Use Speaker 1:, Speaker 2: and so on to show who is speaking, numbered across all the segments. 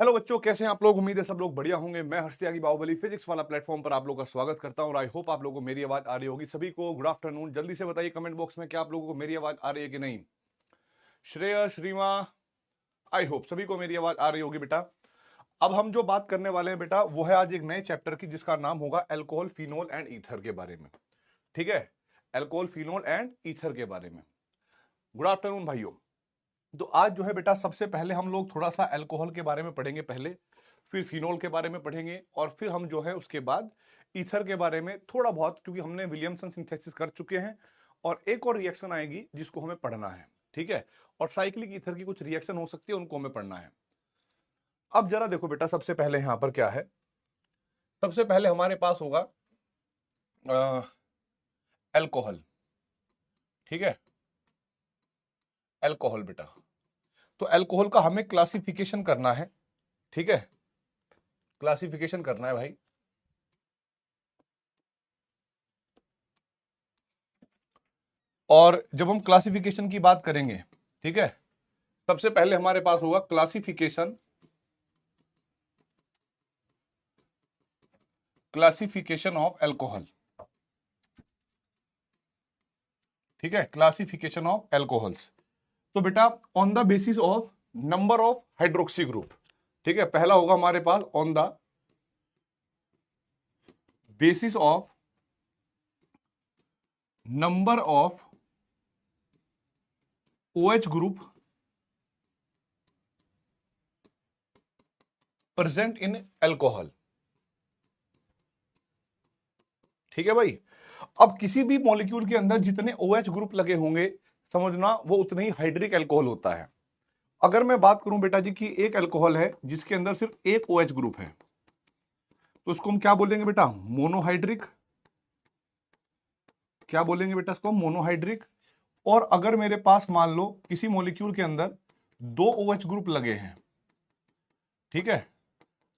Speaker 1: Hello बच्चों, कैसे हैं आप लोग। उम्मीद है सब लोग बढ़िया होंगे। मैं हर्ष त्यागी बाहुबली फिजिक्स वाला प्लेटफॉर्म पर आप लोगों का स्वागत करता हूं और आई होप आप लोगों को मेरी आवाज आ रही होगी। सभी को गुड आफ्टरनून। जल्दी से बताइए कमेंट बॉक्स में क्या आप लोगों को मेरी आवाज आ रही है कि नहीं। श्रेया, श्रीमा, आई होप सभी को मेरी आवाज आ रही होगी बेटा। अब हम जो बात करने वाले हैं बेटा वो है आज एक नए चैप्टर की, जिसका नाम होगा अल्कोहल, फिनोल एंड ईथर के बारे में। ठीक है, अल्कोहल, फिनोल एंड ईथर के बारे में। गुड आफ्टरनून भाइयों। तो आज जो है बेटा सबसे पहले हम लोग थोड़ा सा अल्कोहल के बारे में पढ़ेंगे पहले, फिर फिनोल के बारे में पढ़ेंगे और फिर हम जो है उसके बाद ईथर के बारे में थोड़ा बहुत, क्योंकि हमने विलियमसन सिंथेसिस कर चुके हैं और एक और रिएक्शन आएगी जिसको हमें पढ़ना है। ठीक है, और साइक्लिक ईथर की कुछ रिएक्शन हो सकती है, उनको हमें पढ़ना है। अब जरा देखो बेटा, सबसे पहले यहां पर क्या है। सबसे पहले हमारे पास होगा अल्कोहल। ठीक है, अल्कोहल बेटा। तो अल्कोहल का हमें क्लासिफिकेशन करना है। ठीक है, क्लासिफिकेशन करना है भाई। और जब हम क्लासिफिकेशन की बात करेंगे, ठीक है, सबसे पहले हमारे पास होगा क्लासिफिकेशन, क्लासिफिकेशन ऑफ अल्कोहल। ठीक है, क्लासिफिकेशन ऑफ अल्कोहल्स। तो बेटा on the basis of number of hydroxy group. ठीक है, पहला होगा हमारे pass on the basis of number of OH group present in alcohol. ठीक है भाई। अब किसी भी मॉलिक्यूल के अंदर जितने OH ग्रुप लगे होंगे, समझना वो उतने ही हाइड्रिक अल्कोहल होता है। अगर मैं बात करूं बेटा जी कि एक अल्कोहल है जिसके अंदर सिर्फ एक OH ग्रुप है, तो उसको हम क्या बोलेंगे बेटा, मोनोहाइड्रिक। क्या बोलेंगे बेटा इसको, मोनोहाइड्रिक। और अगर मेरे पास मान लो किसी मॉलिक्यूल के अंदर दो OH ग्रुप लगे हैं, ठीक है,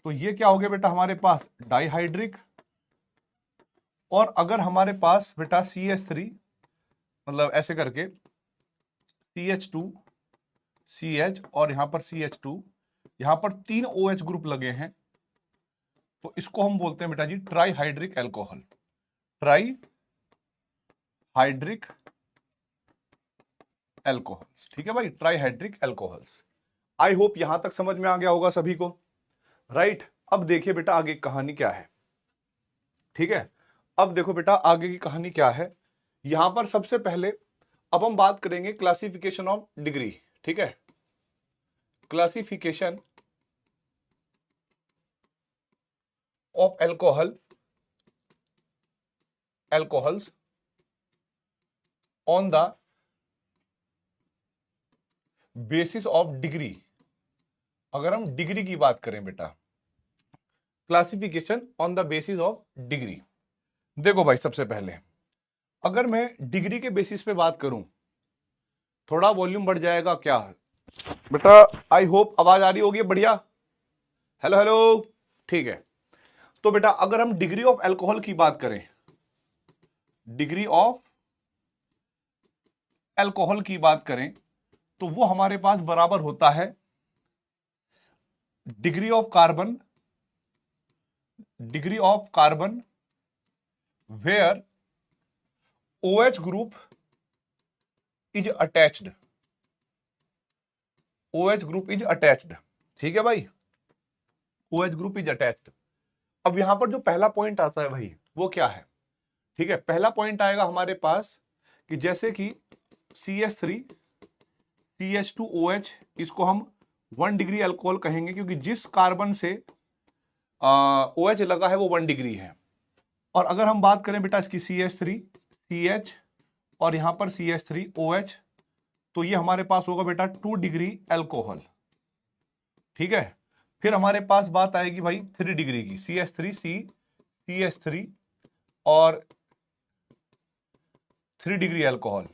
Speaker 1: तो ये क्या हो गया बेटा हमारे पास, डाइहाइड्रिक। और अगर हमारे पास बेटा CH3, मतलब ऐसे करके CH2 CH और यहां पर CH2, यहां पर तीन OH ग्रुप लगे हैं, तो इसको हम बोलते हैं बेटा जी trihydric alcohol. Trihydric alcohols. ठीक है भाई, ट्राईहाइड्रिक अल्कोहल्स। आई होप यहां तक समझ में आ गया होगा सभी को, राइट। अब देखिए बेटा आगे कहानी क्या है। ठीक है, अब देखो बेटा आगे की कहानी क्या है। यहां पर सबसे पहले अब हम बात करेंगे क्लासिफिकेशन ऑफ डिग्री। ठीक है, classification of alcohols on the basis of degree. अगर हम डिग्री की बात करें बेटा, classification on the basis of degree. देखो भाई, सबसे पहले अगर मैं डिग्री के बेसिस पे बात करूं, थोड़ा वॉल्यूम बढ़ जाएगा क्या बेटा, आई होप आवाज आ रही होगी बढ़िया। हेलो हेलो, ठीक है। तो बेटा अगर हम डिग्री ऑफ अल्कोहल की बात करें, डिग्री ऑफ अल्कोहल की बात करें, तो वो हमारे पास बराबर होता है degree of carbon, degree of carbon where OH group is attached. OH group is attached. ठीक है भाई, OH ग्रुप इज अटैच्ड। अब यहां पर जो पहला पॉइंट आता है भाई वो क्या है। ठीक है, पहला पॉइंट आएगा हमारे पास कि जैसे कि CH3 CH2OH, इसको हम 1 डिग्री अल्कोहल कहेंगे, क्योंकि जिस कार्बन से OH लगा है वो 1 डिग्री है। और अगर हम बात करें बेटा इसकी CH3 CH और यहां पर CH3OH, तो ये हमारे पास होगा बेटा 2 डिग्री अल्कोहल। ठीक है, फिर हमारे पास बात आएगी भाई 3 डिग्री की, CH3C CH3 और 3 डिग्री अल्कोहल।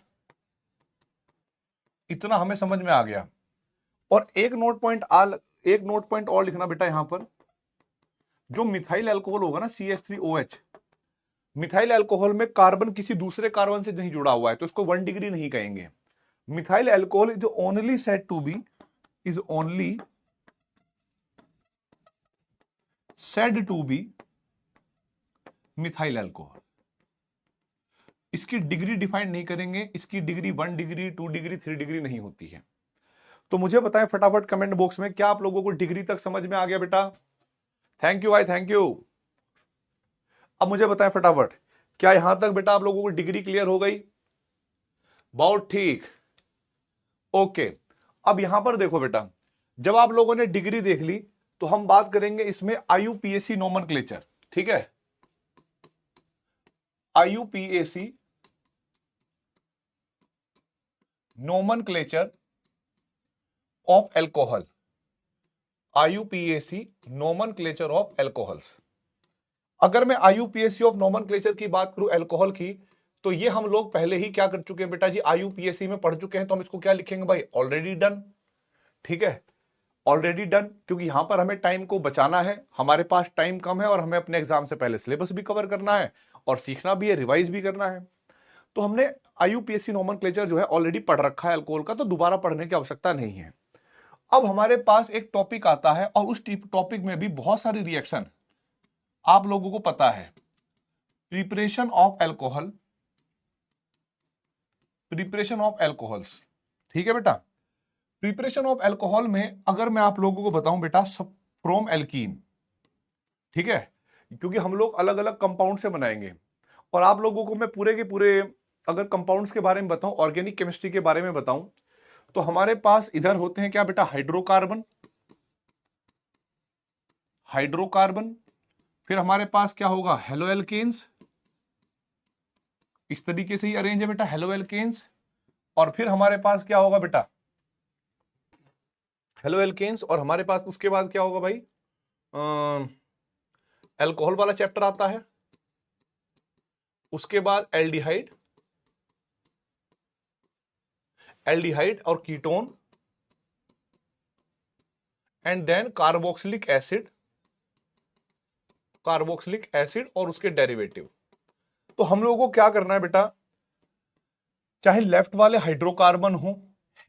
Speaker 1: इतना हमें समझ में आ गया। और एक नोट पॉइंट और लिखना बेटा, यहां पर जो मिथाइल अल्कोहल होगा ना CH3OH, मिथाइल अल्कोहल में कार्बन किसी दूसरे कार्बन से नहीं जुड़ा हुआ है, तो इसको 1 डिग्री नहीं कहेंगे। Methyl alcohol is only said to be said to be methyl alcohol. इसकी डिग्री डिफाइन नहीं करेंगे, इसकी डिग्री 1 डिग्री 2 डिग्री 3 डिग्री नहीं होती है। तो मुझे बताएं फटाफट कमेंट बॉक्स में, क्या आप लोगों को डिग्री तक समझ में आ गया बेटा? थैंक यू भाई, थैंक यू। अब मुझे बताएं फटाफट, क्या यहां तक बेटा आप लोगों को डिग्री क्लियर हो गई? बहुत ठीक, ओके। अब यहां पर देखो बेटा, जब आप लोगों ने डिग्री देख ली तो हम बात करेंगे इसमें IUPAC नोमेनक्लेचर, ठीक है? IUPAC nomenclature of alcohol, IUPAC nomenclature of alcohols. अगर मैं IUPAC ऑफ नोमेनक्लेचर की बात करूं एल्कोहल की, तो ये हम लोग पहले ही क्या कर चुके हैं बेटा जी, IUPAC में पढ़ चुके हैं। तो हम इसको क्या लिखेंगे भाई? ऑलरेडी डन, ठीक है? ऑलरेडी डन, क्योंकि यहां पर हमें टाइम को बचाना है, हमारे पास टाइम कम है और हमें अपने एग्जाम से पहले सिलेबस भी कवर करना है और सीखना भी है, रिवाइज भी करना है। तो हमने IUPAC नोमेनक्लेचर जो है ऑलरेडी पढ़ रखा है अल्कोहल का, तो दोबारा पढ़ने की आवश्यकता नहीं है। अब हमारे पास एक टॉपिक आता है और उस टॉपिक में भी बहुत सारी रिएक्शन आप लोगों को पता है। Preparation of alcohol, preparation of alcohols, ठीक है बेटा? प्रिपरेशन ऑफ एल्कोहल में अगर मैं आप लोगों को बताऊं बेटा, फ्रॉम एल्कीन, ठीक है? क्योंकि हम लोग अलग अलग कंपाउंड से बनाएंगे और आप लोगों को मैं पूरे के पूरे अगर कंपाउंड्स के बारे में बताऊं, ऑर्गेनिक केमिस्ट्री के बारे में बताऊं, तो हमारे पास इधर होते हैं क्या बेटा? Hydrocarbon, hydrocarbon. फिर हमारे पास क्या होगा? हेलोएल्केन्स। इस तरीके से ही अरेंज है बेटा, हेलोएल्केन्स। और फिर हमारे पास क्या होगा बेटा? हेलोएल्केन्स। और हमारे पास उसके बाद क्या होगा भाई? अल्कोहल वाला चैप्टर आता है। उसके बाद एल्डिहाइड, एल्डिहाइड और ketone, and then carboxylic acid, carboxylic acid और उसके डेरिवेटिव। तो हम लोगों को क्या करना है बेटा? चाहे लेफ्ट वाले हाइड्रोकार्बन हो,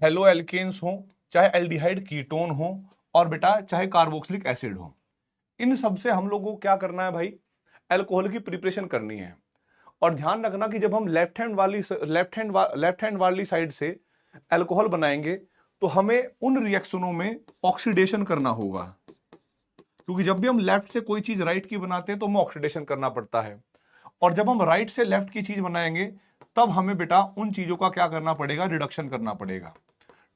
Speaker 1: हेलोएल्केन्स हो, चाहे एल्डिहाइड कीटोन हो, और बेटा चाहे कार्बोक्सिलिक एसिड हो, इन सब से हम लोगों को क्या करना है भाई? अल्कोहल की प्रिपरेशन करनी है। और ध्यान रखना कि जब हम लेफ्ट हैंड वाली साइड से अल्कोहल बनाएंगे तो हमें उन रिएक्शनों में ऑक्सीडेशन करना होगा, क्योंकि जब भी हम लेफ्ट से कोई चीज राइट की बनाते हैं तो हमें ऑक्सीडेशन करना पड़ता है। और जब हम राइट से लेफ्ट की चीज बनाएंगे तब हमें बेटा उन चीजों का क्या करना पड़ेगा? रिडक्शन करना पड़ेगा,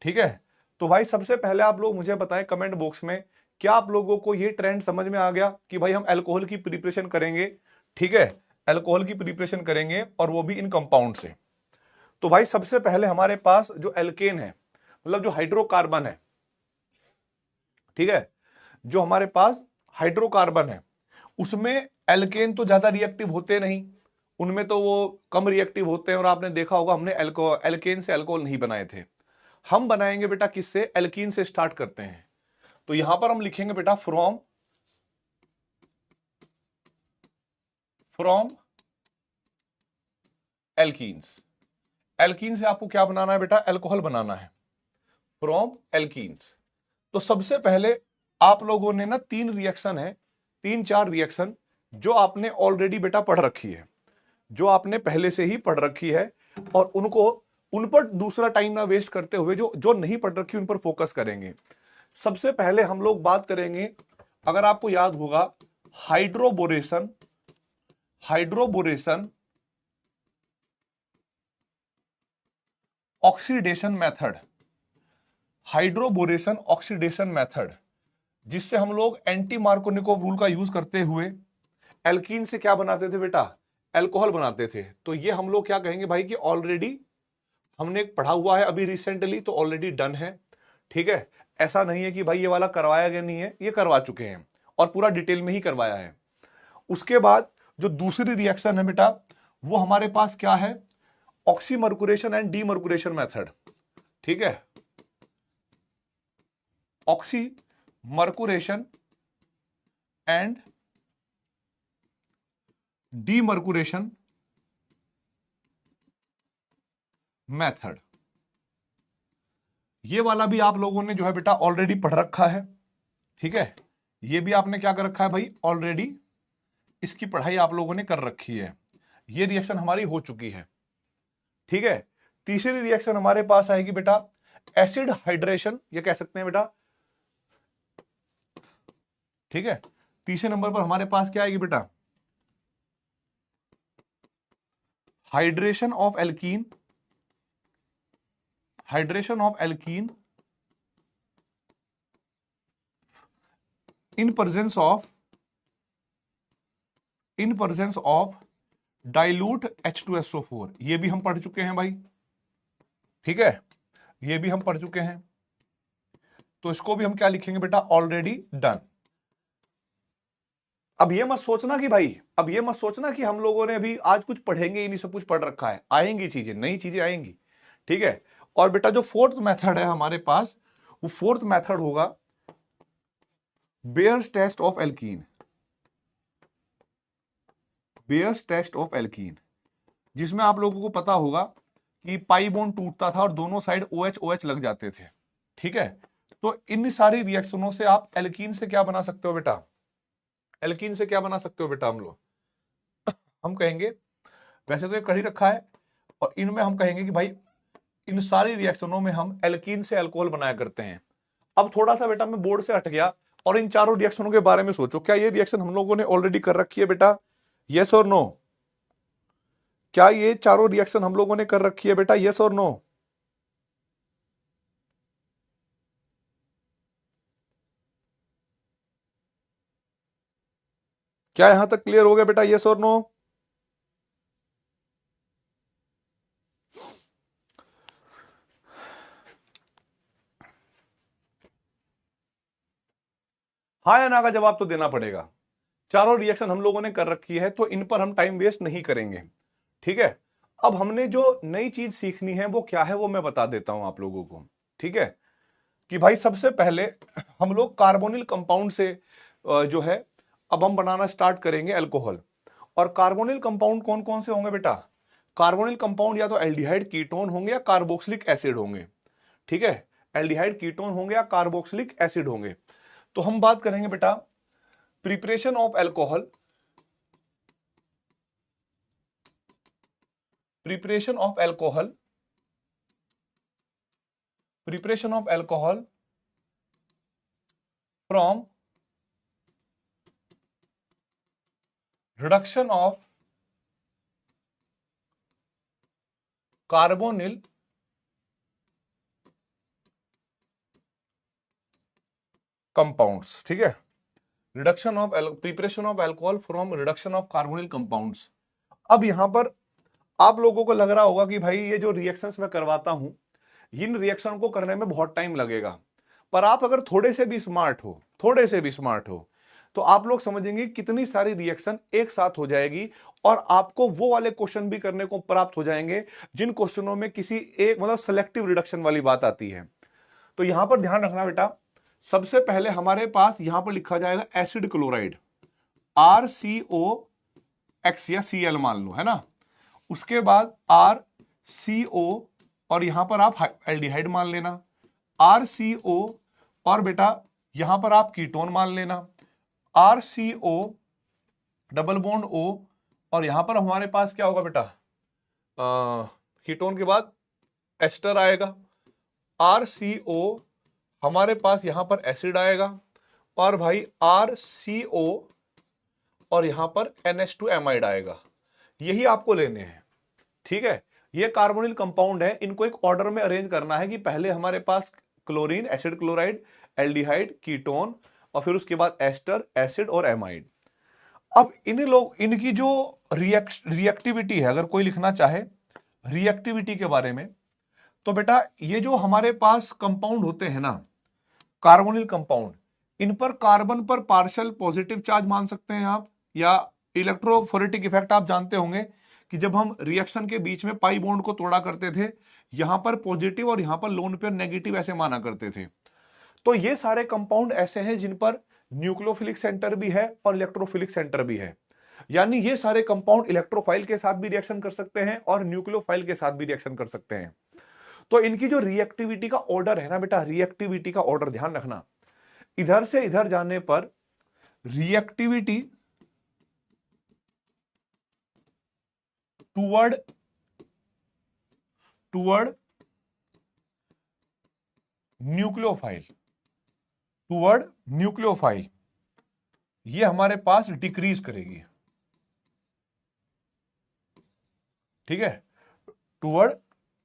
Speaker 1: ठीक है? तो भाई सबसे पहले आप लोग मुझे बताएं कमेंट बॉक्स में, क्या आप लोगों को ये ट्रेंड समझ में आ गया कि भाई हम अल्कोहल की प्रिपरेशन करेंगे, ठीक है? अल्कोहल की प्रिपरेशन करेंगे और वो भी इन कंपाउंड से। तो भाई सबसे पहले हमारे पास जो एल्केन है, मतलब जो हाइड्रोकार्बन है, ठीक है? जो हमारे पास हाइड्रोकार्बन है उसमें एल्केन तो ज्यादा रिएक्टिव होते नहीं, उनमें तो वो कम रिएक्टिव होते हैं। और आपने देखा होगा हमने एल्केन से अल्कोहल नहीं बनाए थे, हम बनाएंगे बेटा किससे? एल्कीन से स्टार्ट करते हैं। तो यहां पर हम लिखेंगे बेटा फ्रॉम एल्कीन्स। एल्कीन से आपको क्या बनाना है बेटा? अल्कोहल बनाना है, फ्रॉम एल्कीन्स। तो सबसे पहले आप लोगों ने ना 3 रिएक्शन है, 3-4 रिएक्शन जो आपने ऑलरेडी बेटा पढ़ रखी है, जो आपने पहले से ही पढ़ रखी है, और उन पर दूसरा टाइम ना वेस्ट करते हुए जो जो नहीं पढ़ रखी उन पर फोकस करेंगे। सबसे पहले हम लोग बात करेंगे, अगर आपको याद होगा, hydroboration, hydroboration oxidation method, hydroboration oxidation method, जिससे हम लोग एंटी मार्कोनिकोव रूल का यूज करते हुए एल्कीन से क्या बनाते थे बेटा? अल्कोहल बनाते थे। तो ये हम लोग क्या कहेंगे भाई कि ऑलरेडी हमने पढ़ा हुआ है अभी रिसेंटली, तो ऑलरेडी डन है, ठीक है? ऐसा नहीं है कि भाई ये वाला करवाया गया नहीं है, ये करवा चुके हैं और पूरा डिटेल में ही करवाया है। उसके बाद जो दूसरी रिएक्शन है बेटा, वो हमारे पास क्या है? ऑक्सीमर्कुरेशन एंड डीमर्कुरेशन मेथड, ठीक है? ऑक्सीमर्कुरेशन एंड डीमर्कुरेशन मेथड, ये वाला भी आप लोगों ने जो है बेटा ऑलरेडी पढ़ रखा है, ठीक है? ये भी आपने क्या कर रखा है भाई, ऑलरेडी इसकी पढ़ाई आप लोगों ने कर रखी है। ये रिएक्शन हमारी हो चुकी है। ठीक है, तीसरी रिएक्शन हमारे पास आएगी बेटा एसिड हाइड्रेशन, ये कह सकते हैं बेटा। ठीक है, तीसरे नंबर पर हमारे पास क्या आएगी बेटा, hydration of alkene, hydration of alkene in presence of dilute H2SO4। ये भी हम पढ़ चुके हैं भाई। ठीक है, ये भी हम पढ़ चुके हैं, तो इसको भी हम क्या लिखेंगे बेटा, ऑलरेडी डन। अब ये मत सोचना कि भाई, अब ये मत सोचना कि हम लोगों ने अभी आज कुछ पढ़ेंगे ही नहीं, सब कुछ पढ़ रखा है। आएंगी चीजें, नई चीजें आएंगी। ठीक है, और बेटा जो फोर्थ मेथड है हमारे पास, वो फोर्थ मेथड होगा Baeyer's test of alkene, Baeyer's test of alkene, जिसमें आप लोगों को पता होगा कि पाई बॉन्ड टूटता था और दोनों साइड OH OH लग जाते थे। ठीक है, तो इन सारी रिएक्शनों से आप एल्कीन से क्या बना सकते हो बेटा, एल्कीन से क्या बना सकते हो बेटा, हम लोग हम कहेंगे, वैसे तो ये कर ही रखा है, और इनमें हम कहेंगे कि भाई इन सारी रिएक्शनों में हम एल्कीन से अल्कोहल बनाया करते हैं। अब थोड़ा सा बेटा मैं बोर्ड से हट गया और इन चारों रिएक्शनों के बारे में सोचो, क्या ये रिएक्शन हम लोगों ने ऑलरेडी कर रखी है बेटा, यस और नो? क्या ये चारों रिएक्शन हम लोगों ने कर रखी है बेटा, यस और नो? क्या यहां तक क्लियर हो गया बेटा, यस और नो? हाँ या ना का जवाब तो देना पड़ेगा। चारों रिएक्शन हम लोगों ने कर रखी है, तो इन पर हम टाइम वेस्ट नहीं करेंगे। ठीक है, अब हमने जो नई चीज सीखनी है वो क्या है, वो मैं बता देता हूं आप लोगों को। ठीक है, कि भाई सबसे पहले हम लोग कार्बोनिल कंपाउंड से जो है अब हम बनाना स्टार्ट करेंगे अल्कोहल। और कार्बोनिल कंपाउंड कौन कौन से होंगे बेटा, कार्बोनिल कंपाउंड या तो एल्डिहाइड कीटोन होंगे या कार्बोक्सिलिक एसिड होंगे। ठीक है, एल्डिहाइड कीटोन होंगे या कार्बोक्सिलिक एसिड होंगे। तो हम बात करेंगे बेटा preparation of alcohol, preparation of alcohol, preparation of alcohol from reduction of carbonyl compounds. ठीक है, reduction of preparation of alcohol from reduction of carbonyl compounds. अब यहां पर आप लोगों को लग रहा होगा कि भाई ये जो रिएक्शंस मैं करवाता हूं, इन रिएक्शन को करने में बहुत टाइम लगेगा। पर आप अगर थोड़े से भी स्मार्ट हो, थोड़े से भी स्मार्ट हो, तो आप लोग समझेंगे कितनी सारी रिएक्शन एक साथ हो जाएगी और आपको वो वाले क्वेश्चन भी करने को प्राप्त हो जाएंगे जिन क्वेश्चनों में किसी एक मतलब सेलेक्टिव रिडक्शन वाली बात आती है। तो यहां पर ध्यान रखना बेटा, सबसे पहले हमारे पास यहां पर लिखा जाएगा एसिड क्लोराइड, RCOX या Cl मान लो, है ना। उसके बाद RCO और यहां पर आप एल्डिहाइड मान लेना, RCO और बेटा यहां पर आप कीटोन मान लेना, RCO डबल बॉन्ड O और यहां पर हमारे पास क्या होगा बेटा, कीटोन के बाद एस्टर आएगा, RCO हमारे पास यहां पर एसिड आएगा और भाई RCO और यहां पर NH2 एमाइड आएगा। यही आपको लेने हैं। ठीक है, ये कार्बोनिल कंपाउंड है, इनको एक ऑर्डर में अरेंज करना है कि पहले हमारे पास chlorine, acid chloride, aldehyde, ketone और फिर उसके बाद एस्टर, एसिड और एमाइड। अब इनकी जो रिएक्टिविटी है, अगर कोई लिखना चाहे रिएक्टिविटी के बारे में, तो बेटा ये जो हमारे पास कंपाउंड होते हैं ना, कार्बोनिल कंपाउंड, इन पर कार्बन पर पार्शियल पॉजिटिव चार्ज मान सकते हैं आप, या इलेक्ट्रोफोरेटिक इफेक्ट आप जानते होंगे कि जब हम रिएक्शन के बीच में पाई बॉन्ड को तोड़ा करते थे, यहां पर पॉजिटिव और यहां पर लोन पेयर नेगेटिव ऐसे माना करते थे। तो ये सारे कंपाउंड ऐसे हैं जिन पर न्यूक्लियोफिलिक सेंटर भी है और इलेक्ट्रोफिलिक सेंटर भी है, यानी ये सारे कंपाउंड इलेक्ट्रोफाइल के साथ भी रिएक्शन कर सकते हैं और न्यूक्लियोफाइल के साथ भी रिएक्शन कर सकते हैं। तो इनकी जो रिएक्टिविटी का ऑर्डर है ना बेटा, रिएक्टिविटी का ऑर्डर ध्यान रखना, इधर से इधर जाने पर रिएक्टिविटी टूवर्ड न्यूक्लियोफाइल, ये हमारे पास डिक्रीज करेगी। ठीक है, टूवर्ड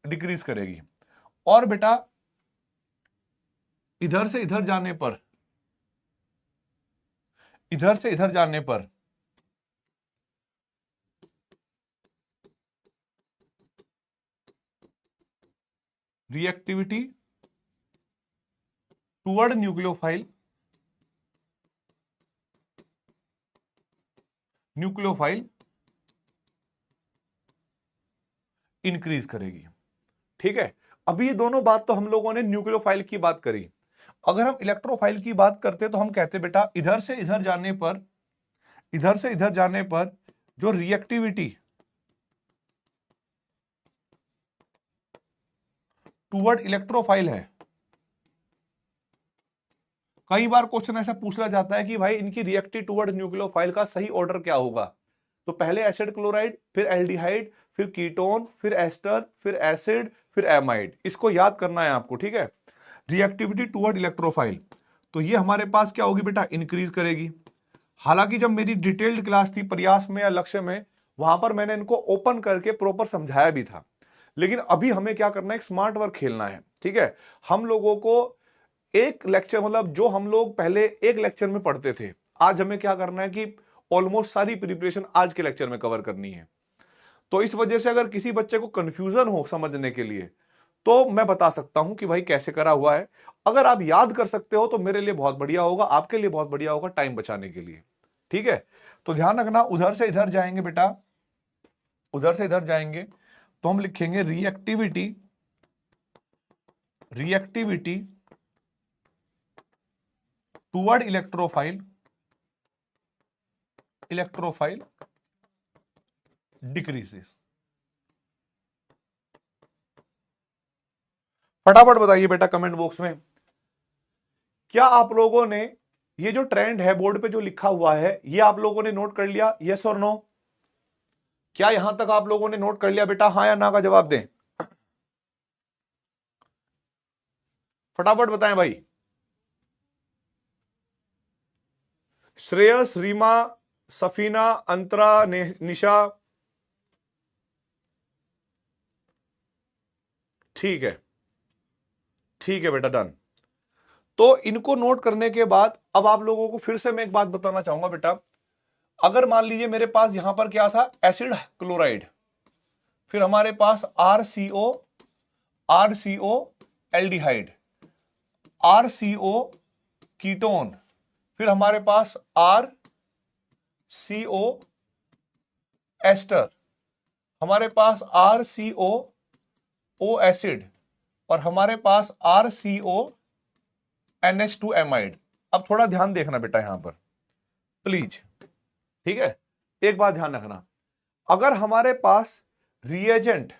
Speaker 1: डिक्रीज करेगी। और बेटा इधर से इधर जाने पर, रिएक्टिविटी टूवर्ड न्यूक्लियोफाइल इंक्रीज करेगी। ठीक है, अभी ये दोनों बात तो हम लोगों ने न्यूक्लियोफाइल की बात करी। अगर हम इलेक्ट्रोफाइल की बात करते तो हम कहते बेटा इधर से इधर जाने पर जो रिएक्टिविटी टूवर्ड इलेक्ट्रोफाइल है, कई बार क्वेश्चन ऐसा पूछा जाता है कि भाई इनकी रिएक्टिव टूवर्ड न्यूक्लियोफाइल का सही ऑर्डर क्या होगा। तो पहले एसिड क्लोराइड, फिर एल्डिहाइड, फिर कीटोन, फिर एस्टर, फिर एसिड, फिर एमाइड। इसको याद करना है आपको। ठीक है, रिएक्टिविटी टूवर्ड इलेक्ट्रोफाइल, तो ये हमारे पास क्या होगी बेटा, इंक्रीज करेगी। हालांकि जब मेरी डिटेल्ड क्लास थी प्रयास में या लक्ष्य में, वहां पर मैंने इनको ओपन करके प्रॉपर समझाया भी था। लेकिन अभी हमें क्या करना है, एक स्मार्ट वर्क खेलना है। ठीक है, हम लोगों को एक लेक्चर, मतलब जो हम लोग पहले एक लेक्चर में पढ़ते थे, आज हमें क्या करना है कि ऑलमोस्ट सारी प्रिपरेशन आज के लेक्चर में कवर करनी है। तो इस वजह से अगर किसी बच्चे को कंफ्यूजन हो समझने के लिए, तो मैं बता सकता हूं कि भाई कैसे करा हुआ है। अगर आप याद कर सकते हो तो मेरे लिए बहुत बढ़िया होगा, आपके लिए बहुत बढ़िया होगा टाइम बचाने के लिए। ठीक है, तो ध्यान रखना, उधर से इधर जाएंगे बेटा, तो हम लिखेंगे रिएक्टिविटी टूवर्ड इलेक्ट्रोफाइल डिक्रीजेस। फटाफट बताइए बेटा कमेंट बॉक्स में, क्या आप लोगों ने ये जो ट्रेंड है बोर्ड पे जो लिखा हुआ है, ये आप लोगों ने नोट कर लिया? यस और नो? क्या यहां तक आप लोगों ने नोट कर लिया बेटा? हाँ या ना का जवाब दें, फटाफट बताएं भाई। श्रेयस, रीमा, सफीना, अंतरा, निशा, ठीक है, ठीक है बेटा, डन। तो इनको नोट करने के बाद अब आप लोगों को फिर से मैं एक बात बताना चाहूंगा बेटा। अगर मान लीजिए मेरे पास यहां पर क्या था, एसिड क्लोराइड, फिर हमारे पास आरसीओ एल्डिहाइड, आरसीओ कीटोन, फिर हमारे पास आरसीओ एस्टर, हमारे पास आरसीओ ओ एसिड, और हमारे पास आरसीओ NH2 एमाइड। अब थोड़ा ध्यान देखना बेटा यहां पर प्लीज। ठीक है, एक बात ध्यान रखना, अगर हमारे पास रिएजेंट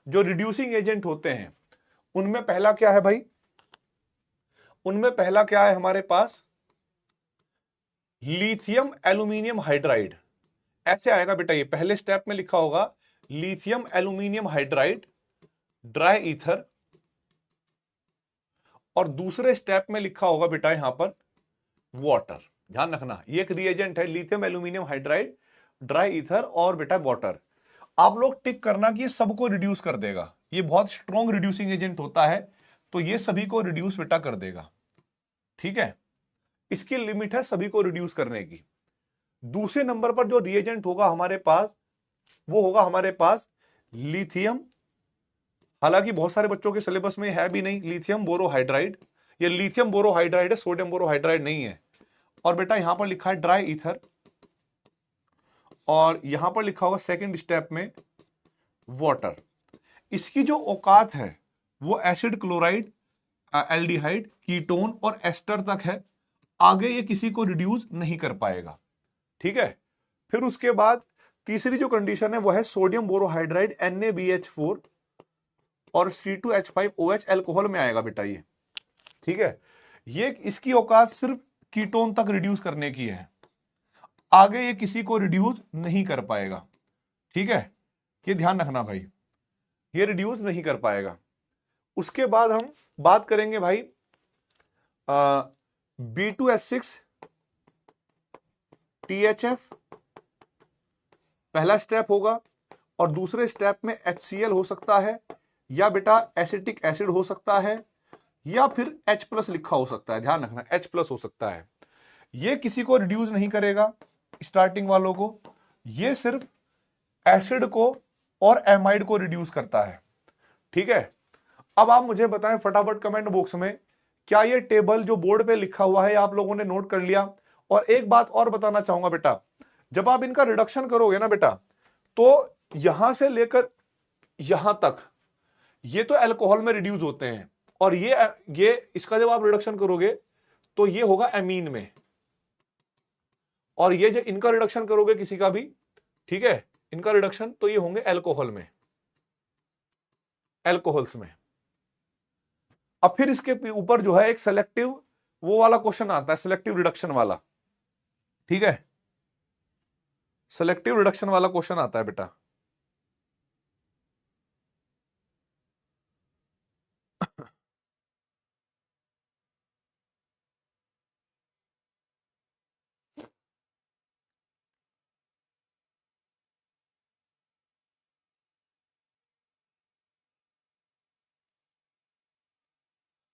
Speaker 1: जो रिड्यूसिंग एजेंट होते हैं, उनमें पहला क्या है भाई, उनमें पहला क्या है हमारे पास, लिथियम एल्यूमिनियम हाइड्राइड। ऐसे आएगा बेटा, ये पहले स्टेप में लिखा होगा lithium aluminium hydride dry ether, और दूसरे स्टेप में लिखा होगा बेटा यहां पर वाटर। ध्यान रखना, ये एक रिएजेंट है lithium aluminium hydride dry ether और बेटा वाटर। आप लोग टिक करना कि ये सबको रिड्यूस कर देगा, ये बहुत स्ट्रॉन्ग रिड्यूसिंग एजेंट होता है, तो ये सभी को रिड्यूस बेटा कर देगा। ठीक है, इसकी लिमिट है सभी को रिड्यूस करने की। दूसरे नंबर पर जो रिएजेंट होगा हमारे पास, वो होगा हमारे पास लिथियम, हालांकि बहुत सारे बच्चों के सिलेबस में है भी नहीं, लिथियम बोरोहाइड्राइड। ये लिथियम बोरोहाइड्राइड है, सोडियम बोरोहाइड्राइड नहीं है। और बेटा यहां पर लिखा है ड्राई ईथर, और यहां पर लिखा होगा सेकंड स्टेप में वाटर। इसकी जो औकात है वो एसिड क्लोराइड, एल्डिहाइड, कीटोन और एस्टर तक है, आगे ये किसी को रिड्यूस नहीं कर पाएगा। ठीक है, फिर उसके बाद तीसरी जो कंडीशन है वो है सोडियम बोरोहाइड्राइड NaBH4 और C2H5OH एल्कोहल में आएगा बेटा ये। ठीक है, ये इसकी औकात सिर्फ कीटोन तक रिड्यूस करने की है। आगे ये किसी को रिड्यूस नहीं कर पाएगा। ठीक है, ये ध्यान रखना भाई, ये रिड्यूस नहीं कर पाएगा। उसके बाद हम बात करेंगे भाई B2H6 THF, पहला स्टेप होगा। और दूसरे स्टेप में HCl हो सकता है, या बेटा एसिटिक एसिड हो सकता है, या फिर H+ लिखा हो सकता है। ध्यान रखना H+ हो सकता है। ये किसी को रिड्यूस नहीं करेगा स्टार्टिंग वालों को, ये सिर्फ एसिड को और एमाइड को रिड्यूस करता है। ठीक है, अब आप मुझे बताएं फटाफट कमेंट बॉक्स में, क्या ये टेबल जो बोर्ड पे लिखा हुआ है आप लोगों ने नोट कर लिया? और एक बात और बताना चाहूंगा बेटा, जब आप इनका रिडक्शन करोगे ना बेटा, तो यहां से लेकर यहां तक ये तो अल्कोहल में रिड्यूस होते हैं, और ये इसका जब आप रिडक्शन करोगे तो ये होगा एमीन में, और ये जो इनका रिडक्शन करोगे किसी का भी, ठीक है, इनका रिडक्शन तो ये होंगे अल्कोहल में, अल्कोहल्स में। अब फिर इसके ऊपर जो है एक सेलेक्टिव वो वाला क्वेश्चन आता है, सेलेक्टिव रिडक्शन वाला। ठीक है, सेलेक्टिव रिडक्शन वाला क्वेश्चन आता है बेटा।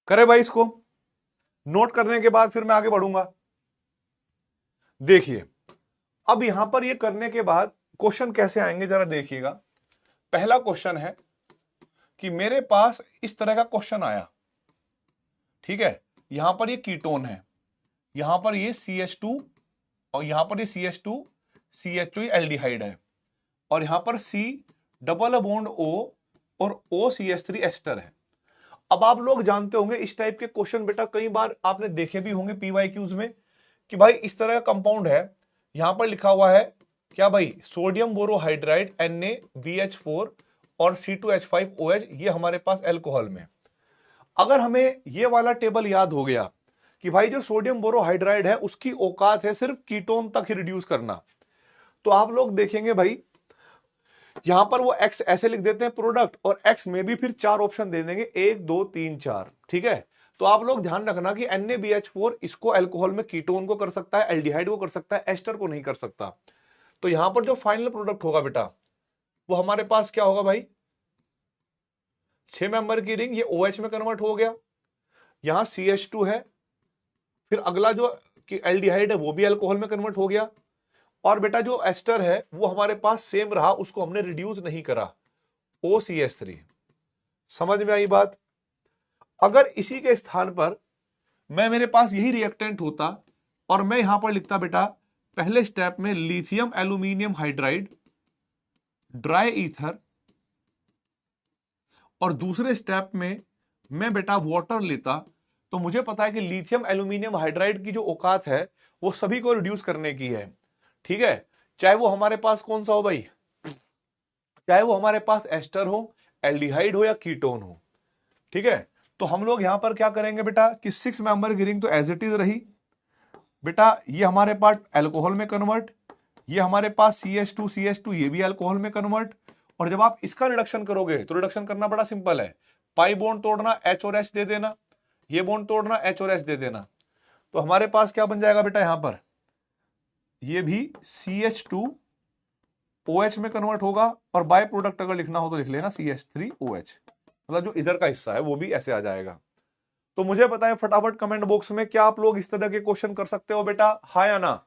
Speaker 1: करे भाई, इसको नोट करने के बाद फिर मैं आगे बढ़ूंगा। देखिए, अब यहां पर ये करने के बाद क्वेश्चन कैसे आएंगे जरा देखिएगा। पहला क्वेश्चन है कि मेरे पास इस तरह का क्वेश्चन आया। ठीक है, यहां पर ये कीटोन है, यहां पर ये CH2, और यहां पर ये CH2 CH2 एल्डिहाइड है, और यहां पर C डबल बॉन्ड O और OCH3 एस्टर है। अब आप लोग जानते होंगे इस टाइप के क्वेश्चन बेटा कई बार आपने देखे भी होंगे PYQs में, कि भाई इस तरह का कंपाउंड है, यहां पर लिखा हुआ है क्या भाई, सोडियम बोरोहाइड्राइड NaBH4 और C2H5OH, ये हमारे पास अल्कोहल में। अगर हमें ये वाला टेबल याद हो गया कि भाई जो सोडियम बोरोहाइड्राइड है उसकी औकात है सिर्फ कीटोन तक ही रिड्यूस करना, तो आप लोग देखेंगे भाई यहां पर वो X ऐसे लिख देते हैं प्रोडक्ट, और X में भी फिर 4 ऑप्शन दे देंगे, 1 2 3 4। ठीक है, तो आप लोग ध्यान रखना कि NaBH4 इसको अल्कोहल में कीटोन को कर सकता है, एल्डिहाइड को कर सकता है, एस्टर को नहीं कर सकता। तो यहां पर जो फाइनल प्रोडक्ट होगा बेटा वो हमारे पास क्या होगा भाई, 6 मेंबर की रिंग, ये OH में कन्वर्ट हो गया, यहां CH2 है, फिर अगला जो एल्डिहाइड है वो भी अल्कोहल में कन्वर्ट हो गया, और बेटा जो एस्टर है वो हमारे पास सेम रहा, उसको हमने रिड्यूस नहीं करा, OCH3। समझ में आई बात? अगर इसी के स्थान पर मेरे पास यही रिएक्टेंट होता और मैं यहां पर लिखता बेटा पहले स्टेप में lithium aluminium hydride dry ether, और दूसरे स्टेप में मैं बेटा वाटर लेता, तो मुझे पता है कि लिथियम एल्यूमिनियम हाइड्राइड की जो औकात है वो सभी को रिड्यूस करने की है। ठीक है, चाहे वो हमारे पास कौन सा हो भाई, चाहे वो हमारे पास एस्टर हो, एल्डिहाइड हो, या कीटोन हो। ठीक है, तो हम लोग यहां पर क्या करेंगे बेटा कि 6 मेंबर की रिंग तो एज इट इज रही बेटा, ये हमारे पास अल्कोहल में कन्वर्ट, ये हमारे पास CH2 ये भी अल्कोहल में कन्वर्ट। और जब आप इसका रिडक्शन करोगे तो रिडक्शन करना बड़ा सिंपल है, पाई बॉन्ड तोड़ना, H और H दे देना, ये बॉन्ड तोड़ना, H और H दे देना, तो हमारे पास क्या बन जाएगा बेटा, यहां पर ये भी CH2OH में कन्वर्ट होगा, और बाय प्रोडक्ट अगर लिखना हो तो लिख लेना CH3OH, मतलब जो इधर का हिस्सा है वो भी ऐसे आ जाएगा। तो मुझे बताएं फटाफट कमेंट बॉक्स में, क्या आप लोग इस तरह के क्वेश्चन कर सकते हो बेटा, हाँ या ना?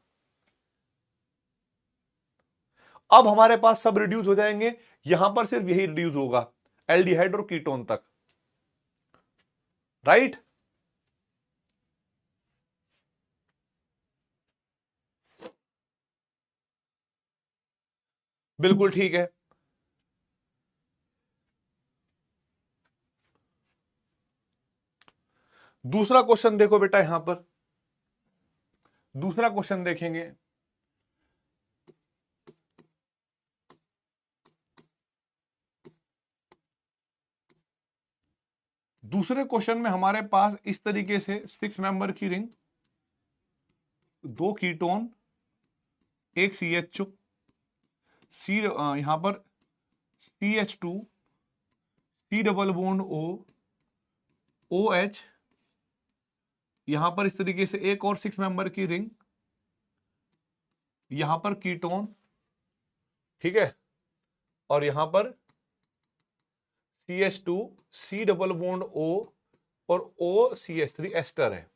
Speaker 1: अब हमारे पास सब रिड्यूस हो जाएंगे, यहां पर सिर्फ यही रिड्यूस होगा, एल्डिहाइड और कीटोन तक। राइट? बिल्कुल ठीक है। दूसरा क्वेश्चन देखो बेटा, यहां पर दूसरा क्वेश्चन देखेंगे। दूसरे क्वेश्चन में हमारे पास इस तरीके से 6 मेंबर की रिंग, 2 कीटोन एक CH2 सी, यहां पर CH2 C double bond O OH, यहां पर इस तरीके से एक और 6 मेंबर की रिंग, यहां पर कीटोन, ठीक है, और यहां पर CH2 C double bond O और OCH3 एस्टर है।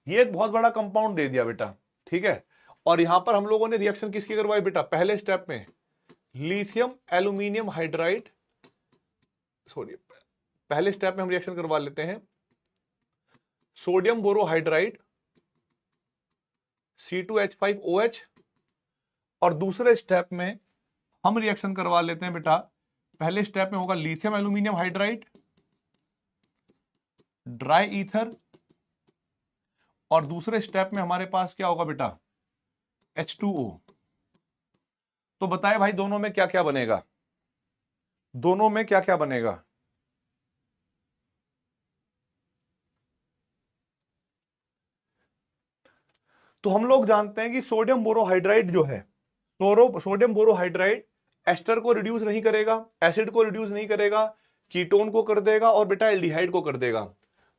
Speaker 1: ये एक बहुत बड़ा कंपाउंड दे दिया बेटा, ठीक है। और यहां पर हम लोगों ने रिएक्शन किसकी करवाई बेटा, पहले स्टेप में लिथियम एल्यूमिनियम हाइड्राइड, सॉरी पहले स्टेप में हम रिएक्शन करवा लेते हैं सोडियम बोरोहाइड्राइड C2H5OH, और दूसरे स्टेप में हम रिएक्शन करवा लेते हैं बेटा, पहले स्टेप में होगा lithium aluminium hydride, dry ether, और दूसरे स्टेप में हमारे पास क्या होगा बेटा, H2O। तो बताए भाई दोनों में क्या क्या बनेगा, दोनों में क्या क्या बनेगा। तो हम लोग जानते हैं कि सोडियम बोरोहाइड्राइड जो है, सोडियम बोरोहाइड्राइड एस्टर को रिड्यूस नहीं करेगा, एसिड को रिड्यूस नहीं करेगा, कीटोन को कर देगा और बेटा एल्डिहाइड को कर देगा।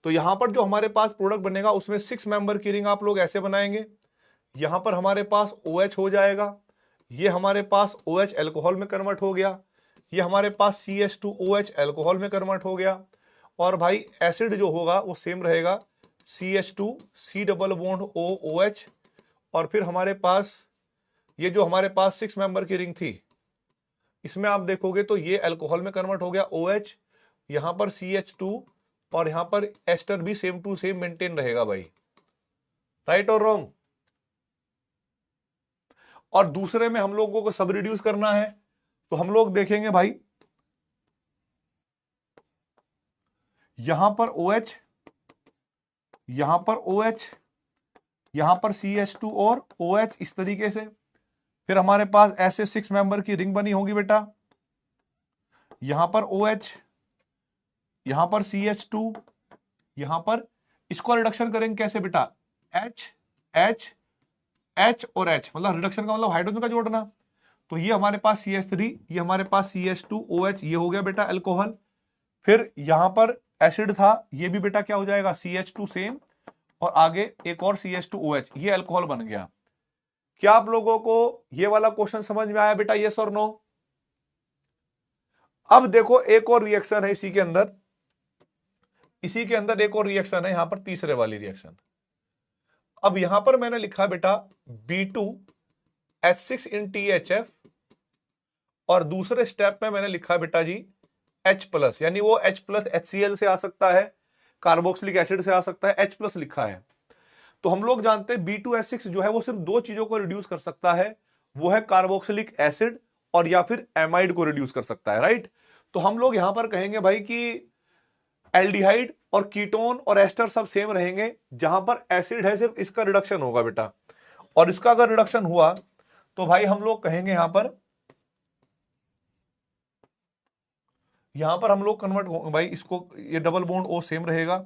Speaker 1: तो यहां पर जो हमारे पास प्रोडक्ट बनेगा उसमें 6 मेंबर की रिंग आप लोग ऐसे बनाएंगे, यहां पर हमारे पास OH हो जाएगा, ये हमारे पास OH एल्कोहल में कन्वर्ट हो गया, ये हमारे पास CH2OH एल्कोहल में कन्वर्ट हो गया, और भाई एसिड जो होगा वो सेम रहेगा CH2 C double bond O OH, और फिर हमारे पास ये जो हमारे पास 6 मेंबर की रिंग थी इसमें आप देखोगे तो ये अल्कोहल में कन्वर्ट हो गया OH, यहां पर CH2, और यहां पर एस्टर भी सेम टू सेम मेंटेन रहेगा भाई, राइट और रॉन्ग। और दूसरे में हम लोगों को सब रिड्यूस करना है, तो हम लोग देखेंगे भाई यहां पर OH, यहां पर OH, यहां पर CH2 और OH इस तरीके से, फिर हमारे पास ऐसे 6 मेंबर की रिंग बनी होगी बेटा, यहां पर OH, यहां पर CH2, यहां पर इसको रिडक्शन करेंगे कैसे बेटा, H H H और H, मतलब रिडक्शन का मतलब हाइड्रोजन का जोड़ना। तो ये हमारे पास CH3, ये हमारे पास CH2 OH, ये हो गया बेटा अल्कोहल। फिर यहां पर एसिड था, ये भी बेटा क्या हो जाएगा CH2 सेम, और आगे एक और CH2OH, ये अल्कोहल बन गया। क्या आप लोगों को ये वाला क्वेश्चन समझ में आया बेटा, यस और नो। अब देखो एक और रिएक्शन है इसी के अंदर, इसी के अंदर एक और रिएक्शन है, यहां पर तीसरे वाली रिएक्शन। अब यहां पर मैंने लिखा बेटा B2H6 इन THF, और दूसरे स्टेप में मैंने लिखा बेटा जी H+, यानी वो H+ HCl से आ सकता है, कार्बोक्सिलिक एसिड से आ सकता है, H+ लिखा है। तो हम लोग जानते हैं B2H6 जो है वो सिर्फ दो चीजों को रिड्यूस कर सकता है, वो है कार्बोक्सिलिक एसिड और या फिर एमाइड को रिड्यूस कर सकता है, राइट। तो हम लोग यहां पर कहेंगे भाई कि एल्डिहाइड और कीटोन और एस्टर सब सेम रहेंगे, जहां पर एसिड है सिर्फ इसका रिडक्शन होगा बेटा, और इसका अगर रिडक्शन हुआ तो भाई हम लोग कहेंगे यहां पर हम लोग कन्वर्ट भाई इसको, ये डबल बॉन्ड O सेम रहेगा,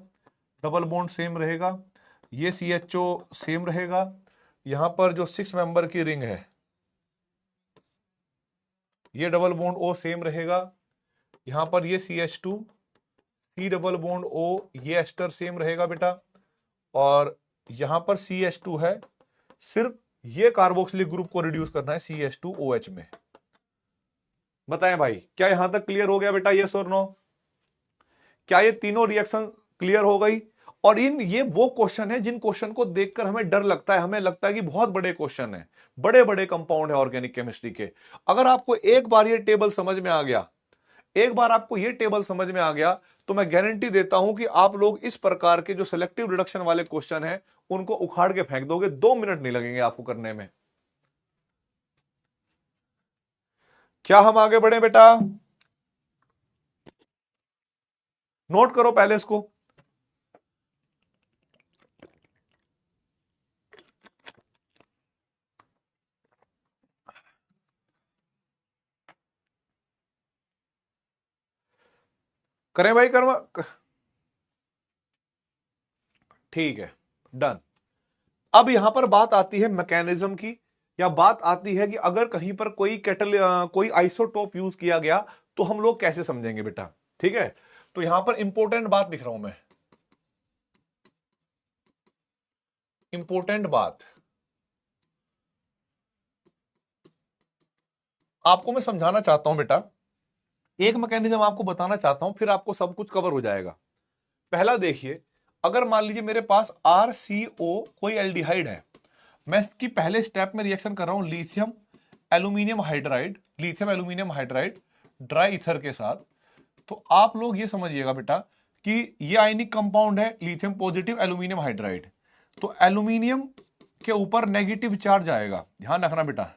Speaker 1: डबल बॉन्ड सेम रहेगा, ये CHO सेम रहेगा, यहां पर जो 6 मेंबर की रिंग है ये डबल बॉन्ड O सेम रहेगा, यहां पर ये CH2 C double bond O, ये एस्टर सेम रहेगा बेटा, और यहां पर CH2 है, सिर्फ ये कार्बोक्सिलिक ग्रुप को रिड्यूस करना है CH2OH में। बताएं भाई क्या यहां तक क्लियर हो गया बेटा, यस और नो। क्या ये तीनों रिएक्शन क्लियर हो गई। और ये वो क्वेश्चन है जिन क्वेश्चन को देखकर हमें डर लगता है, हमें लगता है कि बहुत बड़े क्वेश्चन है, बड़े बड़े कंपाउंड है ऑर्गेनिक केमिस्ट्री के। अगर आपको एक बार ये टेबल समझ में आ गया, एक बार आपको ये टेबल समझ में आ गया, तो मैं गारंटी देता हूं कि आप लोग इस प्रकार के जो सिलेक्टिव रिडक्शन वाले क्वेश्चन हैं उनको उखाड़ के फेंक दोगे, 2 मिनट नहीं लगेंगे आपको करने में। क्या हम आगे बढ़े बेटा, नोट करो पहले इसको। करें भाई कर्म, ठीक है, डन। अब यहां पर बात आती है मैकेनिज्म की या बात आती है कि अगर कहीं पर कोई आइसोटोप यूज किया गया तो हम लोग कैसे समझेंगे बेटा। ठीक है, तो यहां पर इंपॉर्टेंट बात लिख रहा हूं मैं, इंपॉर्टेंट बात आपको मैं समझाना चाहता हूं बेटा। एक मैकेनिज्म आपको बताना चाहता हूं, फिर आपको सब कुछ कवर हो जाएगा। पहला देखिए, अगर मान लीजिए मेरे पास RCO कोई एल्डिहाइड है, मैं इसकी पहले स्टेप में रिएक्शन कर रहा हूं lithium aluminium hydride dry ether के साथ। तो आप लोग ये समझिएगा बेटा कि ये आयनिक कंपाउंड है लिथियम पॉजिटिव एल्यूमिनियम हाइड्राइड। तो एल्यूमिनियम के ऊपर नेगेटिव चार्ज आएगा, ध्यान रखना बेटा,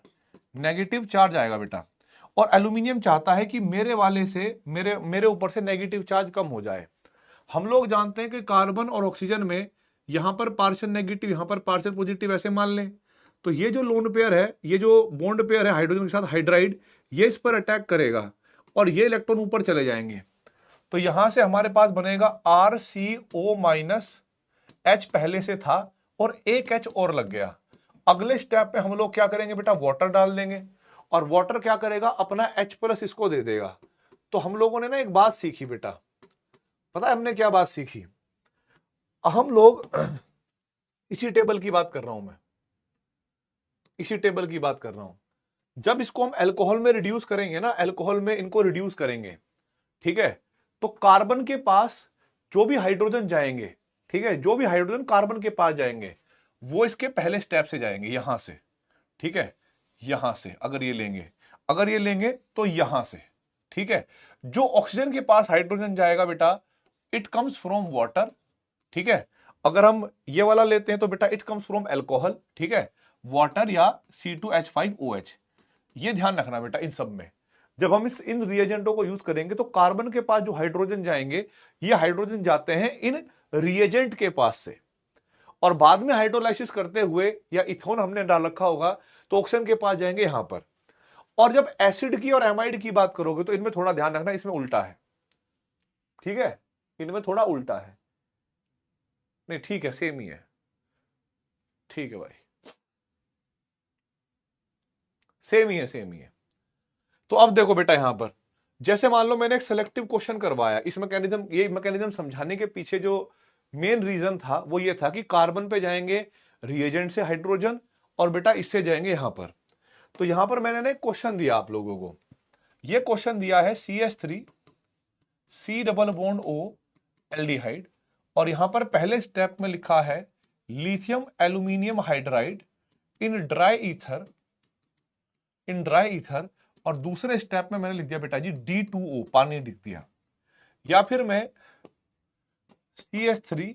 Speaker 1: नेगेटिव चार्ज आएगा बेटा। और एल्यूमिनियम चाहता है कि मेरे वाले से मेरे मेरे ऊपर से नेगेटिव चार्ज कम हो जाए। हम लोग जानते हैं कि कार्बन और ऑक्सीजन में यहां पर पार्शियल नेगेटिव, यहां पर पार्शियल पॉजिटिव, ऐसे मान लें। तो ये जो लोन पेयर है, ये जो बॉन्ड पेयर है हाइड्रोजन के साथ हाइड्राइड, ये इस पर अटैक करेगा और ये इलेक्ट्रॉन ऊपर चले जाएंगे। तो यहां से हमारे पास बनेगा RCO माइनस, H पहले से था और एक H और लग गया। अगले स्टेप पे हम लोग क्या करेंगे बेटा, वाटर डाल देंगे और वाटर क्या करेगा, अपना H प्लस इसको दे देगा। तो हम लोगों ने ना एक बात सीखी बेटा, पता है हमने क्या बात सीखी? हम लोग इसी टेबल की बात कर रहा हूं मैं, इसी टेबल की बात कर रहा हूं। जब इसको हम अल्कोहल में रिड्यूस करेंगे ना, अल्कोहल में इनको रिड्यूस करेंगे, ठीक है, तो कार्बन के पास जो भी हाइड्रोजन जाएंगे, ठीक है, जो भी हाइड्रोजन कार्बन के पास जाएंगे वो इसके पहले स्टेप से जाएंगे, यहां से, ठीक है, यहां से अगर ये लेंगे, अगर ये लेंगे तो यहां से, ठीक है। जो ऑक्सीजन के पास हाइड्रोजन जाएगा बेटा, इट कम्स फ्रॉम वाटर, ठीक है। अगर हम ये वाला लेते हैं तो बेटा इट कम्स फ्रॉम अल्कोहल, ठीक है, वाटर या C2H5OH। ये ध्यान रखना बेटा इन सब में। जब हम इन रिएजेंटों को यूज करेंगे तो कार्बन के पास जो हाइड्रोजन जाएंगे, ये हाइड्रोजन जाते हैं इन रिएजेंट के पास से, और बाद में हाइड्रोलाइसिस करते हुए या इथेनॉल हमने डाल रखा होगा तो ऑक्सीजन के पास जाएंगे यहां पर। और जब एसिड की और एमाइड की बात करोगे तो इनमें थोड़ा ध्यान रखना, इसमें उल्टा है, ठीक है, इनमें थोड़ा उल्टा है। नहीं ठीक है, सेम ही है, ठीक है भाई, सेम ही है, सेम ही है। तो अब देखो बेटा यहां पर, जैसे मान लो मैंने एक सिलेक्टिव क्वेश्चन करवाया, इस मैकेनिज्म, ये मैकेनिज्म समझाने के पीछे जो मेन रीजन था वो ये था कि कार्बन पे जाएंगे रिएजेंट से हाइड्रोजन और बेटा इससे जाएंगे यहां पर। तो यहां पर मैंने एक क्वेश्चन दिया आप लोगों को, ये क्वेश्चन दिया है CH3 C double bond O aldehyde, और यहां पर पहले स्टेप में लिखा है lithium aluminium hydride in dry ether, in dry ether. और दूसरे स्टेप में मैंने लिख दिया बेटा जी D2O, पानी लिख दिया। या फिर मैं CH3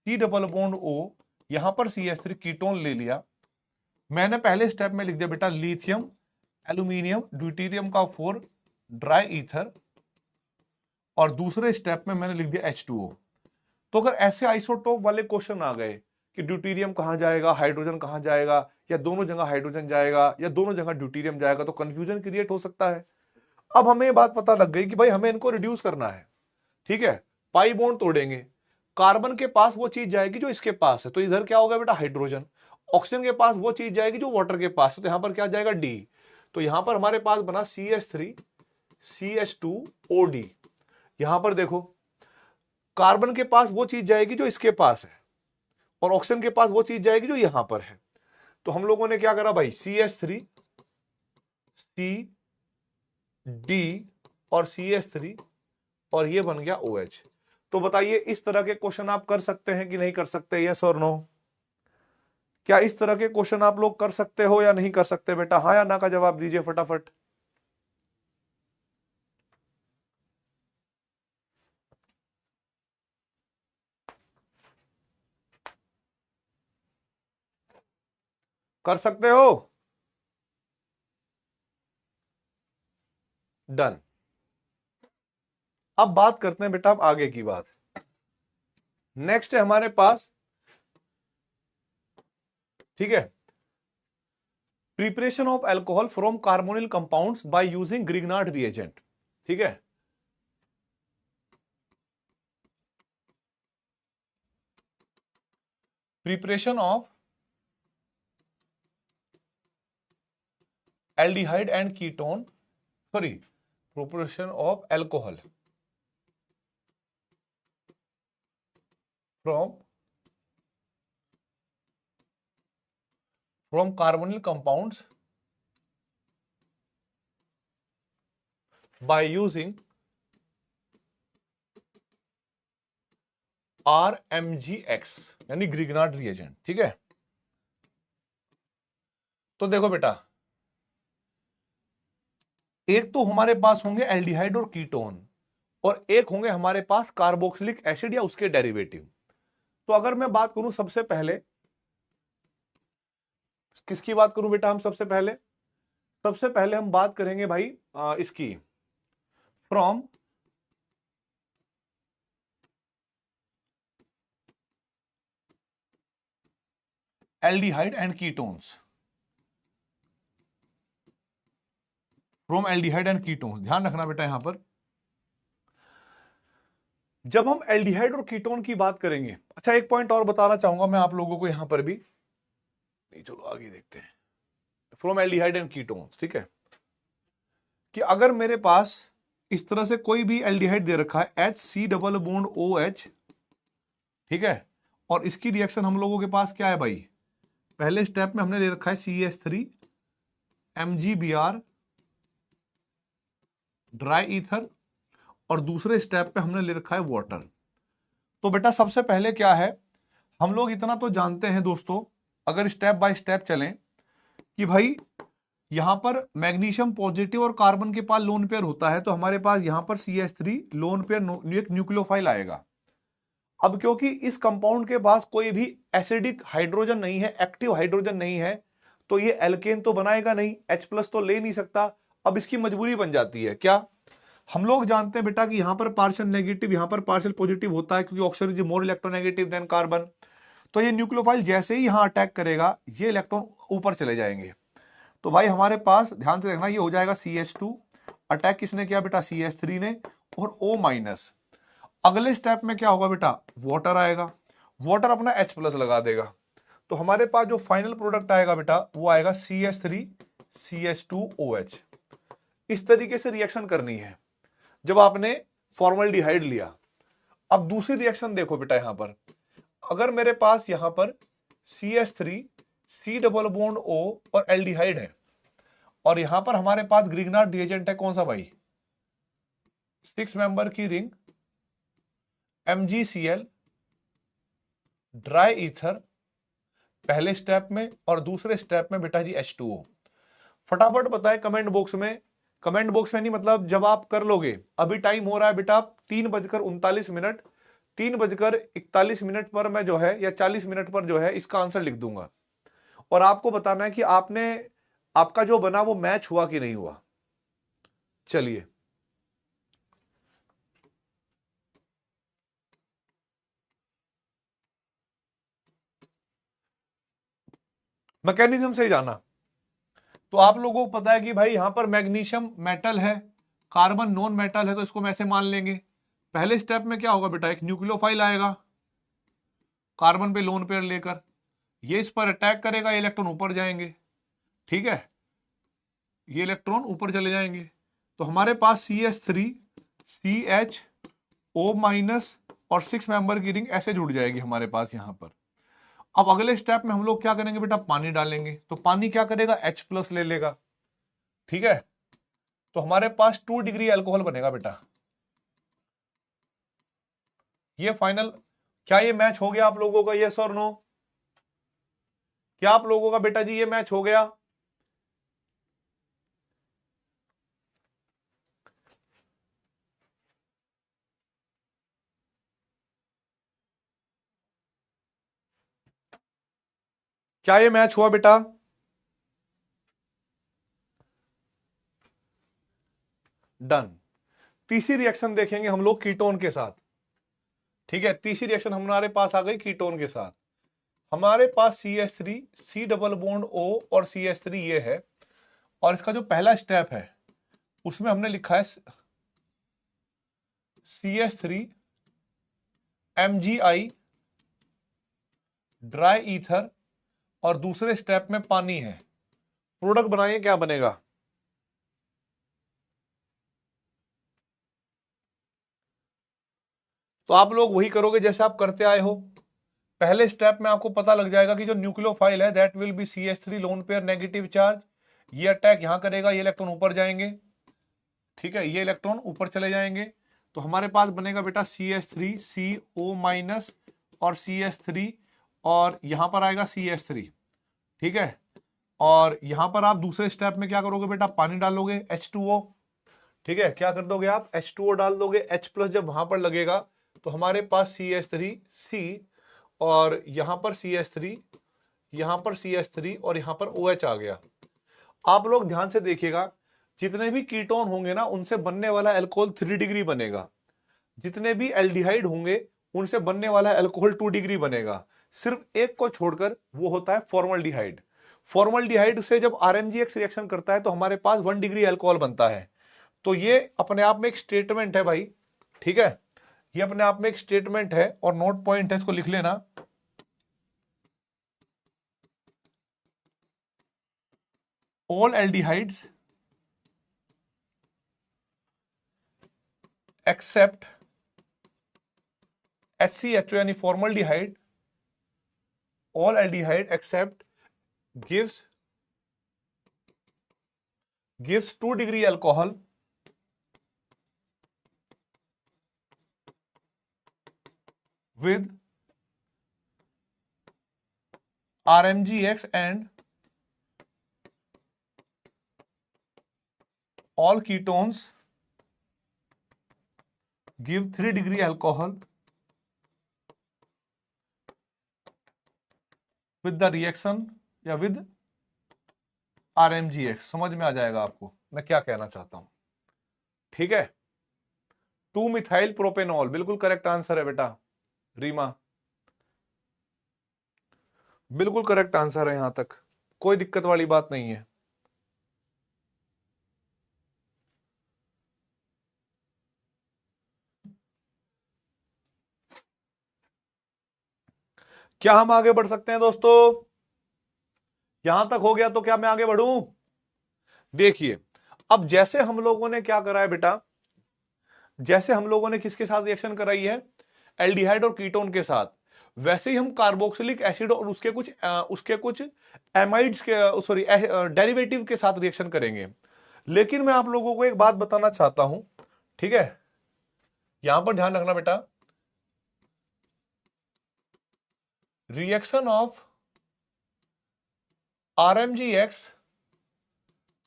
Speaker 1: C double bond O, यहां पर CH3 कीटोन ले लिया। मैंने पहले स्टेप में लिख दिया बेटा लिथियम एल्यूमिनियम ड्यूटेरियम का 4 ड्राई ईथर, और दूसरे स्टेप में मैंने लिख दिया H2O। तो अगर ऐसे आइसोटोप वाले क्वेश्चन आ गए कि ड्यूटेरियम कहां जाएगा, हाइड्रोजन कहां जाएगा, या दोनों जगह हाइड्रोजन जाएगा या दोनों जगह ड्यूटेरियम जाएगा, तो कंफ्यूजन क्रिएट हो सकता है। अब हमें ये बात पता लग गई कि भाई हमें इनको रिड्यूस करना है, ठीक है, पाई बॉन्ड तोड़ेंगे, कार्बन के पास वो चीज जाएगी जो इसके पास है, तो इधर क्या होगा बेटा हाइड्रोजन। ऑक्सीजन के पास वो चीज जाएगी जो वाटर के पास है, तो यहां पर क्या जाएगा D। तो यहां पर हमारे पास बना CH3 CH2OD। यहां पर देखो कार्बन के पास वो चीज जाएगी जो इसके पास है और ऑक्सीजन के पास वो चीज जाएगी जो यहां पर है। तो हम लोगों ने क्या करा भाई, CH3 CD और CH3 और ये बन गया OH। तो बताइए इस तरह के क्वेश्चन आप कर सकते हैं कि नहीं कर सकते, यस और नो? क्या इस तरह के क्वेश्चन आप लोग कर सकते हो या नहीं कर सकते बेटा? हाँ या ना का जवाब दीजिए फटाफट। कर सकते हो? डन। अब बात करते हैं बेटा अब आगे की बात। नेक्स्ट है हमारे पास, ठीक है, preparation of alcohol from carbonyl compounds by using Grignard reagent, ठीक है। Preparation of aldehyde and ketone, sorry, proportion of alcohol from carbonyl compounds by using RMGX यानी ग्रिग्नार्ड रिएजेंट। ठीक है, तो देखो बेटा, एक तो हमारे पास होंगे एल्डिहाइड और कीटोन, और एक होंगे हमारे पास कार्बोक्सिलिक एसिड या उसके डेरिवेटिव। तो अगर मैं बात करूं सबसे पहले, किसकी बात करूं बेटा, हम सबसे पहले हम बात करेंगे भाई इसकी, from aldehyde and ketones, from aldehyde and ketones. ध्यान रखना बेटा, यहां पर जब हम एल्डिहाइड और कीटोन की बात करेंगे, अच्छा एक पॉइंट और बताना चाहूंगा मैं आप लोगों को यहां पर भी, नहीं चलो आगे देखते हैं, फ्रॉम एल्डिहाइड एंड कीटोन्स। ठीक है, कि अगर मेरे पास इस तरह से कोई भी एल्डिहाइड दे रखा है HC डबल बॉन्ड OH, ठीक है, और इसकी रिएक्शन हम लोगों के पास क्या है भाई, पहले स्टेप में हमने ले रखा है CH3 MgBr ड्राई ईथर, और दूसरे स्टेप पे हमने ले रखा है वाटर। तो बेटा सबसे पहले क्या है, हम लोग इतना तो जानते हैं दोस्तों, अगर स्टेप बाय स्टेप चलें, कि भाई यहां पर मैग्नीशियम पॉजिटिव और कार्बन के पास लोन पेयर होता है, तो हमारे पास यहां पर CH3 लोन पेयर एक न्यूक्लियोफाइल आएगा। अब क्योंकि इस कंपाउंड के पास कोई भी एसिडिक हाइड्रोजन नहीं है, एक्टिव हाइड्रोजन नहीं है, तो ये एल्केन तो बनाएगा नहीं, H+ तो ले नहीं सकता। अब इसकी मजबूरी बन जाती है क्या, हम लोग जानते हैं बेटा कि यहां पर पार्शियल नेगेटिव, यहां पर पार्शियल पॉजिटिव होता है, क्योंकि oxygen is more electronegative than carbon. तो ये न्यूक्लियोफाइल जैसे ही यहां अटैक करेगा, ये इलेक्ट्रॉन ऊपर चले जाएंगे। तो भाई हमारे पास ध्यान से देखना, ये हो जाएगा CH2, अटैक किसने किया बेटा, CH3 ने, और O-। अगले स्टेप में क्या होगा बेटा, वाटर आएगा, वाटर अपना H+ लगा देगा, तो हमारे पास जो फाइनल प्रोडक्ट आएगा बेटा, वो आएगा CH3 CH2OH। इस तरीके से रिएक्शन करनी है जब आपने फॉर्मल्डिहाइड लिया। अब दूसरी रिएक्शन देखो बेटा, यहां पर अगर मेरे पास यहां पर CH3 C double bond O और एल्डिहाइड है, और यहां पर हमारे पास ग्रिग्नार्ड रिएजेंट है, कौन सा भाई, 6 मेंबर की रिंग MgCl ड्राई ईथर पहले स्टेप में, और दूसरे स्टेप में बेटा जी H2O। फटाफट बताए कमेंट बॉक्स में, कमेंट बॉक्स में नहीं मतलब जब आप कर लोगे, अभी टाइम हो रहा है बेटा 3:39, 3:41 पर मैं जो है, या 40 मिनट पर जो है इसका आंसर लिख दूंगा, और आपको बताना है कि आपने, आपका जो बना वो मैच हुआ कि नहीं हुआ। चलिए, मैकेनिज्म से ही जाना। तो आप लोगों को पता है कि भाई यहां पर मैग्नीशियम मेटल है, कार्बन नॉन मेटल है, तो इसको हम ऐसे मान लेंगे। पहले स्टेप में क्या होगा बेटा, एक न्यूक्लियोफाइल आएगा कार्बन पे लोन पेयर लेकर, ये इस पर अटैक करेगा, इलेक्ट्रॉन ऊपर जाएंगे। ठीक है, ये इलेक्ट्रॉन ऊपर चले जाएंगे, तो हमारे पास CH3 CHO- और 6 मेंबर की रिंग ऐसे जुड़ जाएगी हमारे पास यहां पर। अब अगले स्टेप में हम लोग क्या करेंगे बेटा, पानी डालेंगे, तो पानी क्या करेगा, H+ ले लेगा। ठीक है, तो हमारे पास 2 डिग्री अल्कोहल बनेगा बेटा। ये फाइनल, क्या ये मैच हो गया आप लोगों का, यस और नो, क्या आप लोगों का बेटा जी ये मैच हो गया। क्या ये मैच हुआ बेटा, डन। तीसरी रिएक्शन देखेंगे हम लोग कीटोन के साथ। ठीक है, तीसरी रिएक्शन हमारे पास आ गई कीटोन के साथ। हमारे पास CH3 C double bond O और CH3 ये है, और इसका जो पहला स्टेप है उसमें हमने लिखा है CH3 MgI ड्राई ईथर, और दूसरे स्टेप में पानी है। प्रोडक्ट बनाइए, क्या बनेगा, तो आप लोग वही करोगे जैसे आप करते आए हो। पहले स्टेप में आपको पता लग जाएगा कि जो न्यूक्लियोफाइल है that will be CH3 lone pair negative charge, ये अटैक यहां करेगा, ये इलेक्ट्रॉन ऊपर जाएंगे, ठीक है, ये इलेक्ट्रॉन ऊपर चले जाएंगे, तो हमारे पास बनेगा बेटा CH3 CO माइनस और CH3, और यहां पर आएगा CH3, ठीक है। और यहां पर आप दूसरे स्टेप में क्या करोगे बेटा, पानी डालोगे H2O, ठीक है, क्या कर दोगे आप, H2O डाल दोगे, H प्लस जब वहां पर लगेगा तो हमारे पास CH3C, और यहां पर CH3, यहां पर CH3 और यहां पर OH आ गया। आप लोग ध्यान से देखिएगा, जितने भी कीटोन होंगे ना उनसे बनने वाला अल्कोहल 3 डिग्री बनेगा, जितने भी एल्डिहाइड होंगे उनसे बनने वाला अल्कोहल 2 डिग्री बनेगा, सिर्फ एक को छोड़कर, वो होता है फॉर्मल्डिहाइड। फॉर्मल्डिहाइड से जब RMGX रिएक्शन करता है तो हमारे पास 1 डिग्री अल्कोहल बनता है। तो ये अपने आप में एक स्टेटमेंट है भाई, ठीक है, ये अपने आप में एक स्टेटमेंट है और नोट पॉइंट है, इसको लिख लेना। ऑल एल्डिहाइड्स एक्सेप्ट HCHO यानी formaldehyde, all aldehyde except gives 2 degree alcohol with RMGX and all ketones give 3 degree alcohol with the reaction या with RMGX। समझ में आ जाएगा आपको मैं क्या कहना चाहता हूं, ठीक है। 2 मिथाइल प्रोपेनॉल बिल्कुल करेक्ट आंसर है बेटा, रीमा बिल्कुल करेक्ट आंसर है, यहां तक कोई दिक्कत वाली बात नहीं है। क्या हम आगे बढ़ सकते हैं दोस्तों? यहां तक हो गया तो क्या मैं आगे बढ़ूं? देखिए, अब जैसे हम लोगों ने क्या करा है बेटा, जैसे हम लोगों ने किसके साथ रिएक्शन कराई है, एल्डिहाइड और कीटोन के साथ, वैसे ही हम कार्बोक्सिलिक एसिड और उसके कुछ एमाइड्स के, सॉरी, डेरिवेटिव के साथ रिएक्शन करेंगे। लेकिन मैं आप लोगों को एक बात बताना चाहता हूं, ठीक है, यहां पर ध्यान रखना बेटा, reaction of RMGX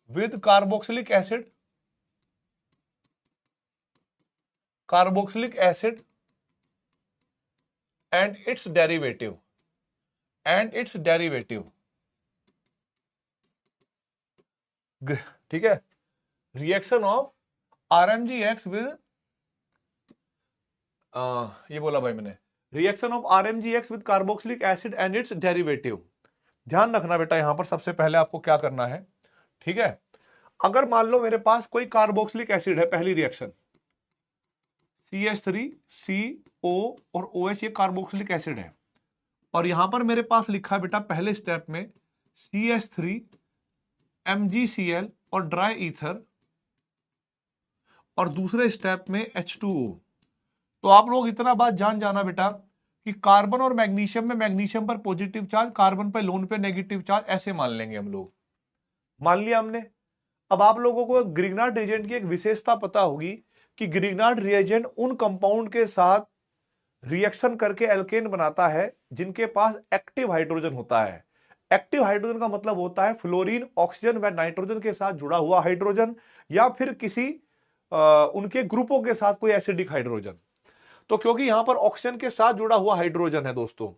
Speaker 1: with carboxylic acid and its derivative ठीक है, रिएक्शन ऑफ RMGX विद, ये बोला भाई मैंने, reaction of RMGX with carboxylic acid and it's derivative. ध्यान रखना बेटा, यहां पर सबसे पहले आपको क्या करना है, ठीक है, अगर मान लो मेरे पास कोई कार्बोक्सिलिक एसिड है, पहली रिएक्शन CH3CO और OH, ये कार्बोक्सिलिक एसिड है, और यहां पर मेरे पास लिखा है बेटा पहले स्टेप में CH3 MgCl और ड्राई ईथर, और दूसरे स्टेप में H2O। तो आप लोग इतना बात जान जाना बेटा कि कार्बन और मैग्नीशियम में मैग्नीशियम पर पॉजिटिव चार्ज, कार्बन पर लोन पे नेगेटिव चार्ज, ऐसे मान लेंगे हम लोग, मान लिया हमने। अब आप लोगों को ग्रिग्नार्ड रिएजेंट की एक विशेषता पता होगी कि ग्रिग्नार्ड रिएजेंट उन कंपाउंड के साथ रिएक्शन करके एल्केन बनाता है जिनके पास एक्टिव हाइड्रोजन होता है। एक्टिव हाइड्रोजन का मतलब होता है फ्लोरीन, ऑक्सीजन व नाइट्रोजन के साथ जुड़ा हुआ हाइड्रोजन, या फिर किसी उनके ग्रुपों के साथ कोई एसिडिक हाइड्रोजन। तो क्योंकि यहां पर ऑक्सीजन के साथ जुड़ा हुआ हाइड्रोजन है दोस्तों,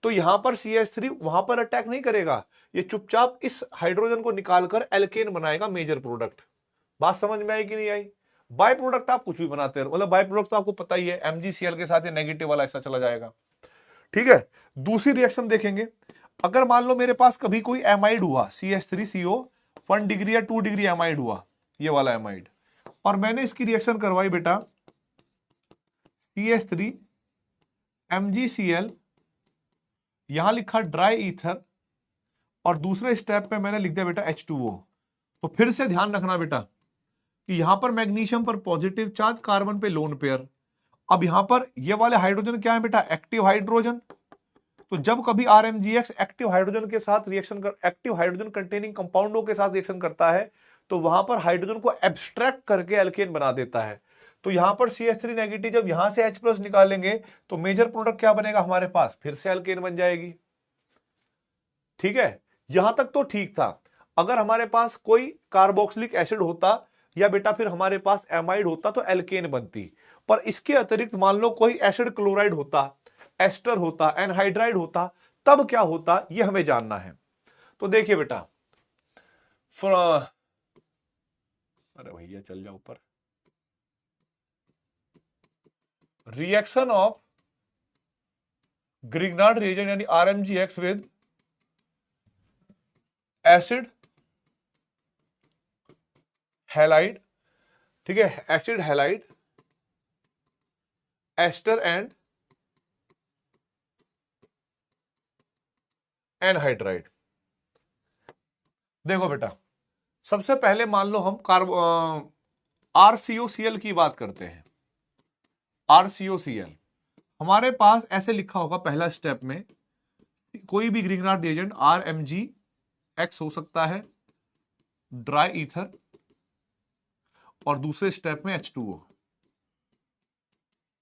Speaker 1: तो यहां पर CH3 वहां पर अटैक नहीं करेगा, ये चुपचाप इस हाइड्रोजन को निकालकर एल्केन बनाएगा, मेजर प्रोडक्ट। बात समझ में आई कि नहीं आई? बाय प्रोडक्ट आप कुछ भी बनाते हैं, मतलब बाय प्रोडक्ट तो आपको पता ही है, MgCl के साथ ये नेगेटिव वाला ऐसा चला जाएगा, ठीक है। दूसरी रिएक्शन देखेंगे, अगर मान लो मेरे पास कभी कोई एमाइड हुआ, CH3CO 1 डिग्री या 2 डिग्री एमाइड हुआ, ये वाला एमाइड, और मैंने इसकी रिएक्शन करवाई बेटा CH3 MgCl, यहां लिखा ड्राई ईथर, और दूसरे स्टेप पे मैंने लिख दिया बेटा H2O। तो फिर से ध्यान रखना बेटा कि यहां पर मैग्नीशियम पर पॉजिटिव चार्ज, कार्बन पे लोन पेयर, अब यहां पर ये वाले हाइड्रोजन क्या है बेटा, एक्टिव हाइड्रोजन। तो जब कभी RMgx एक्टिव हाइड्रोजन के साथ रिएक्शन कर, एक्टिव हाइड्रोजन कंटेनिंग कंपाउंडों के साथ रिएक्शन करता है तो वहां पर हाइड्रोजन को एब्स्ट्रैक्ट करके एल्केन बना देता है। तो यहां पर CH3 नेगेटिव जब यहां से H+ निकालेंगे तो मेजर प्रोडक्ट क्या बनेगा हमारे पास, फिर से एल्केन बन जाएगी। ठीक है, यहां तक तो ठीक था। अगर हमारे पास कोई कार्बोक्सिलिक एसिड होता या बेटा फिर हमारे पास एमाइड होता तो एल्केन बनती। पर इसके अतिरिक्त मान लो कोई एसिड क्लोराइड होता, एस्टर होता, एनहाइड्राइड होता, तब क्या होता ये हमें जानना है। तो देखिए बेटा, अरे भैया चल जाओ ऊपर। रिएक्शन ऑफ ग्रिग्नार्ड रिएजेंट यानी RMgx विद एसिड हैलाइड, ठीक है, acid halide, ester and anhydride. देखो बेटा, सबसे पहले मान लो हम RCOCl की बात करते हैं। RCOCl हमारे पास ऐसे लिखा होगा पहला स्टेप में, कोई भी ग्रिग्नार्ड रिएजेंट RMgX हो सकता है, ड्राई ईथर, और दूसरे स्टेप में H2O।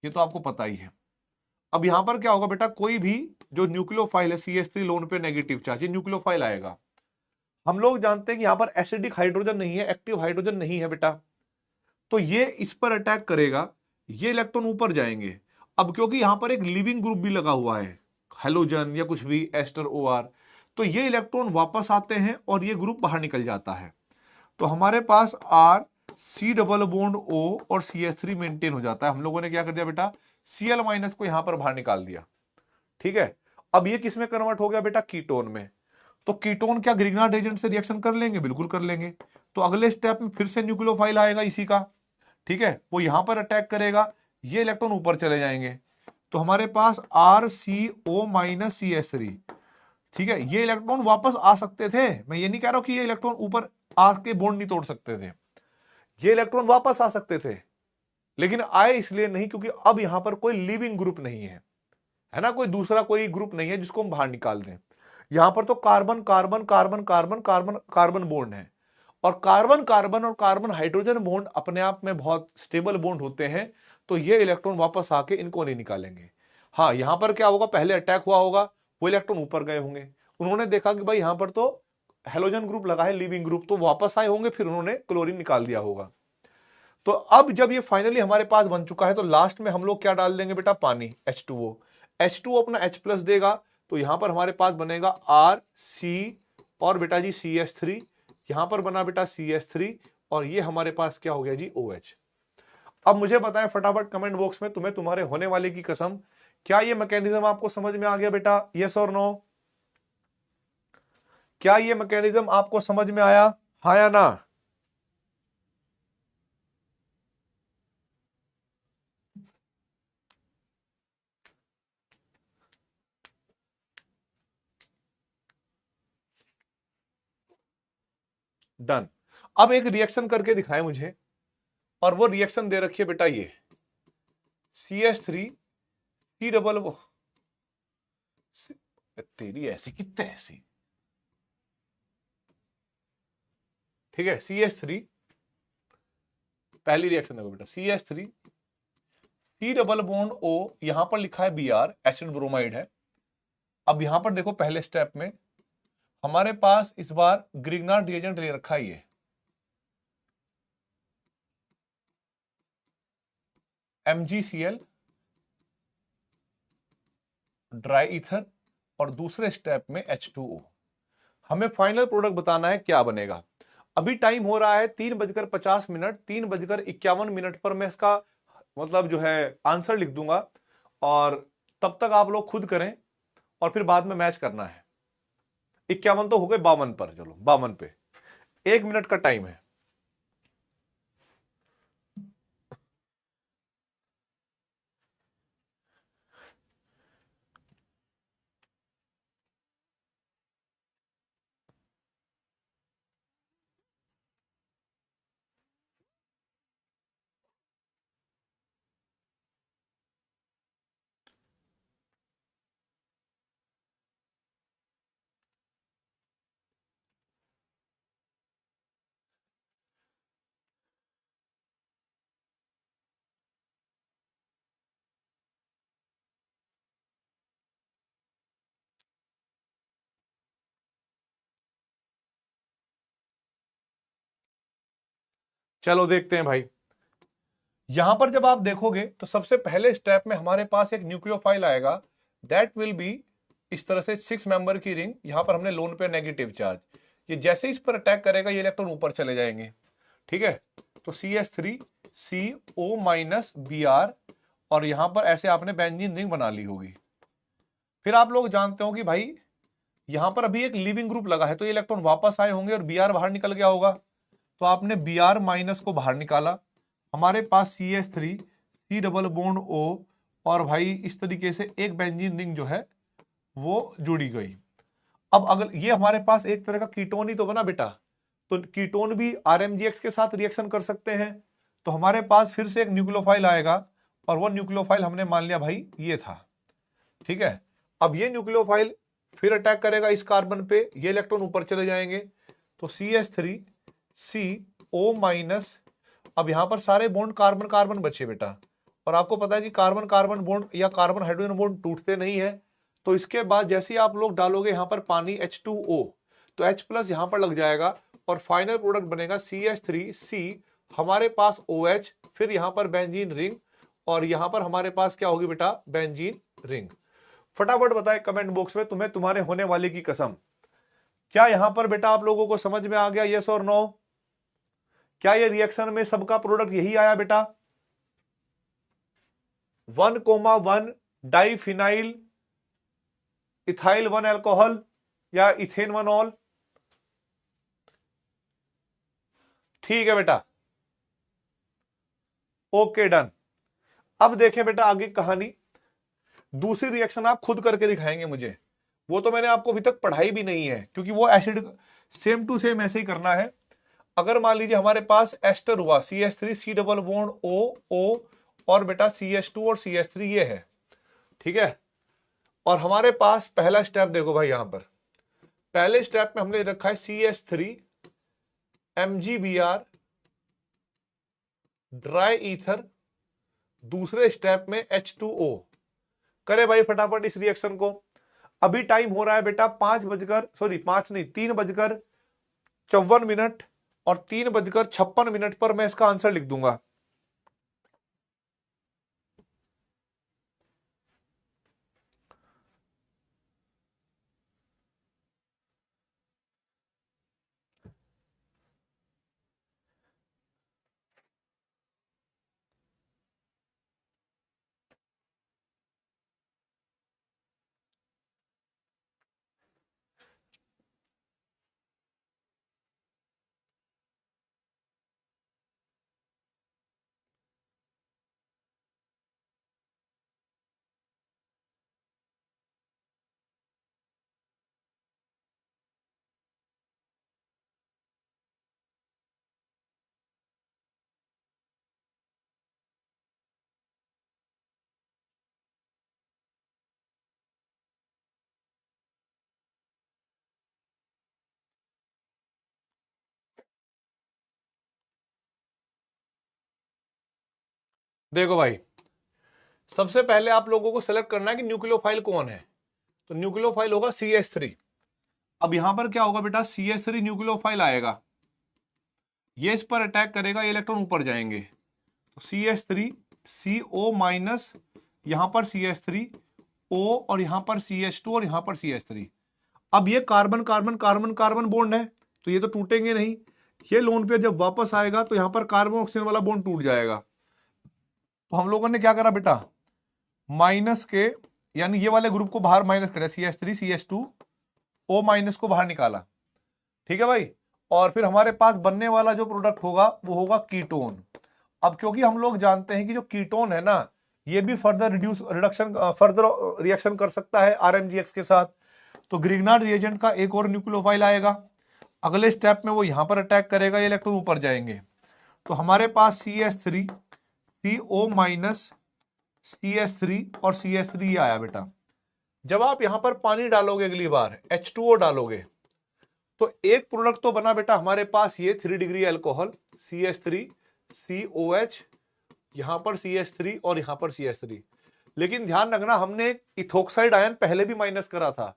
Speaker 1: ये तो आपको पता ही है। अब यहां पर क्या होगा बेटा, कोई भी जो न्यूक्लियोफाइल है CH3 लोन पे नेगेटिव चार्ज, ये न्यूक्लियोफाइल आएगा। हम लोग जानते हैं कि यहां पर एसिडिक हाइड्रोजन नहीं है, एक्टिव हाइड्रोजन नहीं है बेटा, तो ये इस पर अटैक करेगा, ये इलेक्ट्रॉन ऊपर जाएंगे। अब क्योंकि यहां पर एक लिविंग ग्रुप भी लगा हुआ है, हेलोजन या कुछ भी, एस्टर, OR, तो ये इलेक्ट्रॉन वापस आते हैं और ये ग्रुप बाहर निकल जाता है। तो हमारे पास R C double bond O और CH3 मेंटेन हो जाता है। हम लोगों ने क्या कर दिया बेटा, Cl माइनस को यहां पर बाहर निकाल दिया। ठीक है, अब ये किस में कन्वर्ट हो गया बेटा, कीटोन में। तो कीटोन क्या ग्रिग्नार्ड एजेंट से रिएक्शन कर लेंगे, बिल्कुल कर लेंगे। तो अगले स्टेप में फिर से न्यूक्लियोफाइल आएगा इसी का, ठीक है, वो यहां पर अटैक करेगा, ये इलेक्ट्रॉन ऊपर चले जाएंगे। तो हमारे पास RCO माइनस CH3, ठीक है, ये इलेक्ट्रॉन वापस आ सकते थे। मैं ये नहीं कह रहा हूं कि ये इलेक्ट्रॉन ऊपर आके बॉन्ड नहीं तोड़ सकते थे, ये इलेक्ट्रॉन वापस आ सकते थे, लेकिन आए इसलिए नहीं क्योंकि अब यहां पर कोई लिविंग ग्रुप नहीं है ना, कोई दूसरा कोई ग्रुप नहीं है जिसको हम बाहर निकाल दें। यहां पर तो carbon carbon carbon carbon carbon carbon bond है, और कार्बन कार्बन और कार्बन हाइड्रोजन बॉन्ड अपने आप में बहुत स्टेबल बॉन्ड होते हैं, तो ये इलेक्ट्रॉन वापस आके इनको नहीं निकालेंगे। हाँ, यहां पर क्या होगा, पहले अटैक हुआ होगा, वो इलेक्ट्रॉन ऊपर गए होंगे, उन्होंने देखा कि भाई यहां पर तो हेलोजन ग्रुप लगा है, लिविंग ग्रुप, तो वापस आए होंगे, फिर उन्होंने क्लोरीन निकाल दिया होगा। तो अब जब ये फाइनली हमारे पास बन चुका है तो लास्ट में हम लोग क्या डाल देंगे बेटा, पानी, H2O। H2O अपना H+ देगा, तो यहां पर हमारे पास बनेगा RC और बेटा जी CH3, यहां पर बना बेटा CH3, और ये हमारे पास क्या हो गया जी, OH। अब मुझे बताएं फटाफट कमेंट बॉक्स में, तुम्हें तुम्हारे होने वाले की कसम, क्या ये मैकेनिज्म आपको समझ में आ गया बेटा, यस और नो? क्या ये मैकेनिज्म आपको समझ में आया, हाँ या ना? डन। अब एक रिएक्शन करके दिखाएं मुझे, और वो रिएक्शन दे रखी है बेटा, ये CH3 C डबल, तेरी ऐसी कितने ऐसी, ठीक है, CH3, पहली रिएक्शन देखो बेटा, CH3 C double bond O, यहां पर लिखा है Br, एसिड ब्रोमाइड है। अब यहां पर देखो पहले स्टेप में हमारे पास इस बार ग्रिग्नार्ड रिएजेंट ले रखा है, ये MgCl, ड्राई ईथर, और दूसरे स्टेप में H2O। हमें फाइनल प्रोडक्ट बताना है क्या बनेगा। अभी टाइम हो रहा है 3:50, 3:51 पर मैं इसका मतलब जो है आंसर लिख दूंगा, और तब तक आप लोग खुद करें, और फिर बाद में मैच करना है। 51 तो हो गए, 52 पर चलो, 52 पे 1 मिनट का टाइम है।
Speaker 2: चलो देखते हैं भाई। यहां पर जब आप देखोगे तो सबसे पहले स्टेप में हमारे पास एक न्यूक्लियोफाइल आएगा, दैट विल बी इस तरह से 6 मेंबर की रिंग। यहां पर हमने लोन पे नेगेटिव चार्ज, ये जैसे इस पर अटैक करेगा ये इलेक्ट्रॉन ऊपर चले जाएंगे, ठीक है। तो CH3 CO माइनस Br, और यहां पर ऐसे आपने बेंजीन रिंग बना ली होगी। फिर आप लोग जानते हो कि भाई यहां पर अभी एक लिविंग ग्रुप लगा है, तो ये इलेक्ट्रॉन वापस आए होंगे और Br बाहर निकल गया होगा। तो आपने Br माइनस को बाहर निकाला, हमारे पास CH3 C double bond O, और भाई इस तरीके से एक बेंजीन रिंग जो है वो जुड़ी गई। अब अगर ये हमारे पास एक तरह का कीटोन ही तो बना बेटा, तो कीटोन भी RMGX के साथ रिएक्शन कर सकते हैं। तो हमारे पास फिर से एक न्यूक्लियोफाइल आएगा, और वो न्यूक्लियोफाइल हमने मान लिया भाई ये था, ठीक है। अब ये न्यूक्लियोफाइल फिर अटैक करेगा इस कार्बन पे, ये इलेक्ट्रॉन ऊपर चले जाएंगे। तो CH3 CO माइनस, अब यहां पर सारे बॉन्ड कार्बन कार्बन बचे बेटा, और आपको पता है कि कार्बन कार्बन बॉन्ड या कार्बन हाइड्रोजन बॉन्ड टूटते नहीं है। तो इसके बाद जैसे ही आप लोग डालोगे यहां पर पानी H2O, तो H प्लस यहां पर लग जाएगा, और फाइनल प्रोडक्ट बनेगा CH3C, हमारे पास OH, फिर यहां पर बेंजीन रिंग, और यहां पर हमारे पास क्या होगी बेटा, बेंजीन रिंग। फटाफट बताए कमेंट बॉक्स में, तुम्हें तुम्हारे होने वाले की कसम, क्या यहां पर बेटा आप लोगों को समझ में आ गया, यस और नो? क्या ये रिएक्शन में सबका प्रोडक्ट यही आया बेटा, 1,1 डाइफिनाइल इथाइल 1 अल्कोहल या इथेन 1 ऑल? ठीक है बेटा, ओके डन। अब देखें बेटा आगे कहानी, दूसरी रिएक्शन आप खुद करके दिखाएंगे मुझे, वो तो मैंने आपको अभी तक पढ़ाई भी नहीं है, क्योंकि वो एसिड सेम टू सेम ऐसे ही करना है। अगर मान लीजिए हमारे पास एस्टर हुआ, CH3 C double bond O, और बेटा CH2 और CH3 ये है, ठीक है। और हमारे पास पहला स्टेप देखो भाई, यहां पर पहले स्टेप में हमने रखा है CH3 MgBr ड्राई ईथर, दूसरे स्टेप में H2O। करे भाई फटाफट इस रिएक्शन को। अभी टाइम हो रहा है बेटा 3:54 और 3:56 पर मैं इसका आंसर लिख दूंगा। देखो भाई, सबसे पहले आप लोगों को सेलेक्ट करना है कि न्यूक्लियोफाइल कौन है, तो न्यूक्लियोफाइल होगा CH3। अब यहां पर क्या होगा बेटा, CH3 न्यूक्लियोफाइल आएगा, ये इस पर अटैक करेगा, ये इलेक्ट्रॉन ऊपर जाएंगे। तो CH3 CO माइनस, यहां पर CH3 O, और यहां पर CH2 और यहां पर CH3। अब ये carbon carbon carbon carbon bond है, तो ये तो टूटेंगे नहीं। ये लोन पेयर जब वापस आएगा तो यहां पर कार्बन ऑक्सीजन वाला बॉन्ड टूट जाएगा। तो हम लोगों ने क्या करा बेटा, माइनस के, यानी ये वाले ग्रुप को बाहर माइनस करा, CH3 CH2 O माइनस को बाहर निकाला, ठीक है भाई। और फिर हमारे पास बनने वाला जो प्रोडक्ट होगा वो होगा कीटोन। अब क्योंकि हम लोग जानते हैं कि जो कीटोन है ना, ये भी फर्दर फर्दर रिएक्शन कर सकता है RMGX के साथ, तो ग्रिग्नार्ड रिएजेंट का एक और न्यूक्लियोफाइल आएगा, अगले स्टेप में वो यहां पर अटैक करेगा, ये इलेक्ट्रॉन ऊपर जाएंगे। तो हमारे पास CH3 CO माइनस CH3 और CH3 आया बेटा। जब आप यहां पर पानी डालोगे अगली बार H2O डालोगे, तो एक प्रोडक्ट तो बना बेटा हमारे पास, ये 3 डिग्री अल्कोहल CH3 COH, यहां पर CH3 और यहां पर CH3। लेकिन ध्यान रखना, हमने इथोक्साइड आयन पहले भी माइनस करा था,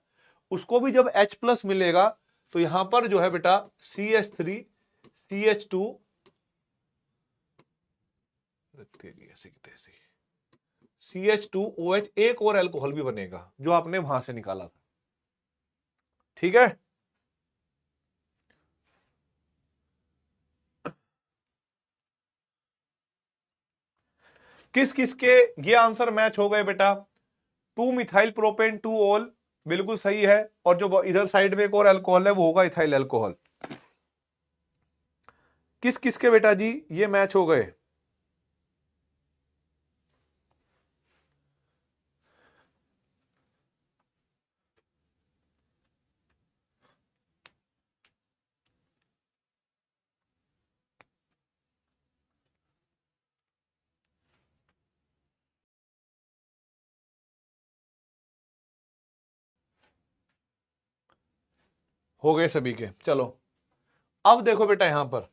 Speaker 2: उसको भी जब H प्लस मिलेगा तो यहां पर जो है बेटा CH3 CH2 तेरी ऐसी की तैसी, CH2OH एक और अल्कोहल भी बनेगा जो आपने वहां से निकाला था, ठीक है। किस किस के ये आंसर मैच हो गए बेटा? 2 मिथाइल प्रोपेन 2 ओल बिल्कुल सही है, और जो इधर साइड में एक और अल्कोहल है वो होगा इथाइल अल्कोहल। किस किस के बेटा जी ये मैच हो गए? हो गए सभी के, चलो अब देखो बेटा यहां पर,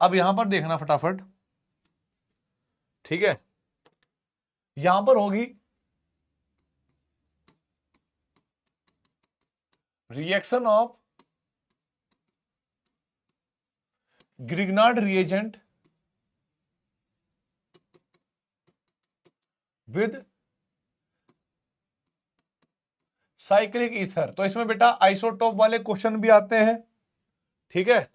Speaker 2: अब यहां पर देखना फटाफट, ठीक है। यहां पर होगी reaction of Grignard reagent with cyclic ether. तो इसमें बेटा आइसोटोप वाले क्वेश्चन भी आते हैं, ठीक है,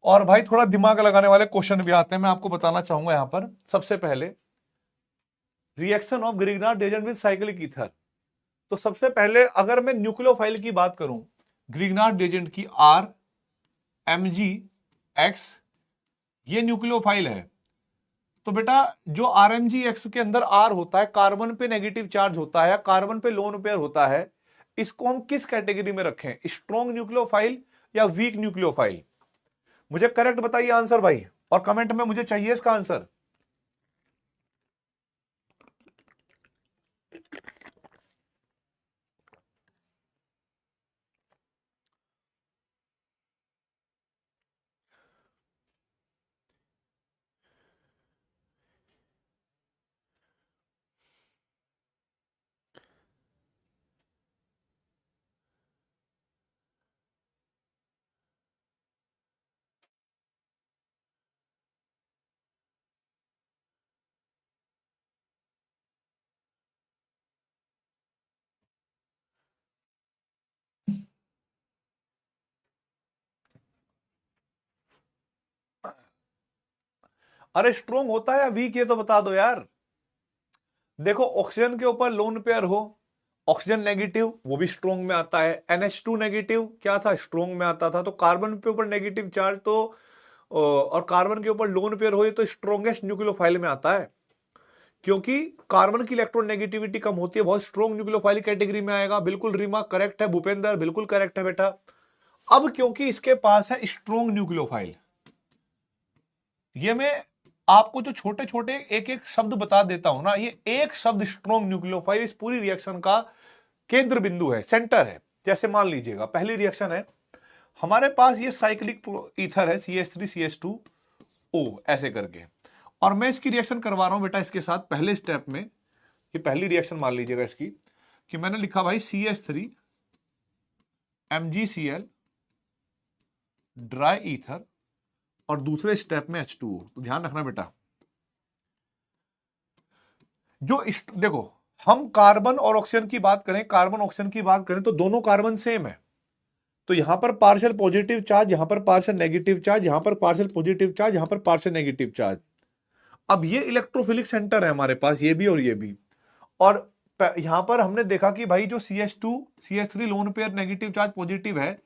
Speaker 2: और भाई थोड़ा दिमाग लगाने वाले क्वेश्चन भी आते हैं। मैं आपको बताना चाहूंगा यहां पर सबसे पहले reaction of Grignard reagent with cyclic ether. तो सबसे पहले अगर मैं न्यूक्लियोफाइल की बात करूं, ग्रिग्नार्ड रिएजेंट की RMgX, ये न्यूक्लियोफाइल है। तो बेटा जो RMgX के अंदर R होता है, कार्बन पे नेगेटिव चार्ज होता है, कार्बन पे लोन पेयर होता है, इसको हम किस कैटेगरी में रखें, स्ट्रॉन्ग न्यूक्लियोफाइल या वीक न्यूक्लियोफाइल? मुझे करेक्ट बताइए आंसर भाई, और कमेंट में मुझे चाहिए इसका आंसर। अरे स्ट्रॉन्ग होता है या वीक, ये तो बता दो यार। देखो ऑक्सीजन के ऊपर लोन पेयर हो, ऑक्सीजन नेगेटिव, वो भी स्ट्रॉन्ग में आता है। NH2 नेगेटिव क्या था, स्ट्रॉन्ग में आता था। तो कार्बन के ऊपर नेगेटिव चार्ज तो और कार्बन के ऊपर लोन पेयर हो, ये तो स्ट्रॉन्गेस्ट न्यूक्लियोफाइल में आता है, क्योंकि कार्बन की इलेक्ट्रॉन नेगेटिविटी कम होती है, बहुत स्ट्रॉन्ग न्यूक्लियोफाइल कैटेगरी में आएगा। बिल्कुल रीमा करेक्ट है, भूपेंद्र बिल्कुल करेक्ट है बेटा। अब क्योंकि इसके पास है स्ट्रॉन्ग न्यूक्लियोफाइल, ये मैं आपको जो छोटे छोटे एक एक शब्द बता देता हूं ना, ये एक शब्द स्ट्रॉन्ग न्यूक्लियोफाइल इस पूरी रिएक्शन का केंद्र बिंदु है, सेंटर है। जैसे मान लीजिएगा पहली रिएक्शन है हमारे पास, ये साइक्लिक ईथर है CH3CH2O ऐसे करके, और मैं इसकी रिएक्शन करवा रहा हूं बेटा इसके साथ पहले स्टेप में। ये पहली रिएक्शन मान लीजिएगा इसकी, कि मैंने लिखा भाई CH3 MgCl ड्राई ईथर, और दूसरे स्टेप में H2O। तो ध्यान रखना बेटा, जो देखो हम कार्बन और ऑक्सीजन की बात करें, कार्बन ऑक्सीजन की बात करें, तो दोनों कार्बन सेम है। तो यहां पर पार्शियल पॉजिटिव चार्ज, यहां पर पार्शियल नेगेटिव चार्ज, यहां पर पार्शियल पॉजिटिव चार्ज, यहां पर पार्शियल नेगेटिव चार्ज। अब ये इलेक्ट्रोफिलिक सेंटर है हमारे पास, ये भी और ये भी। और यहां पर हमने देखा कि भाई जो CH2 CH3 lone pair negative charge positive है,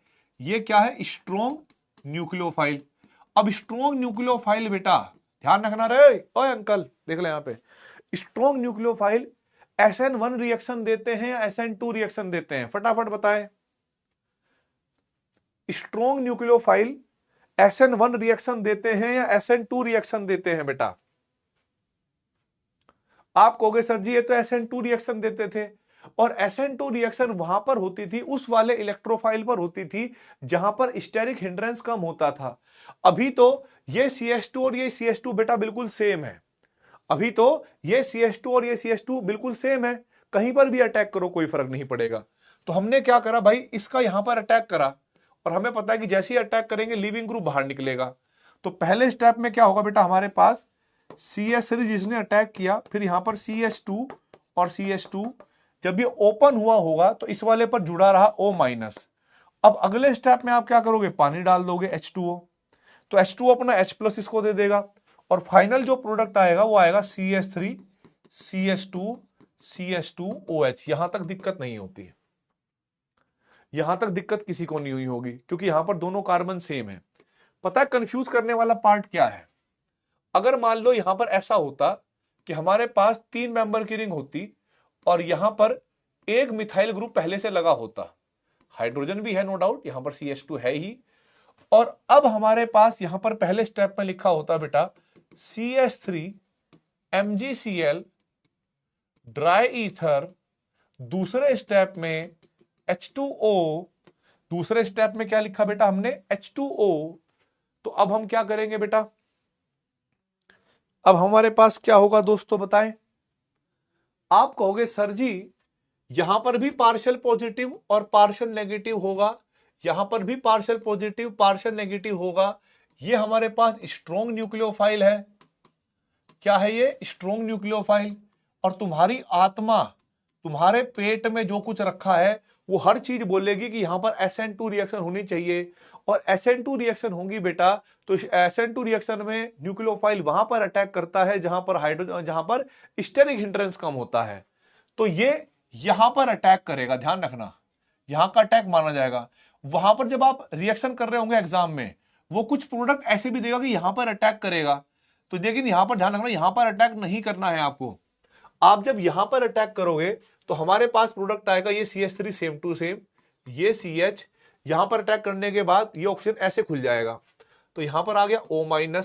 Speaker 2: ये क्या है, स्ट्रॉन्ग न्यूक्लियोफाइल। अब स्ट्रॉन्ग न्यूक्लियोफाइल बेटा ध्यान रखना रे, ओए अंकल देख ले यहां पे, स्ट्रॉन्ग न्यूक्लियोफाइल SN1 रिएक्शन देते हैं या SN2 रिएक्शन देते हैं, फटाफट बताएं। स्ट्रॉन्ग न्यूक्लियोफाइल SN1 रिएक्शन देते हैं या SN2 रिएक्शन देते हैं बेटा? आप कहोगे सर जी ये तो SN2 रिएक्शन देते थे, और SN2 रिएक्शन वहां पर होती थी, उस वाले इलेक्ट्रोफाइल पर होती थी जहां पर स्टेरिक हिंड्रेंस कम होता था। अभी तो ये CH2 और ये CH2 बेटा बिल्कुल सेम है। अभी तो ये CH2 और ये CH2 बिल्कुल सेम है, कहीं पर भी अटैक करो कोई फर्क नहीं पड़ेगा। तो हमने क्या करा भाई, इसका यहां पर अटैक करा, और हमें पता है कि जैसे ही अटैक करेंगे लिविंग ग्रुप बाहर निकलेगा। तो पहले स्टेप में क्या होगा बेटा, हमारे पास CH3 जिसने अटैक किया, फिर यहां पर CH2 और CH2, जब ये ओपन हुआ होगा तो इस वाले पर जुड़ा रहा O-। अब अगले स्टेप में आप क्या करोगे, पानी डाल दोगे H2O, तो H2O अपना H+ इसको दे देगा, और फाइनल जो प्रोडक्ट आएगा वो आएगा CH3 CH2 CH2OH। यहां तक दिक्कत नहीं होती है, यहां तक दिक्कत किसी को नहीं हुई होगी, क्योंकि यहां पर दोनों कार्बन सेम है। पता है कंफ्यूज करने वाला पार्ट क्या है, अगर मान लो यहां पर ऐसा होता कि हमारे पास 3 मेंबर की रिंग होती और यहां पर एक मिथाइल ग्रुप पहले से लगा होता, हाइड्रोजन भी है नो डाउट, यहां पर CH2 है ही, और अब हमारे पास यहां पर पहले स्टेप में लिखा होता बेटा CH3 MgCl ड्राई ईथर, दूसरे स्टेप में H2O, दूसरे स्टेप में क्या लिखा बेटा हमने, H2O। तो अब हम क्या करेंगे बेटा, अब हमारे पास क्या होगा दोस्तों बताएं। आप कहोगे सर जी यहां पर भी पार्शियल पॉजिटिव और पार्शियल नेगेटिव होगा, यहां पर भी पार्शियल पॉजिटिव पार्शियल नेगेटिव होगा, ये हमारे पास स्ट्रॉन्ग न्यूक्लियोफाइल है। क्या है ये, स्ट्रॉन्ग न्यूक्लियोफाइल। और तुम्हारी आत्मा, तुम्हारे पेट में जो कुछ रखा है वो हर चीज बोलेगी कि यहां पर SN2 रिएक्शन होनी चाहिए, और SN2 रिएक्शन होंगी बेटा तो SN2 रिएक्शन में न्यूक्लियोफाइल वहां पर अटैक करता है जहां पर हाइड्रोजन, जहां पर स्टेरिक हिंड्रेंस कम होता है, तो ये यहां पर अटैक करेगा, ध्यान रखना, यहां का अटैक माना जाएगा। वहां पर जब आप रिएक्शन कर रहे होंगे एग्जाम में, वो कुछ प्रोडक्ट ऐसे भी देगा कि यहां पर अटैक करेगा, तो लेकिन यहां पर ध्यान रखना, यहां पर अटैक नहीं करना है आपको। आप जब यहां पर अटैक करोगे तो हमारे पास प्रोडक्ट आएगा ये CH3 सेम टू सेम, ये CH, यहां पर अटैक करने के बाद ये ऑक्सीजन ऐसे खुल जाएगा, तो यहां पर आ गया O-,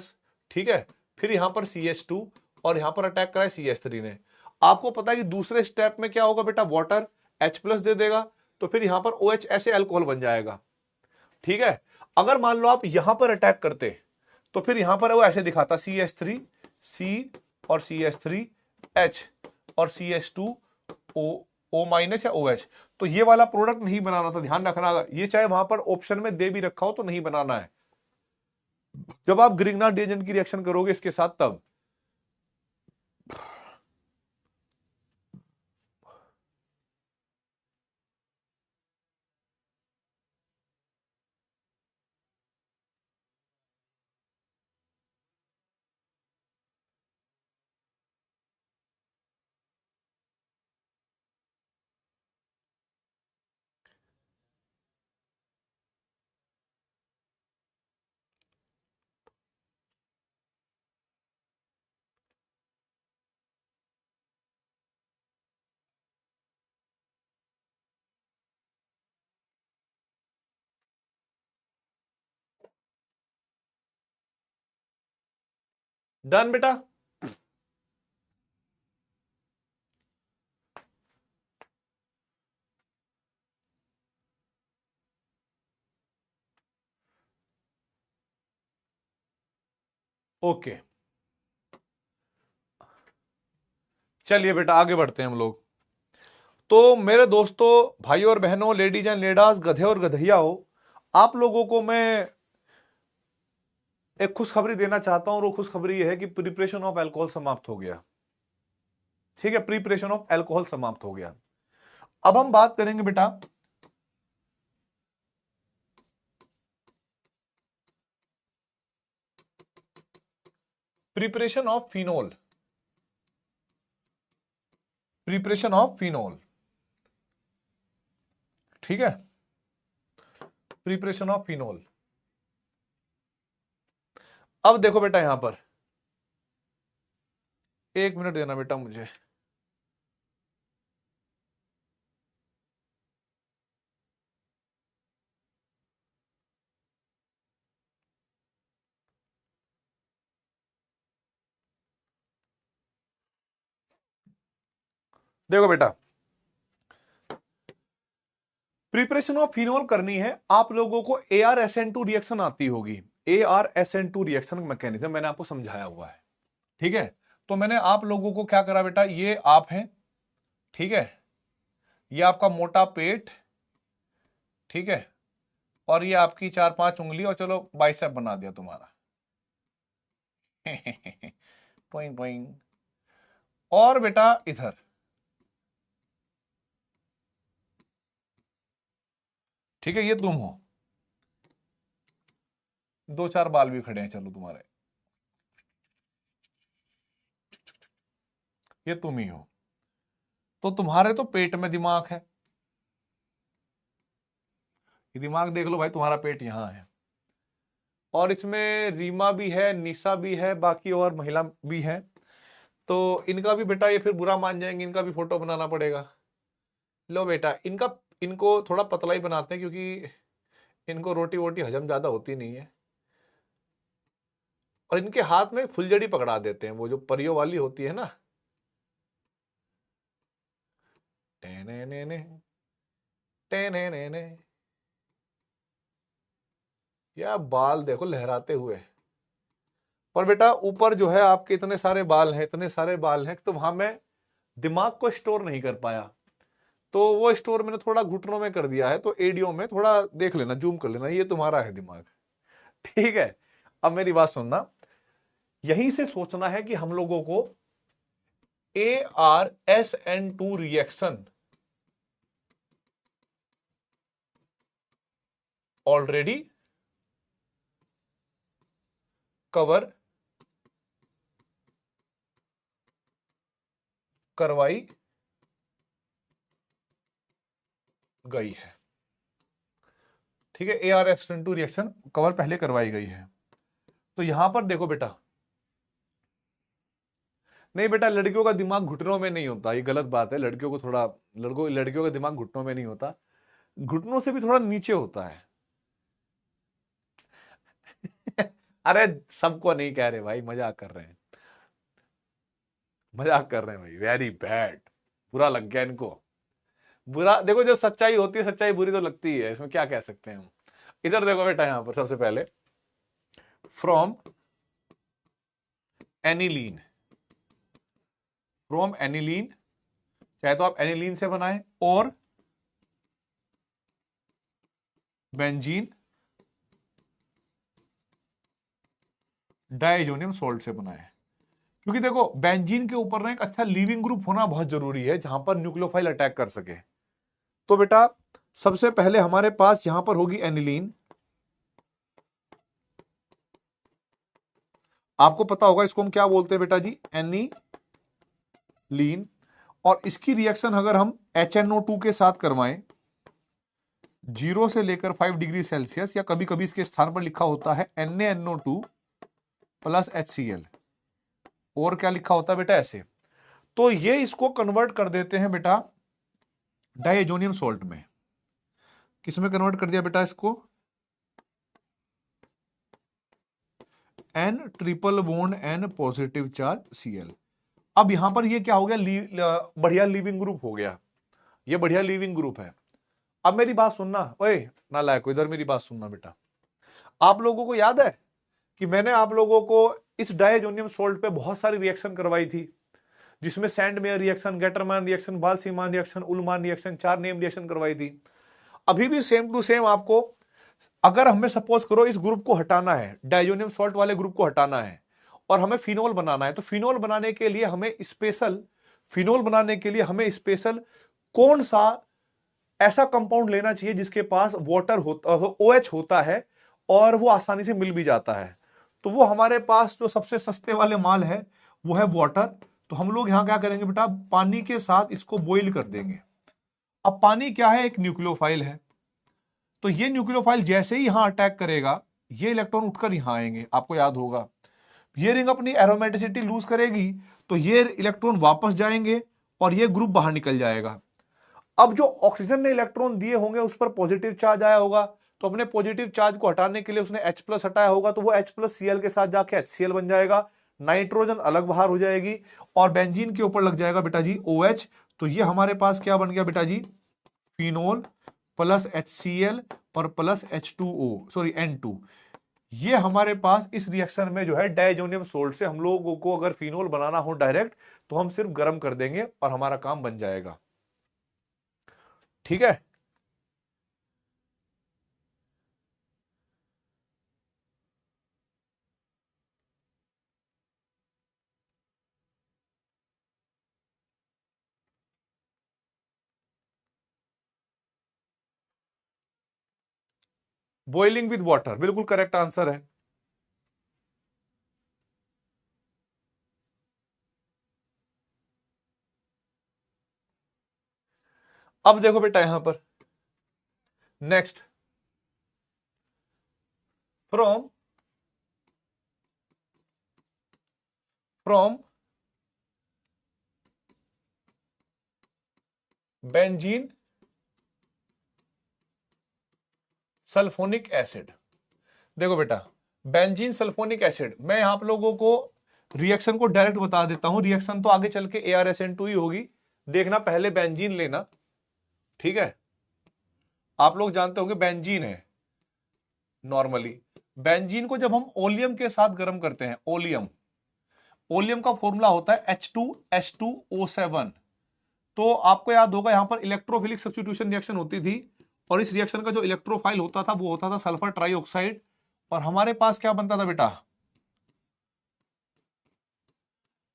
Speaker 2: ठीक है, फिर यहां पर CH2 और यहां पर अटैक करा है CH3 ने। आपको पता है कि दूसरे स्टेप में क्या होगा बेटा, वाटर H+ दे देगा, तो फिर यहां पर OH ऐसे अल्कोहल बन जाएगा, ठीक है। अगर मान लो आप यहां पर अटैक करते तो फिर यहां पर वो ऐसे दिखाता CH3 C और CH3 H और CH2 O- या OH, तो ये वाला प्रोडक्ट नहीं बनाना था, ध्यान रखना, ये चाहे वहां पर ऑप्शन में दे भी रखा हो तो नहीं बनाना है, जब आप ग्रिग्नार्ड रिएजेंट की रिएक्शन करोगे इसके साथ तब। डन बेटा, ओके, चलिए बेटा आगे बढ़ते हैं हम लोग। तो मेरे दोस्तों, भाइयों और बहनों, लेडीज एंड लेडास, गधे और गधैया हो, आप लोगों को मैं एक खुशखबरी देना चाहता हूं, और वो खुशखबरी यह है कि प्रिपरेशन ऑफ अल्कोहल समाप्त हो गया, ठीक है, प्रिपरेशन ऑफ अल्कोहल समाप्त हो गया। अब हम बात करेंगे बेटा preparation of phenol, preparation of phenol, ठीक है, प्रिपरेशन ऑफ फिनोल। अब देखो बेटा यहां पर, एक मिनट देना बेटा मुझे, देखो बेटा प्रिपरेशन ऑफ फिनोल करनी है आप लोगों को, ArSN2 रिएक्शन आती होगी, ArSN2 रिएक्शन मैकेनिज्म मैंने आपको समझाया हुआ है, ठीक है। तो मैंने आप लोगों को क्या करा बेटा, ये आप हैं, ठीक है, ये आपका मोटा पेट, ठीक है, और ये आपकी 4-5 उंगली, और चलो बाइसेप बना दिया तुम्हारा, टोइंग टोइंग। और बेटा इधर ठीक है, ये तुम हो, दो चार बाल भी खड़े हैं, चलो तुम्हारे, ये तुम ही हो। तो तुम्हारे तो पेट में दिमाग है, ये दिमाग देख लो भाई, तुम्हारा पेट यहां है, और इसमें रीमा भी है, निशा भी है, बाकी और महिला भी है। तो इनका भी बेटा ये फिर बुरा मान जाएंगे, इनका भी फोटो बनाना पड़ेगा। लो बेटा, इनका, इनको थोड़ा पतला ही बनाते हैं, क्योंकि इनको रोटी वोटी हजम ज्यादा होती नहीं है। और इनके हाथ में फुलझड़ी पकड़ा देते हैं, वो जो परियों वाली होती है ना, टेने ने ने, टेने ने ने। या बाल देखो लहराते हुए। पर बेटा ऊपर जो है आपके इतने सारे बाल हैं, इतने सारे बाल हैं, तो वहां मैं दिमाग को स्टोर नहीं कर पाया, तो वो स्टोर मैंने थोड़ा घुटनों में कर दिया है। तो एडियो में थोड़ा देख लेना, जूम कर लेना, ये तुम्हारा है दिमाग। ठीक है, अब मेरी बात सुनना, यहीं से सोचना है कि हम लोगों को ArSN2 रिएक्शन ऑलरेडी कवर करवाई गई है। ठीक है, ArSN2 रिएक्शन कवर पहले करवाई गई है। तो यहां पर देखो बेटा, नहीं बेटा, लड़कियों का दिमाग घुटनों में नहीं होता, ये गलत बात है। लड़कियों को थोड़ा, लड़कियों का दिमाग घुटनों में नहीं होता, घुटनों से भी थोड़ा नीचे होता है। अरे सबको नहीं कह रहे भाई, मजाक कर रहे हैं, मजाक कर रहे हैं भाई, वेरी बैड, बुरा लग गया इनको। बुरा देखो, जब सच्चाई होती है, सच्चाई बुरी तो लगती ही है, इसमें क्या कह सकते हैं हम। इधर देखो बेटा, यहां पर सबसे पहले फ्रॉम एनिलीन, फ्रॉम एनिलीन, चाहे तो आप एनिलीन से बनाएं और बेंजीन डाइजोनियम सॉल्ट से बनाएं। क्योंकि देखो बेंजीन के ऊपर ना एक अच्छा लीविंग ग्रुप होना बहुत जरूरी है, जहां पर न्यूक्लियोफाइल अटैक कर सके। तो बेटा सबसे पहले हमारे पास यहां पर होगी एनिलीन, आपको पता होगा इसको हम क्या बोलते हैं बेटा जी, एनिलीन। और इसकी रिएक्शन अगर हम HNO2 के साथ करवाएं, 0 से लेकर 5 डिग्री सेल्सियस, या कभी कभी इसके स्थान पर लिखा होता है NaNO2 प्लस HCl, और क्या लिखा होता है बेटा ऐसे। तो ये इसको कन्वर्ट कर देते हैं बेटा डाइजोनियम सॉल्ट में। किसमें कन्वर्ट कर दिया बेटा इसको, N triple bond N positive charge Cl। अब यहां पर ये क्या हो गया, बढ़िया लीविंग ग्रुप हो गया, ये बढ़िया लीविंग ग्रुप है। अब मेरी बात सुनना, ओए नालायक, इधर मेरी बात सुनना बेटा। आप लोगों को याद है कि मैंने आप लोगों को इस डायजोनियम सोल्ट पे बहुत सारी रिएक्शन करवाई थी, जिसमें Sandmeyer reaction, Gattermann reaction, Balz Schiemann reaction, Ullmann reaction, 4 name reaction करवाई थी। अभी भी सेम टू सेम आपको, अगर हमें सपोज करो इस ग्रुप को हटाना है, डायजोनियम सॉल्ट वाले ग्रुप को हटाना है, और हमें फिनोल बनाना है, तो फिनोल बनाने के लिए हमें स्पेशल, फिनोल बनाने के लिए हमें स्पेशल कौन सा ऐसा कंपाउंड लेना चाहिए जिसके पास वाटर होता, OH होता है, और वो आसानी से मिल भी जाता है। तो वो हमारे पास जो सबसे सस्ते वाले माल है वो है वाटर। तो हम लोग यहां क्या करेंगे बेटा, पानी के साथ इसको बॉईल कर देंगे। अब पानी क्या है, एक न्यूक्लियोफाइल है, तो ये न्यूक्लियोफाइल जैसे ही यहां अटैक करेगा, ये इलेक्ट्रॉन उठकर यहां आएंगे, आपको याद होगा। ये रिंग अपनी एरोमेटिसिटी लूज करेगी, तो ये इलेक्ट्रॉन वापस जाएंगे और ये ग्रुप बाहर निकल जाएगा। अब जो ऑक्सीजन ने इलेक्ट्रॉन दिए होंगे उस पर पॉजिटिव चार्ज आया होगा, तो अपने पॉजिटिव चार्ज को हटाने के लिए उसने H+ हटाया होगा, तो वो H+Cl के साथ जाके HCl बन जाएगा, नाइट्रोजन अलग बाहर हो जाएगी, और बेंजीन के ऊपर लग जाएगा बेटा जी OH। तो ये हमारे पास क्या बन गया बेटा जी, फिनोल प्लस HCl और प्लस H2O, सॉरी N2। ये हमारे पास इस रिएक्शन में जो है डायजोनियम सोल्ट से हम लोगों को अगर फिनोल बनाना हो डायरेक्ट, तो हम सिर्फ गर्म कर देंगे और हमारा काम बन जाएगा। ठीक है, बॉइलिंग विद वाटर, बिल्कुल करेक्ट आंसर है। अब देखो बेटा यहां पर next, from from benzene sulphonic acid. देखो बेटा बेंजीन सल्फोनिक एसिड, मैं आप लोगों को रिएक्शन को डायरेक्ट बता देता हूं, रिएक्शन तो आगे चल के ArSN2 ही होगी, देखना पहले बेंजीन लेना, ठीक है। आप लोग जानते होंगे बेंजीन है नॉर्मली, बेंजीन को जब हम ओलियम के साथ गर्म करते हैं, ओलियम, ओलियम का फॉर्मूला होता है H2H2O7। तो आपको याद होगा यहां पर इलेक्ट्रोफिलिक सब्स्टिट्यूशन रिएक्शन होती थी, और इस रिएक्शन का जो इलेक्ट्रोफाइल होता था वो होता था सल्फर ट्राइऑक्साइड, और हमारे पास क्या बनता था बेटा,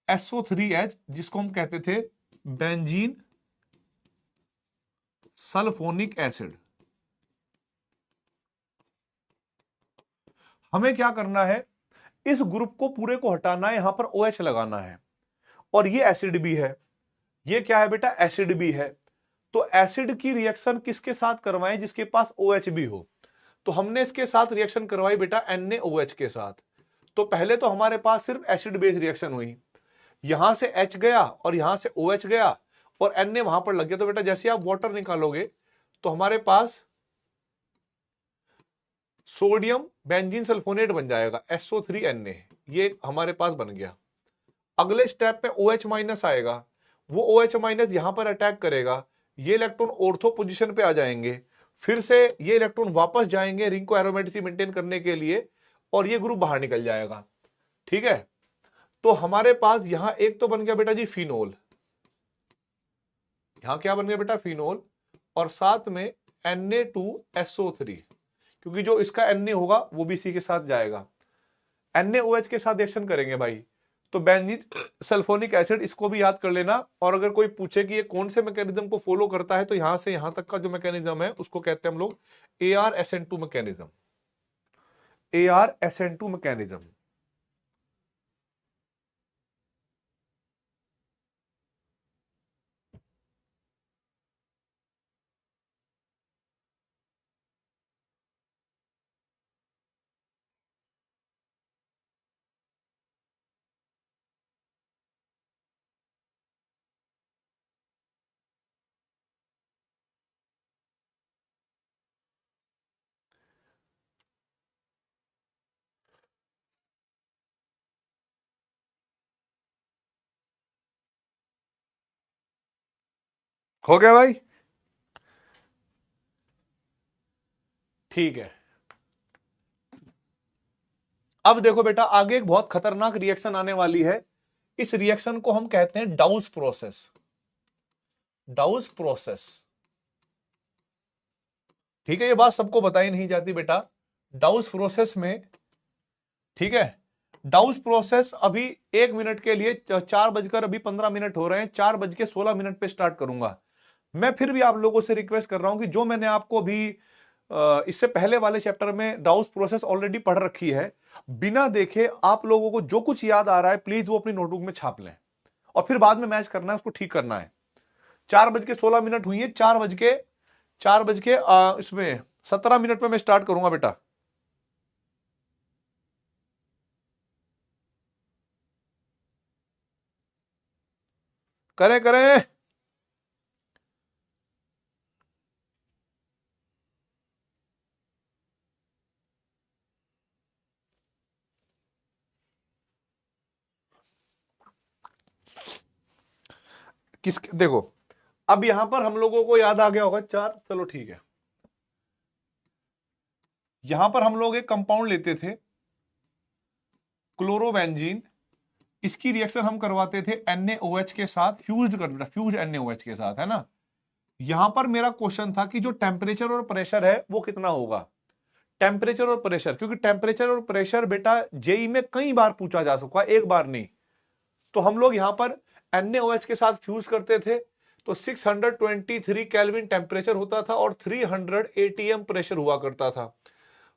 Speaker 2: SO3H, जिसको हम कहते थे बेंजीन सल्फोनिक एसिड। हमें क्या करना है, इस ग्रुप को पूरे को हटाना है, यहां पर OH लगाना है, और ये एसिड भी है, ये क्या है बेटा, एसिड भी है। तो एसिड की रिएक्शन किसके साथ करवाएं, जिसके पास OH भी हो। तो हमने इसके साथ रिएक्शन करवाई बेटा NaOH के साथ। तो पहले तो हमारे पास सिर्फ एसिड बेस रिएक्शन हुई, यहां से H गया और यहां से OH गया और Na वहां पर लग गया। तो बेटा जैसे आप वाटर निकालोगे तो हमारे पास सोडियम बेंजीन सल्फोनेट बन जाएगा SO3Na, ये हमारे पास बन गया। अगले स्टेप पे OH माइनस आएगा, वो OH माइनस यहां पर अटैक करेगा, ये इलेक्ट्रॉन ऑर्थो पोजीशन पे आ जाएंगे, फिर से ये इलेक्ट्रॉन वापस जाएंगे रिंग को एरोमेटिसिटी मेंटेन करने के लिए, और ये ग्रुप बाहर निकल जाएगा, ठीक है। तो हमारे पास यहां एक तो बन गया बेटा जी फिनोल, यहां क्या बन गया बेटा, फिनोल, और साथ में Na2SO3, क्योंकि जो इसका Na होगा वो भी इसी के साथ जाएगा, NaOH के साथ रिएक्शन करेंगे भाई। तो बेंजीन सल्फोनिक एसिड, इसको भी याद कर लेना, और अगर कोई पूछे कि ये कौन से मैकेनिज्म को फॉलो करता है, तो यहां से यहां तक का जो मैकेनिज्म है उसको कहते हैं हम लोग ArSN2 मैकेनिज्म, ArSN2 मैकेनिज्म। हो गया भाई, ठीक है। अब देखो बेटा आगे एक बहुत खतरनाक रिएक्शन आने वाली है, इस रिएक्शन को हम कहते हैं डाउस प्रोसेस, डाउस प्रोसेस, ठीक है। ये बात सबको बताई नहीं जाती बेटा, डाउस प्रोसेस में, ठीक है, डाउस प्रोसेस अभी 1 मिनट के लिए 4:15 हो रहे हैं, 4:16 पे स्टार्ट करूंगा। मैं फिर भी आप लोगों से रिक्वेस्ट कर रहा हूं कि जो मैंने आपको अभी इससे पहले वाले चैप्टर में डाउस प्रोसेस ऑलरेडी पढ़ रखी है, बिना देखे आप लोगों को जो कुछ याद आ रहा है प्लीज वो अपनी नोटबुक में छाप लें, और फिर बाद में मैच करना है, उसको ठीक करना है। 4:16 हुई है, 4 बज के इसमें 17 मिनट में मैं स्टार्ट करूंगा बेटा। करें करें, किस, देखो अब यहां पर हम लोगों को याद आ गया होगा 4, चलो ठीक है। यहां पर हम लोग एक कंपाउंड लेते थे क्लोरोबेंजीन, इसकी रिएक्शन हम करवाते थे NaOH के साथ, फ्यूज्ड NaOH के साथ, है ना। यहां पर मेरा क्वेश्चन था कि जो टेम्परेचर और प्रेशर है वो कितना होगा, टेम्परेचर और प्रेशर, क्योंकि टेम्परेचर और प्रेशर बेटा जेई में कई बार पूछा जा सका, एक बार नहीं। तो हम लोग यहां पर NaOH के साथ फ्यूज करते थे, तो 623 केल्विन टेम्परेचर होता था और 300 ATM प्रेशर हुआ करता था।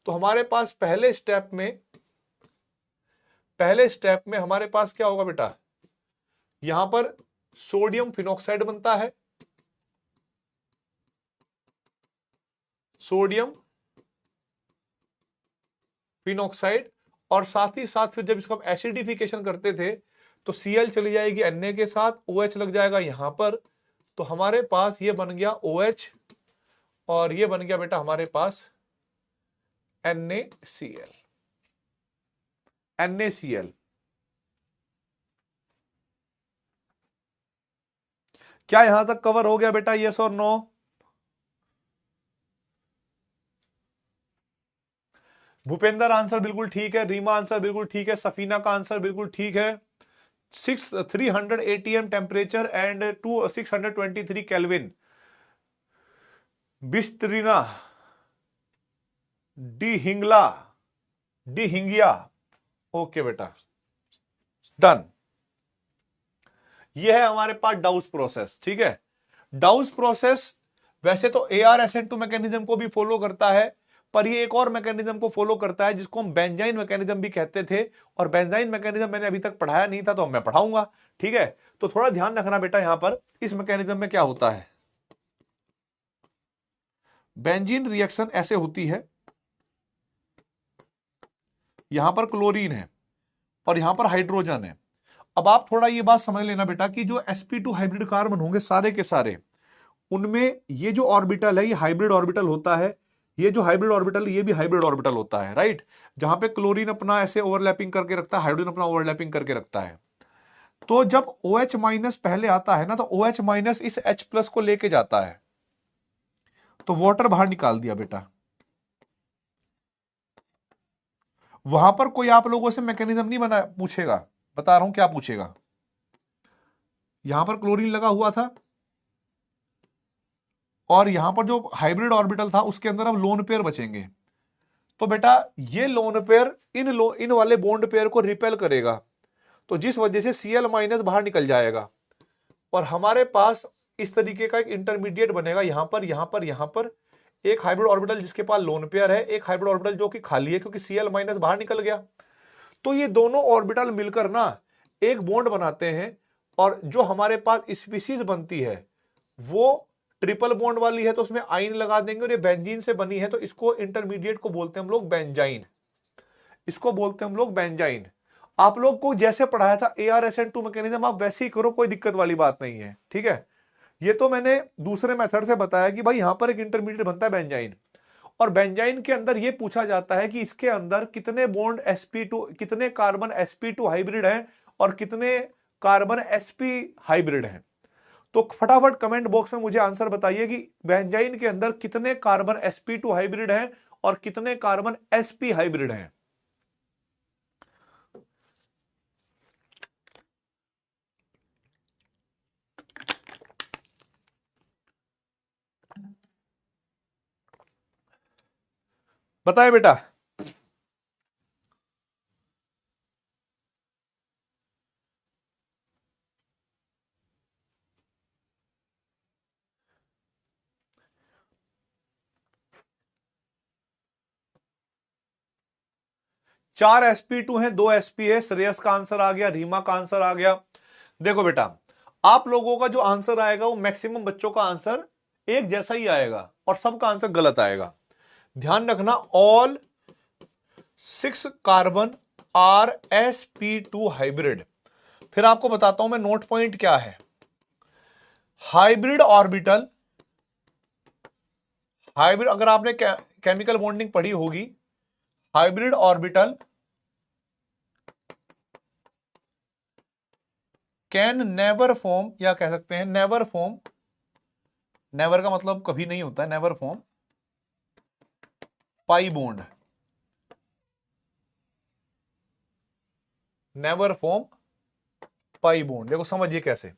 Speaker 2: तो हमारे पास पहले स्टेप में हमारे पास क्या होगा बेटा, यहां पर सोडियम फिनॉक्साइड बनता है, सोडियम फिनॉक्साइड, और साथ ही साथ फिर जब इसका एसिडिफिकेशन करते थे तो Cl चली जाएगी Na के साथ, OH लग जाएगा यहां पर, तो हमारे पास ये बन गया OH और ये बन गया बेटा हमारे पास NaCl। क्या यहां तक कवर हो गया बेटा, यस और नो? भूपेंद्र आंसर बिल्कुल ठीक है, रीमा आंसर बिल्कुल ठीक है, सफीना का आंसर बिल्कुल ठीक है। 300 ATM temperature and 623 kelvin. Bistrina Dihingia, okay बेटा, डन। ये है हमारे पास डाउस प्रोसेस, ठीक है। डाउस प्रोसेस वैसे तो ArSN2 मैकेनिज्म को भी फॉलो करता है, पर ये एक और मैकेनिज्म को फॉलो करता है जिसको हम बेंजाइन मैकेनिज्म भी कहते थे, और बेंजाइन मैकेनिज्म मैंने अभी तक पढ़ाया नहीं था तो मैं पढ़ाऊंगा, ठीक है। तो थोड़ा ध्यान रखना बेटा, यहां पर इस मैकेनिज्म में क्या होता है। बेंजीन रिएक्शन ऐसे होती है, यहां पर क्लोरीन है और यहां पर हाइड्रोजन है। अब आप थोड़ा ये बात समझ लेना बेटा कि जो sp2 हाइब्रिड कार्बन होंगे सारे के सारे, उनमें ये जो ऑर्बिटल है ये हाइब्रिड ऑर्बिटल होता है, ये जो हाइब्रिड ऑर्बिटल ये भी हाइब्रिड ऑर्बिटल होता है, राइट। जहां पे क्लोरीन अपना ऐसे ओवरलैपिंग करके रखता है, हाइड्रोजन अपना ओवरलैपिंग करके रखता है। तो जब OH- पहले आता है ना, तो OH- इस H+ को लेके जाता है, तो वाटर बाहर निकाल दिया बेटा। वहां पर कोई आप लोगों से मैकेनिज्म नहीं बना पूछेगा, बता रहा हूं क्या पूछेगा। यहां पर क्लोरीन लगा हुआ था और यहां पर जो हाइब्रिड ऑर्बिटल था उसके अंदर अब लोन पेयर बचेंगे, तो बेटा ये लोन पेयर इन वाले बॉन्ड पेयर को रिपेल करेगा, तो जिस वजह से Cl- बाहर निकल जाएगा और हमारे पास इस तरीके का एक इंटरमीडिएट बनेगा। यहां पर एक हाइब्रिड ऑर्बिटल जिसके पास लोन पेयर है, एक हाइब्रिड ऑर्बिटल जो कि खाली है क्योंकि Cl- बाहर निकल गया। तो ये दोनों ऑर्बिटल मिलकर ना एक बॉन्ड बनाते हैं, और जो हमारे पास स्पीशीज बनती है वो ट्रिपल बॉन्ड वाली है, तो उसमें आइन लगा देंगे, और ये बेंजीन से बनी है, तो इसको इंटरमीडिएट को बोलते हैं हम लोग बेंजाइन, इसको बोलते हैं हम लोग बेंजाइन। आप लोग को जैसे पढ़ाया था ArSN2 मैकेनिज्म आप वैसे ही करो, कोई दिक्कत वाली बात नहीं है, ठीक है। ये तो मैंने दूसरे मेथड से बताया कि भाई यहां पर एक इंटरमीडिएट बनता है बेंजाइन, और बेंजाइन के अंदर यह पूछा जाता है कि इसके अंदर कितने बॉन्ड sp2, कितने कार्बन sp2 हाइब्रिड हैं और कितने कार्बन sp हाइब्रिड हैं। तो फटाफट कमेंट बॉक्स में मुझे आंसर बताइए कि बेंजाइन के अंदर कितने कार्बन sp2 हाइब्रिड हैं और कितने कार्बन sp हाइब्रिड हैं। बताएं बेटा। चार sp2 हैं, 2 sp है। श्रेयस का आंसर आ गया, रीमा का आंसर आ गया। देखो बेटा, आप लोगों का जो आंसर आएगा वो मैक्सिमम बच्चों का आंसर एक जैसा ही आएगा और सबका आंसर गलत आएगा। ध्यान रखना, all 6 carbon are sp2 hybrid. फिर आपको बताता हूं मैं नोट पॉइंट क्या है। हाइब्रिड ऑर्बिटल, हाइब्रिड अगर आपने केमिकल बॉन्डिंग पढ़ी होगी, hybrid orbital can never form, या कह सकते हैं नेवर फॉर्म, नेवर का मतलब कभी नहीं होता है, never form pi bond, never form pi bond. देखो समझिए कैसे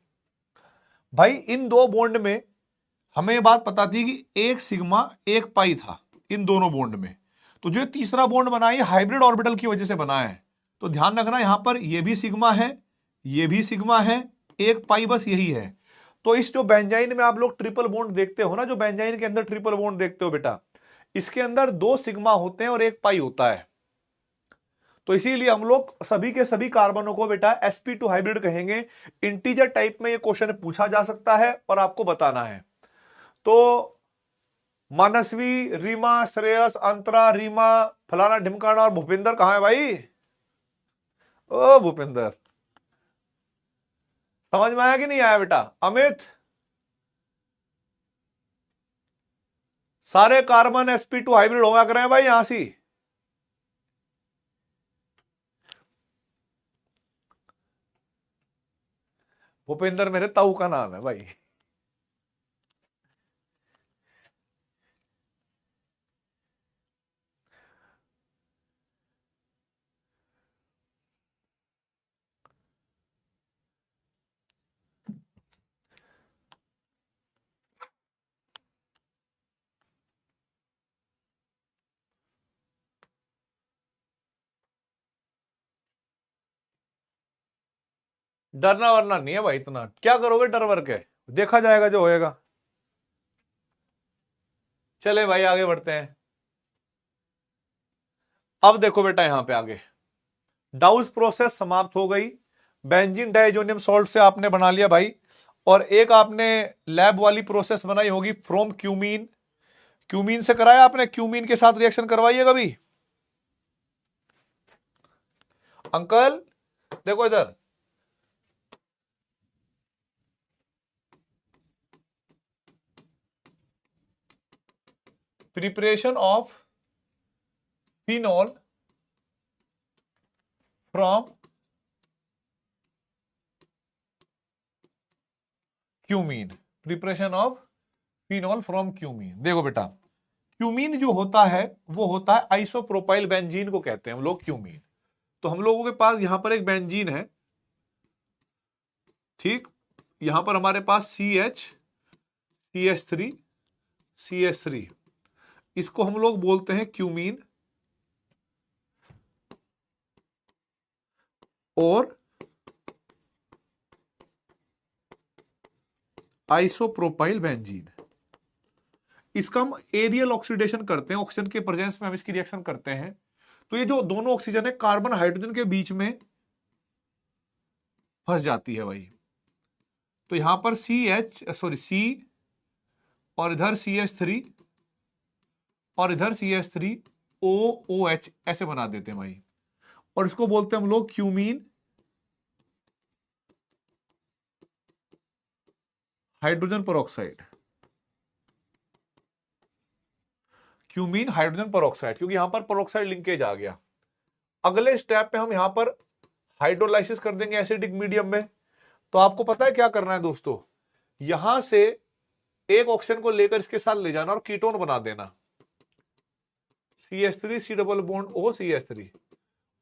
Speaker 2: भाई, इन दो बॉन्ड में हमें ये बात पता थी कि एक सिग्मा एक पाई था इन दोनों बॉन्ड में, तो जो तीसरा बॉन्ड बना है हाइब्रिड ऑर्बिटल की वजह से बना है। तो ध्यान रखना यहां पर ये भी सिग्मा है, ये भी सिग्मा है, एक पाई बस यही है। तो इस जो बेंजाइन में आप लोग ट्रिपल बॉन्ड देखते हो ना, जो बेंजाइन के अंदर ट्रिपल बॉन्ड देखते हो बेटा, इसके अंदर 2 सिग्मा होते हैं और 1 पाई होता है, तो इसीलिए हम लोग सभी के सभी कार्बनों को बेटा sp2 हाइब्रिड कहेंगे। इंटीजर टाइप में ये क्वेश्चन पूछा जा सकता है और आपको बताना है। तो मानसवी, रीमा, श्रेयस, अंतरा, रीमा, फलाना ढिमकाना और भूपेंद्र कहां है भाई? ओ भूपेंद्र, समझ में आया कि नहीं आया बेटा? अमित, सारे कार्बन sp2 हाइब्रिड होगा करें भाई यहां से। भूपेंद्र मेरे ताऊ का नाम है भाई। डरना वरना नहीं है भाई, इतना क्या करोगे डर वर के, देखा जाएगा जो होएगा। चले भाई आगे बढ़ते हैं। अब देखो बेटा यहां पे आगे डाउस प्रोसेस समाप्त हो गई, बेंजीन डाइजोनियम सॉल्ट से आपने बना लिया भाई, और एक आपने लैब वाली प्रोसेस बनाई होगी फ्रॉम क्यूमीन। क्यूमीन से कराया आपने, क्यूमीन के साथ रिएक्शन करवाइए कभी अंकल, देखो इधर, preparation of phenol from cumene, preparation of phenol from cumene. देखो बेटा क्यूमीन जो होता है वो होता है आइसोप्रोपाइल बेंजीन को कहते हैं हम लोग क्यूमीन। तो हम लोगों के पास यहां पर एक बेंजीन है, ठीक, यहां पर हमारे पास CH CH3 इसको हम लोग बोलते हैं क्यूमीन, और आइसोप्रोपाइल बेंजीन, इसका हम एरियल ऑक्सीडेशन करते हैं, ऑक्सीजन के प्रेजेंस में हम इसकी रिएक्शन करते हैं। तो ये जो दोनों ऑक्सीजन है कार्बन हाइड्रोजन के बीच में फंस जाती है भाई। तो यहां पर C और इधर CH3 और इधर CH3OOH ऐसे बना देते हैं भाई, और इसको बोलते हैं हम लोग cumene hydrogen peroxide, cumene hydrogen peroxide, क्योंकि यहां पर पेरोक्साइड लिंकेज आ गया। अगले स्टेप पे हम यहां पर हाइड्रोलाइसिस कर देंगे एसिडिक मीडियम में। तो आपको पता है क्या करना है दोस्तों, यहां से एक ऑक्सीजन को लेकर इसके साथ ले जाना और कीटोन बना देना, CH3 C double bond O CH3,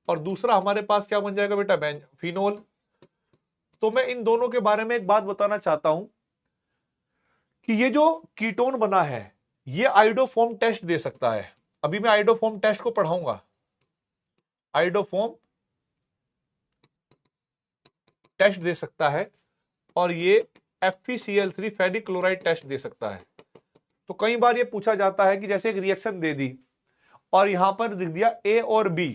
Speaker 2: और दूसरा हमारे पास क्या बन जाएगा बेटा, फिनोल। तो मैं इन दोनों के बारे में एक बात बताना चाहता हूं कि ये जो कीटोन बना है ये आइडोफॉर्म टेस्ट दे सकता है। अभी मैं आइडोफॉर्म टेस्ट को पढ़ाऊंगा, आइडोफॉर्म टेस्ट दे सकता है, और ये FeCl3 फेरिक क्लोराइड टेस्ट दे सकता है। तो कई बार ये पूछा जाता है कि जैसे एक रिएक्शन दे दी और यहां पर लिख दिया A और B,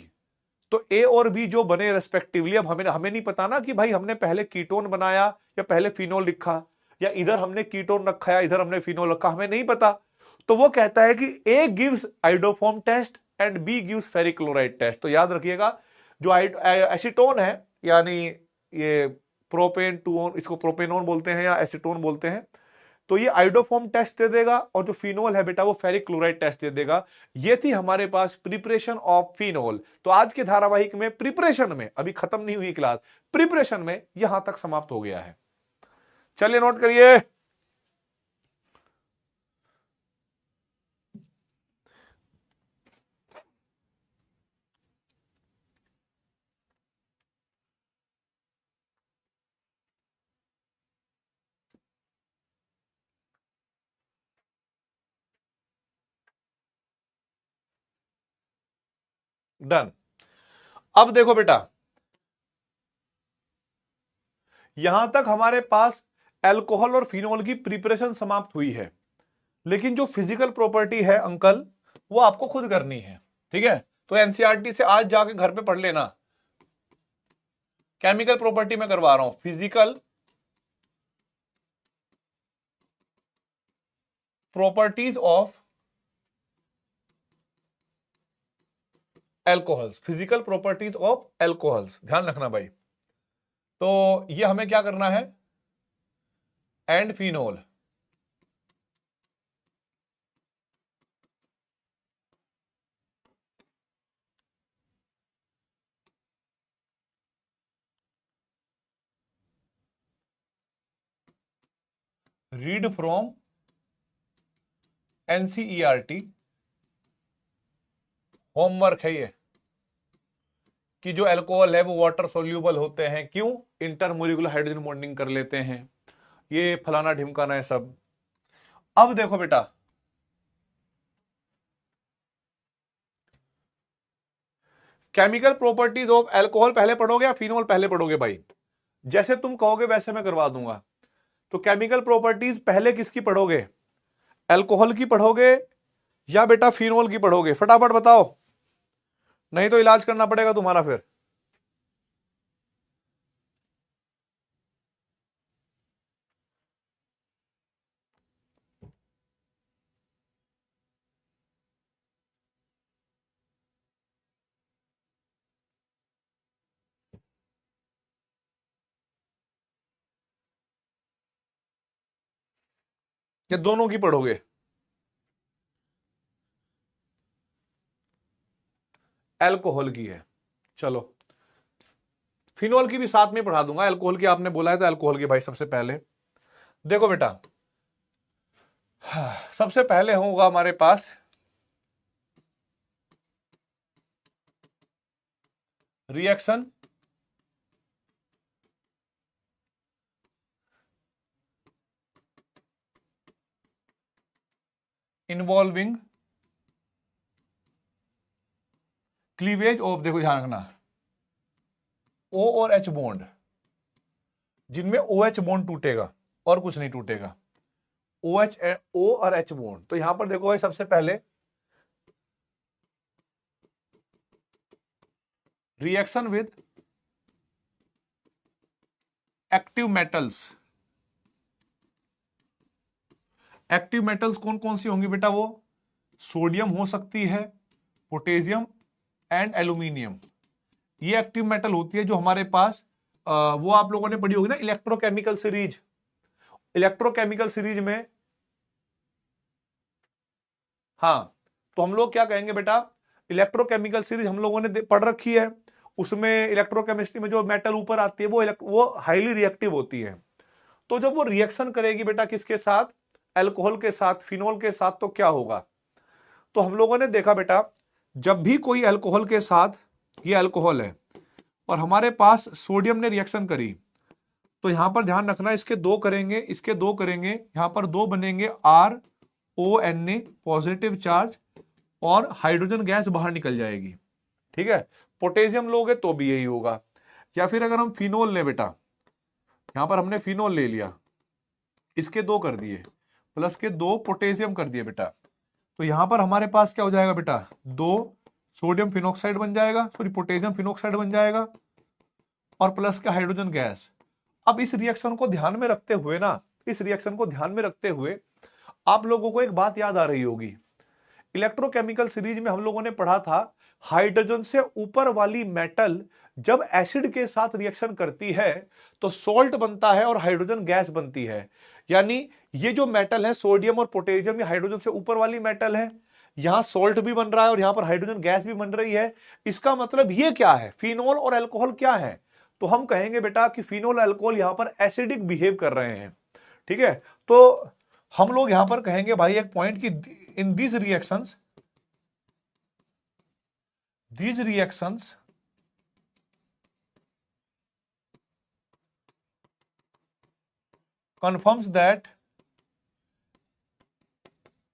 Speaker 2: तो A और B जो बने रेस्पेक्टिवली, अब हमें नहीं पता ना कि भाई हमने पहले कीटोन बनाया या पहले फिनोल लिखा, या इधर हमने कीटोन रखा या इधर हमने फिनोल रखा, हमें नहीं पता। तो वो कहता है कि A gives iodoform test and B gives ferric chloride test. तो याद रखिएगा जो एसीटोन है, यानी ये प्रोपेन टू, इसको प्रोपेनोन बोलते हैं या एसीटोन बोलते हैं, तो ये आइडोफॉर्म टेस्ट दे देगा, और जो फिनोल है बेटा वो फेरिक क्लोराइड टेस्ट दे देगा। ये थी हमारे पास प्रिपरेशन ऑफ फिनोल। तो आज के धारावाहिक में प्रिपरेशन में, अभी खत्म नहीं हुई क्लास, प्रिपरेशन में यहां तक समाप्त हो गया है। चलिए नोट करिए, डन। अब देखो बेटा यहां तक हमारे पास अल्कोहल और फिनोल की प्रिपरेशन समाप्त हुई है, लेकिन जो फिजिकल प्रॉपर्टी है अंकल वो आपको खुद करनी है, ठीक है। तो एनसीईआरटी से आज जाके घर पे पढ़ लेना। केमिकल प्रॉपर्टी में करवा रहा हूं, physical properties of alcohols, physical properties of alcohols, ध्यान रखना भाई। तो ये हमें क्या करना है, and phenol. Read from NCERT, homework है ये, कि जो अल्कोहल है वो वाटर सोल्यूबल होते हैं, क्यों, इंटरमोलिकुलर हाइड्रोजन बॉन्डिंग कर लेते हैं, ये फलाना ढिमकाना है सब। अब देखो बेटा, केमिकल प्रॉपर्टीज ऑफ अल्कोहल पहले पढ़ोगे या फिनोल पहले पढ़ोगे भाई? जैसे तुम कहोगे वैसे मैं करवा दूंगा। तो केमिकल प्रॉपर्टीज पहले किसकी पढ़ोगे, अल्कोहल की पढ़ोगे या बेटा फिनोल की पढ़ोगे? फटाफट बताओ, नहीं तो इलाज करना पड़ेगा तुम्हारा फिर। या दोनों की पढ़ोगे? अल्कोहल की है, चलो फिनोल की भी साथ में पढ़ा दूंगा। अल्कोहल की आपने बोला है तो अल्कोहल की भाई सबसे पहले देखो बेटा, सबसे पहले होगा हमारे पास रिएक्शन इन्वॉल्विंग क्लीवेज ऑफ, देखो ध्यान रखना, O और H बॉन्ड, जिनमें OH बॉन्ड टूटेगा और कुछ नहीं टूटेगा, OH O और H बॉन्ड। तो यहां पर देखो भाई, सबसे पहले reaction with active metals. Active metals कौन कौन सी होंगी बेटा? वो सोडियम हो सकती है, पोटेशियम एंड एल्यूमिनियम। ये एक्टिव मेटल होती है जो हमारे पास वो आप लोगों ने पढ़ी होगी ना इलेक्ट्रोकेमिकल सीरीज। इलेक्ट्रोकेमिकल सीरीज में, हाँ, तो हम लोग क्या कहेंगे बेटा, इलेक्ट्रोकेमिकल सीरीज हम लोगों ने पढ़ रखी है। उसमें इलेक्ट्रोकेमिस्ट्री में जो मेटल ऊपर आती है वो हाईली रिएक्टिव होती है। तो जब वो रिएक्शन करेगी बेटा किसके साथ, अल्कोहल के साथ, फिनोल के साथ, तो क्या होगा? तो हम लोगों ने देखा बेटा, जब भी कोई अल्कोहल के साथ, ये अल्कोहल है और हमारे पास सोडियम ने रिएक्शन करी, तो यहां पर ध्यान रखना, इसके दो करेंगे, इसके दो करेंगे, यहां पर दो बनेंगे RONA पॉजिटिव चार्ज, और हाइड्रोजन गैस बाहर निकल जाएगी, ठीक है। पोटेशियम लोगे तो भी यही होगा। या फिर अगर हम फिनोल ले बेटा, यहां पर हमने फिनोल ले लिया, इसके दो कर दिए, प्लस के दो पोटेशियम कर दिए बेटा, तो यहां पर हमारे पास क्या हो जाएगा बेटा, दो सोडियम फिनोक्साइड बन जाएगा, सॉरी पोटेशियम फिनोक्साइड बन जाएगा, और प्लस का हाइड्रोजन गैस। अब इस रिएक्शन को ध्यान में रखते हुए ना, इस रिएक्शन को ध्यान में रखते हुए आप लोगों को एक बात याद आ रही होगी, इलेक्ट्रोकेमिकल सीरीज में हम लोगों ने पढ़ा था, हाइड्रोजन से ऊपर वाली मेटल जब एसिड के साथ रिएक्शन करती है तो सॉल्ट बनता है और हाइड्रोजन गैस बनती है। यानी ये जो मेटल है सोडियम और पोटेशियम, ये हाइड्रोजन से ऊपर वाली मेटल है, यहां सॉल्ट भी बन रहा है और यहां पर हाइड्रोजन गैस भी बन रही है। इसका मतलब ये क्या है, फिनोल और अल्कोहल क्या है? तो हम कहेंगे बेटा कि फिनोल अल्कोहल यहां पर एसिडिक बिहेव कर रहे हैं, ठीक है। तो हम लोग यहां पर कहेंगे भाई एक पॉइंट कि इन these reactions confirms that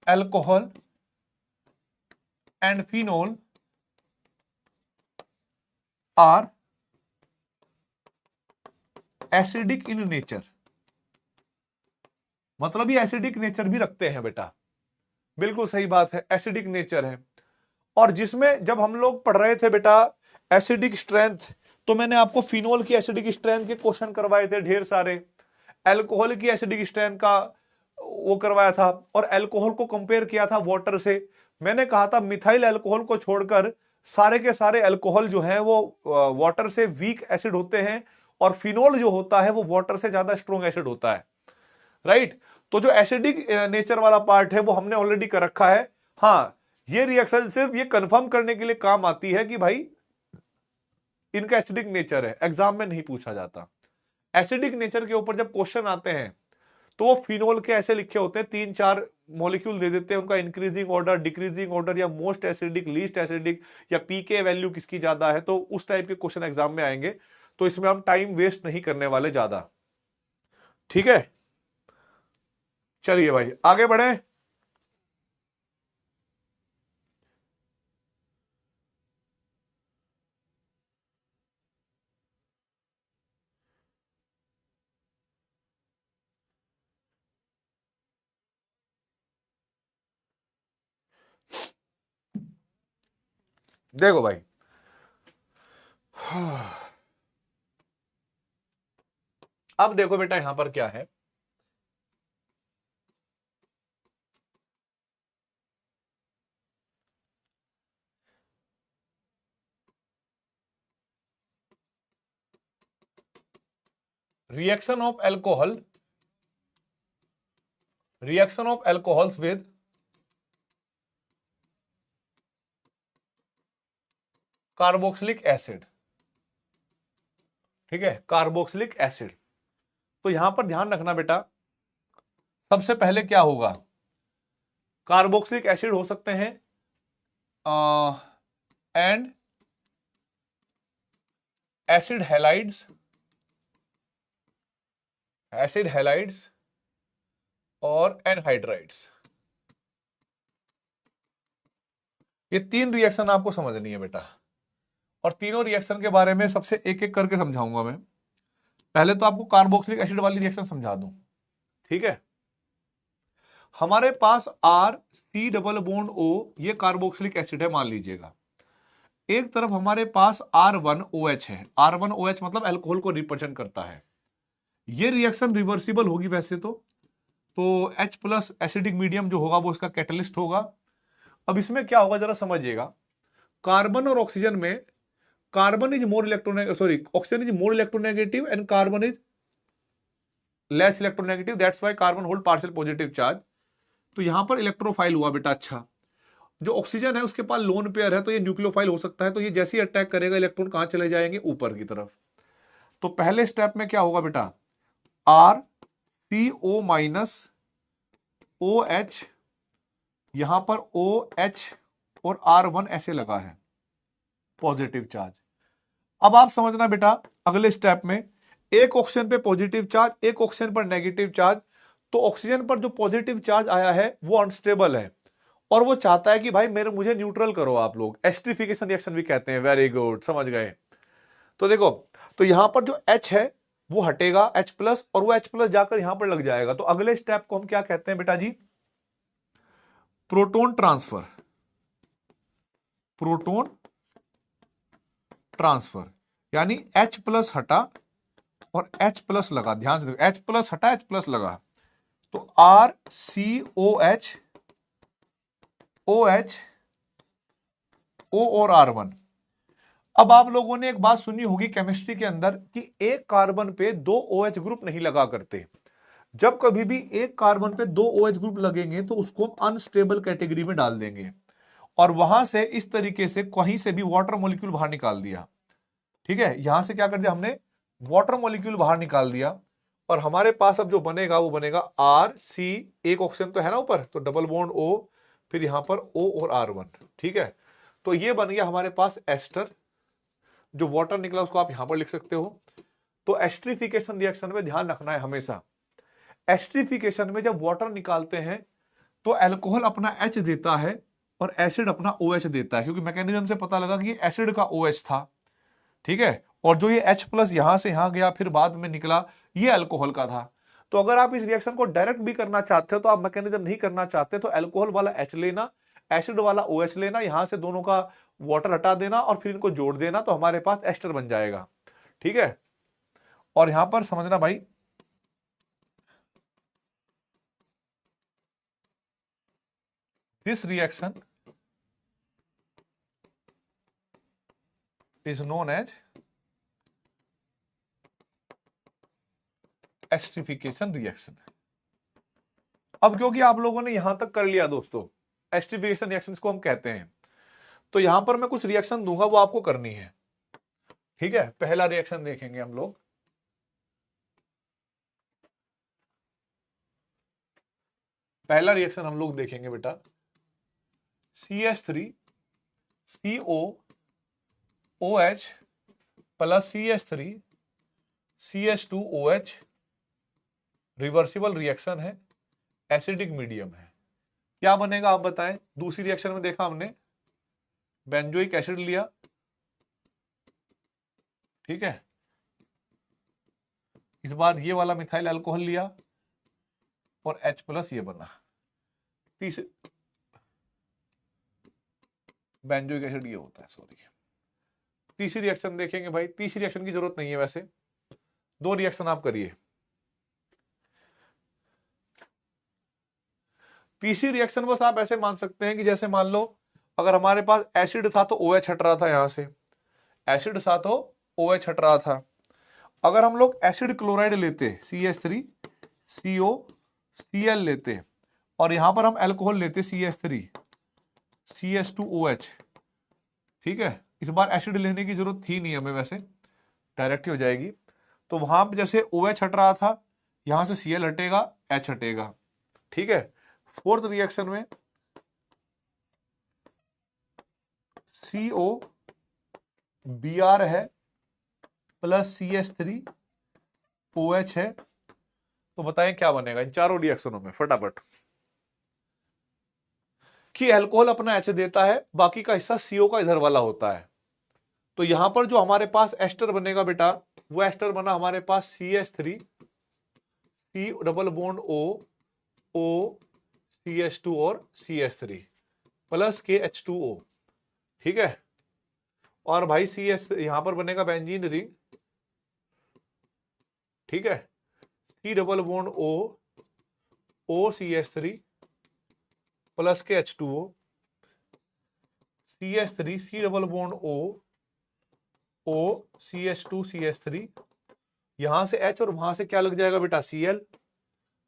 Speaker 2: alcohol and phenol are acidic in nature। मतलब ये एसिडिक नेचर भी रखते हैं बेटा, बिल्कुल सही बात है, एसिडिक नेचर है। और जिसमें जब हम लोग पढ़ रहे थे बेटा एसिडिक स्ट्रेंथ, तो मैंने आपको फिनोल की एसिडिक स्ट्रेंथ के क्वेश्चन करवाए थे ढेर सारे, अल्कोहल की एसिडिक स्ट्रेंथ का वो करवाया था, और अल्कोहल को कंपेयर किया था वाटर से। मैंने कहा था मिथाइल अल्कोहल को छोड़कर सारे के सारे अल्कोहल जो है वो वाटर से वीक एसिड होते हैं, और फिनोल जो होता है वो वाटर से ज्यादा स्ट्रॉन्ग एसिड होता है, राइट। तो जो एसिडिक नेचर वाला पार्ट है वो हमने ऑलरेडी कर रखा है। हाँ, ये रिएक्शन सिर्फ ये कंफर्म करने के लिए काम आती है कि भाई इनका एसिडिक नेचर है, एग्जाम में नहीं पूछा जाता। एसिडिक नेचर के ऊपर जब क्वेश्चन आते हैं तो वो फिनोल के ऐसे लिखे होते हैं, 3-4 मॉलिक्यूल दे देते हैं, उनका इंक्रीजिंग ऑर्डर, डिक्रीजिंग ऑर्डर, या मोस्ट एसिडिक, लीस्ट एसिडिक, या पीके वैल्यू किसकी ज्यादा है, तो उस टाइप के क्वेश्चन एग्जाम में आएंगे। तो इसमें हम टाइम वेस्ट नहीं करने वाले ज्यादा, ठीक है। चलिए भाई आगे बढ़े। देखो भाई, अब देखो बेटा यहां पर क्या है, reaction of alcohol, reaction of alcohols with carboxylic acid, ठीक है, कार्बोक्सिलिक एसिड। तो यहां पर ध्यान रखना बेटा, सबसे पहले क्या होगा, कार्बोक्सिलिक एसिड हो सकते हैं and acid halides, acid halides और एनहाइड्राइड्स। ये 3 रिएक्शन आपको समझनी है बेटा, और तीनों रिएक्शन के बारे में सबसे एक एक करके समझाऊंगा मैं। पहले तो आपको कार्बोक्सिलिक एसिड वाली रिएक्शन समझा दूं, ठीक है। हमारे पास RC डबल बॉन्ड O, ये कार्बोक्सिलिक एसिड है मान लीजिएगा। एक तरफ हमारे पास R1OH है, R1OH मतलब अल्कोहल को रिप्रेजेंट करता है। ये रिएक्शन रिवर्सिबल होगी वैसे तो H प्लस एसिडिक मीडियम जो होगा वो इसका कैटलिस्ट होगा। अब इसमें क्या होगा जरा समझिएगा, कार्बन और ऑक्सीजन में, carbon is more oxygen is more electronegative and carbon is less electronegative, that's why carbon hold partial positive charge. तो यहां पर इलेक्ट्रोफाइल हुआ बेटा। अच्छा, जो ऑक्सीजन है उसके पास लोन पेयर है, तो ये न्यूक्लियोफाइल हो सकता है। तो ये जैसे ही अटैक करेगा इलेक्ट्रॉन कहां चले जाएंगे, ऊपर की तरफ। तो पहले स्टेप में क्या होगा बेटा, RCO माइनस OH, यहां पर OH और R1 ऐसे लगा है पॉजिटिव चार्ज। अब आप समझना बेटा, अगले स्टेप में एक ऑक्सीजन पे पॉजिटिव चार्ज, एक ऑक्सीजन पर नेगेटिव चार्ज। तो ऑक्सीजन पर जो पॉजिटिव चार्ज आया है वो अनस्टेबल है, और वो चाहता है कि भाई मुझे न्यूट्रल करो आप लोग, एस्ट्रिफिकेशन रिएक्शन भी कहते हैं। वेरी गुड, समझ गए। तो देखो, तो यहां पर जो H है वो हटेगा H प्लस, और वो H प्लस जाकर यहां पर लग जाएगा। तो अगले स्टेप को हम क्या कहते हैं बेटा जी, प्रोटोन ट्रांसफर। प्रोटोन ट्रांसफर यानी H प्लस हटा और H प्लस लगा, ध्यान से देखो, H प्लस हटा H प्लस लगा, तो RCOH OH O और R1। अब आप लोगों ने एक बात सुनी होगी केमिस्ट्री के अंदर कि एक कार्बन पे 2 OH ग्रुप नहीं लगा करते। जब कभी भी एक कार्बन पे 2 OH ग्रुप लगेंगे तो उसको हम अनस्टेबल कैटेगरी में डाल देंगे, और वहां से इस तरीके से कहीं से भी वाटर मॉलिक्यूल बाहर निकाल दिया। ठीक है, यहां से क्या कर दिया हमने, वाटर मॉलिक्यूल बाहर निकाल दिया, और हमारे पास अब जो बनेगा वो बनेगा RC, एक ऑक्सीजन तो है ना ऊपर, तो डबल बॉन्ड O, फिर यहां पर O और R1। ठीक है, तो ये बन गया हमारे पास एस्टर। जो वाटर निकला उसको आप यहां पर लिख सकते हो। तो एस्ट्रिफिकेशन रिएक्शन में ध्यान रखना है हमेशा, एस्ट्रिफिकेशन में जब वाटर निकालते हैं तो अल्कोहल अपना H देता है और एसिड अपना OH देता है, क्योंकि मैकेनिज्म से पता लगा कि ये एसिड का OH था। ठीक है, और जो ये H प्लस यहां से यहां गया फिर बाद में निकला, ये अल्कोहल का था। तो तो अगर आप इस रिएक्शन को डायरेक्ट भी करना चाहते हो तो आप मैकेनिज्म नहीं करना चाहते तो अल्कोहल वाला H लेना, एसिड वाला OH लेना, यहां से दोनों का वाटर हटा देना और फिर इनको जोड़ देना, तो हमारे पास एस्टर बन जाएगा। ठीक है, और यहां पर समझना भाई, this reaction is known as esterification reaction. अब क्योंकि आप लोगों ने यहां तक कर लिया दोस्तों, एस्टरिफिकेशन रिएक्शन को हम कहते हैं, तो यहां पर मैं कुछ रिएक्शन दूंगा, वो आपको करनी है। ठीक है, पहला रिएक्शन देखेंगे हम लोग। पहला रिएक्शन हम लोग देखेंगे बेटा, CH3 CO OH plus CH3 CH2 OH, reversible reaction है, एसिडिक मीडियम है। क्या बनेगा आप बताएं। दूसरी रिएक्शन में देखा हमने, बेंजोइक एसिड लिया, ठीक है, इस बार ये वाला मिथाइल अल्कोहल लिया और H प्लस ये बना। तीसरी बेंजोइक एसिड ये होता है, सॉरी। तीसरी रिएक्शन देखेंगे भाई, तीसरी रिएक्शन की जरूरत नहीं है वैसे, दो रिएक्शन आप करिए। तीसरी रिएक्शन बस आप ऐसे मान सकते हैं कि जैसे मान लो अगर हमारे पास एसिड था तो OH हट रहा था, यहां से एसिड था तो OH हट रहा था। अगर हम लोग एसिड क्लोराइड लेते CH3 CO Cl लेते और यहां पर हम अल्कोहल लेते CH3 CH2 OH, ठीक है, इस बार एसिड लेने की जरूरत थी नहीं हमें, वैसे डायरेक्ट ही हो जाएगी। तो वहां पे जैसे OH हट रहा था, यहां से Cl हटेगा, H हटेगा। ठीक है, फोर्थ रिएक्शन में CO Br है प्लस CH3 OH है, तो बताएं क्या बनेगा इन चारों रिएक्शनों में फटाफट। कि अल्कोहल अपना H देता है, बाकी का हिस्सा CO का इधर वाला होता है। तो यहां पर जो हमारे पास एस्टर बनेगा बेटा, वो एस्टर बना हमारे पास CH3 C double bond O CH2 और CH3 प्लस KH2O। ठीक है, और भाई CS यहां पर बनेगा बेंजीन रिंग, ठीक है, C double bond O CH3 plus KH2O, CH3 C double bond O CH2 CH3, यहां से H और वहां से क्या लग जाएगा बेटा Cl,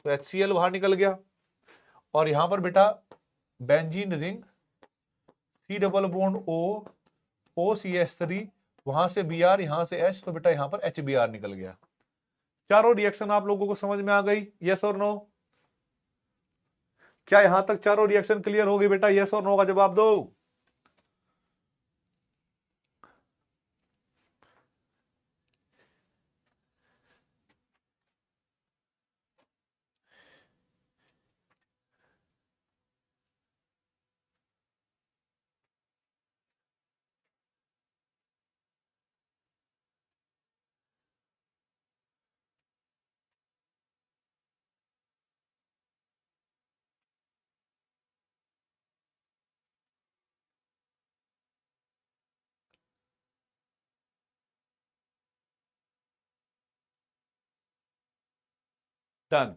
Speaker 2: तो HCl बाहर निकल गया। और यहां पर बेटा benzene ring C double bond O CH3, वहां से Br, यहां से H, तो बेटा यहां पर HBr निकल गया। चारों रिएक्शन आप लोगों को समझ में आ गई, यस और नो? क्या यहां तक चारों रिएक्शन क्लियर हो गई बेटा? यस और नो का जवाब दो। डन।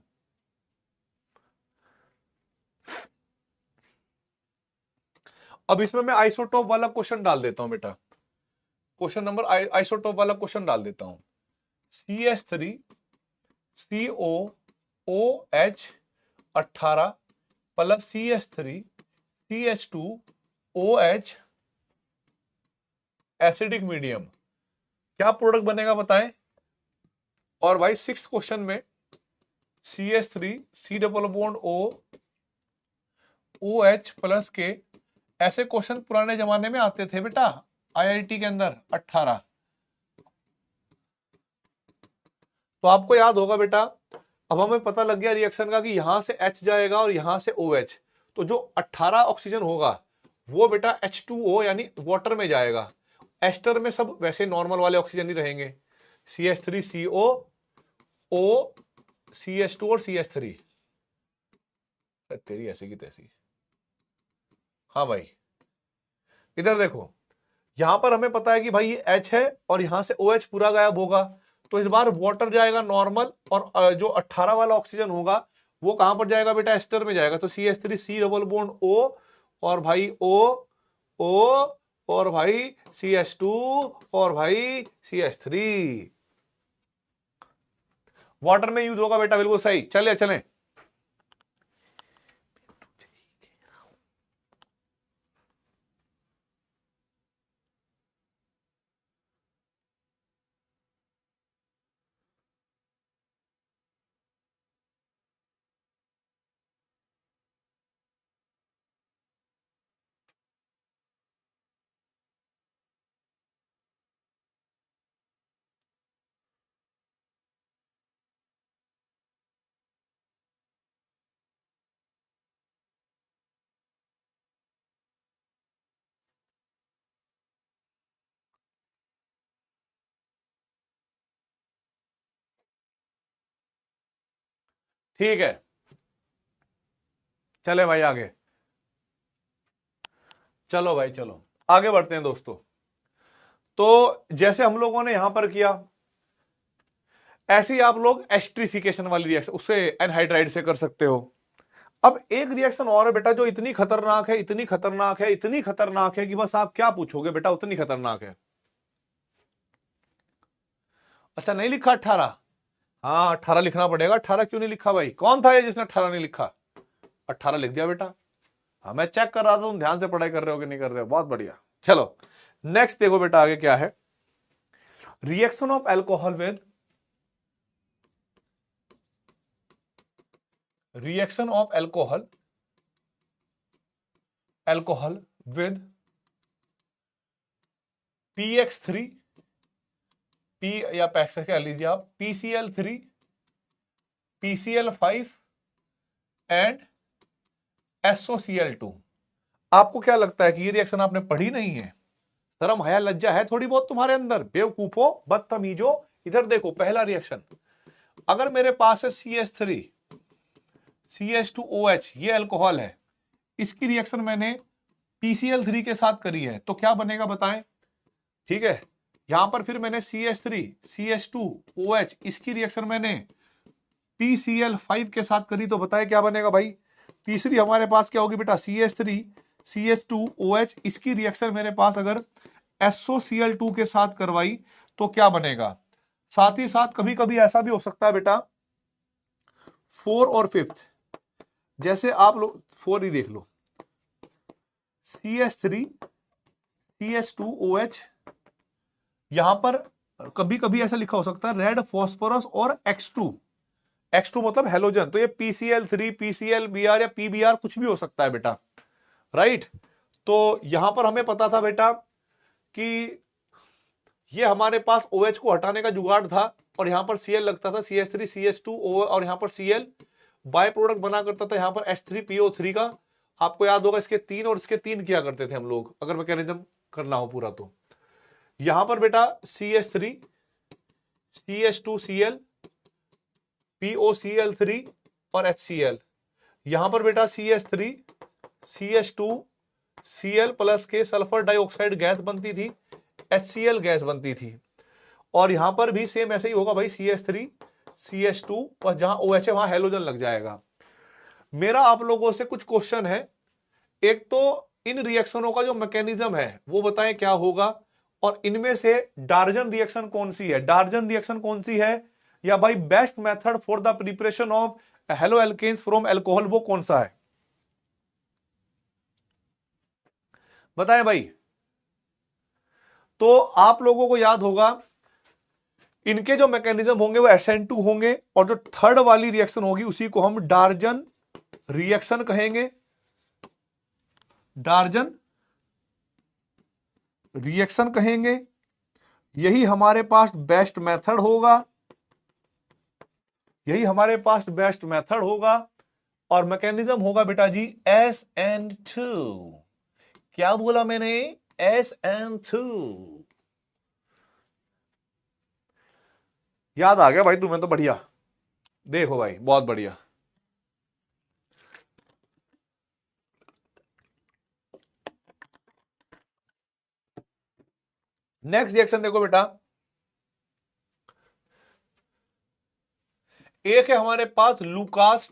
Speaker 2: अब इसमें मैं आइसोटोप वाला क्वेश्चन डाल देता हूं बेटा, क्वेश्चन नंबर आइसोटोप वाला क्वेश्चन डाल देता हूं। CH3 CO OH 18 plus CH3 CH2 OH, acidic medium, क्या प्रोडक्ट बनेगा बताएं। और भाई सिक्स क्वेश्चन में CH3 C double bond OH plus के, ऐसे क्वेश्चन पुराने जमाने में आते थे बेटा IIT के अंदर 18। तो आपको याद होगा बेटा, अब हमें पता लग गया रिएक्शन का कि यहां से H जाएगा और यहां से OH, तो जो 18 ऑक्सीजन होगा वो बेटा H2O यानी वाटर में जाएगा। एस्टर में सब वैसे नॉर्मल वाले ऑक्सीजन ही रहेंगे, CH3CO O CH2 और CH3, तेरी ऐसी की तैसी। हाँ भाई, इधर देखो, यहां पर हमें पता है कि भाई ये H है और यहां से OH पूरा गायब होगा, तो इस बार वाटर जाएगा नॉर्मल, और जो 18 वाला ऑक्सीजन होगा वो कहां पर जाएगा बेटा, एस्टर में जाएगा। तो CH3 C double bond O, और भाई O, और भाई CH2, और भाई CH3, वाटर में यूज होगा बेटा, बिल्कुल सही। चले चले, ठीक है, चले भाई आगे। चलो भाई चलो आगे बढ़ते हैं दोस्तों। तो जैसे हम लोगों ने यहां पर किया, ऐसे ही आप लोग एस्ट्रिफिकेशन वाली रिएक्शन उससे एनहाइड्राइड से कर सकते हो। अब एक रिएक्शन और है बेटा जो इतनी खतरनाक है, इतनी खतरनाक है, इतनी खतरनाक है कि बस आप क्या पूछोगे बेटा, उतनी खतरनाक है। अच्छा नहीं लिखा 18? हाँ 18 लिखना पड़ेगा। 18 क्यों नहीं लिखा भाई, कौन था ये जिसने 18 नहीं लिखा? 18 लिख दिया बेटा। हाँ मैं चेक कर रहा था तुम ध्यान से पढ़ाई कर रहे हो कि नहीं कर रहे हो, बहुत बढ़िया। चलो नेक्स्ट देखो बेटा आगे क्या है। Reaction of alcohol with, reaction of alcohol with PX3, P या पैक्स क्या लीजिए आप, PCl3, PCl5 एंड SOCl2। आपको क्या लगता है कि ये रिएक्शन आपने पढ़ी नहीं है? शर्म हया लज्जा है थोड़ी बहुत तुम्हारे अंदर, बेवकूफो बदतमीजो। इधर देखो पहला रिएक्शन, अगर मेरे पास है CH3 CH2OH, ये अल्कोहल है, इसकी रिएक्शन मैंने PCl3 के साथ करी है, तो क्या बनेगा बताएं? ठीक है, यहां पर फिर मैंने CH3 CH2OH, इसकी रिएक्शन मैंने PCl5 के साथ करी, तो बताए क्या बनेगा भाई? तीसरी हमारे पास क्या होगी बेटा, CH3 CH2OH, इसकी रिएक्शन मेरे पास अगर SOCl2 के साथ करवाई तो क्या बनेगा? साथ ही साथ कभी कभी ऐसा भी हो सकता है बेटा, 4 और 5, जैसे आप लोग 4 ही देख लो, CH3 CH2OH, यहां पर कभी कभी ऐसा लिखा हो सकता है रेड फॉस्फोरस और X2 मतलब हेलोजन, तो ये PCl3 PClBr या PBr कुछ भी हो सकता है बेटा, राइट। तो यहां पर हमें पता था बेटा कि ये हमारे पास OH को हटाने का जुगाड़ था, और यहां पर Cl लगता था, CH3 CH2O, और यहां पर Cl बाय प्रोडक्ट बना करता था यहां पर H3PO3 का। आपको याद होगा इसके 3 और इसके 3 किया करते थे हम लोग, अगर मैकेनिज्म करना हो पूरा तो। यहां पर बेटा CH3 CH2Cl POCl3 और HCl, यहां पर बेटा CH3 CH2Cl प्लस के सल्फर डाइऑक्साइड गैस बनती थी, HCl गैस बनती थी। और यहां पर भी सेम ऐसे ही होगा भाई, CH3 CH2, बस जहां OH है वहां हेलोजन लग जाएगा। मेरा आप लोगों से कुछ क्वेश्चन है, एक तो इन रिएक्शनों का जो मैकेनिज्म है वो बताएं क्या होगा, और इनमें से डार्जन रिएक्शन कौन सी है, डार्जन रिएक्शन कौन सी है, या भाई best method for the preparation of haloalkanes from alcohol वो कौन सा है, बताएं भाई। तो आप लोगों को याद होगा इनके जो मैकेनिज्म होंगे वो SN2 होंगे, और जो थर्ड वाली रिएक्शन होगी उसी को हम डार्जन रिएक्शन कहेंगे, डार्जन रिएक्शन कहेंगे। यही हमारे पास बेस्ट मेथड होगा, यही हमारे पास बेस्ट मेथड होगा, और मैकेनिज्म होगा बेटा जी SN2। क्या बोला मैंने, SN2। याद आ गया भाई तुम्हें तो, बढ़िया। देखो भाई बहुत बढ़िया। नेक्स्ट रिएक्शन देखो बेटा, एक है हमारे पास लुकास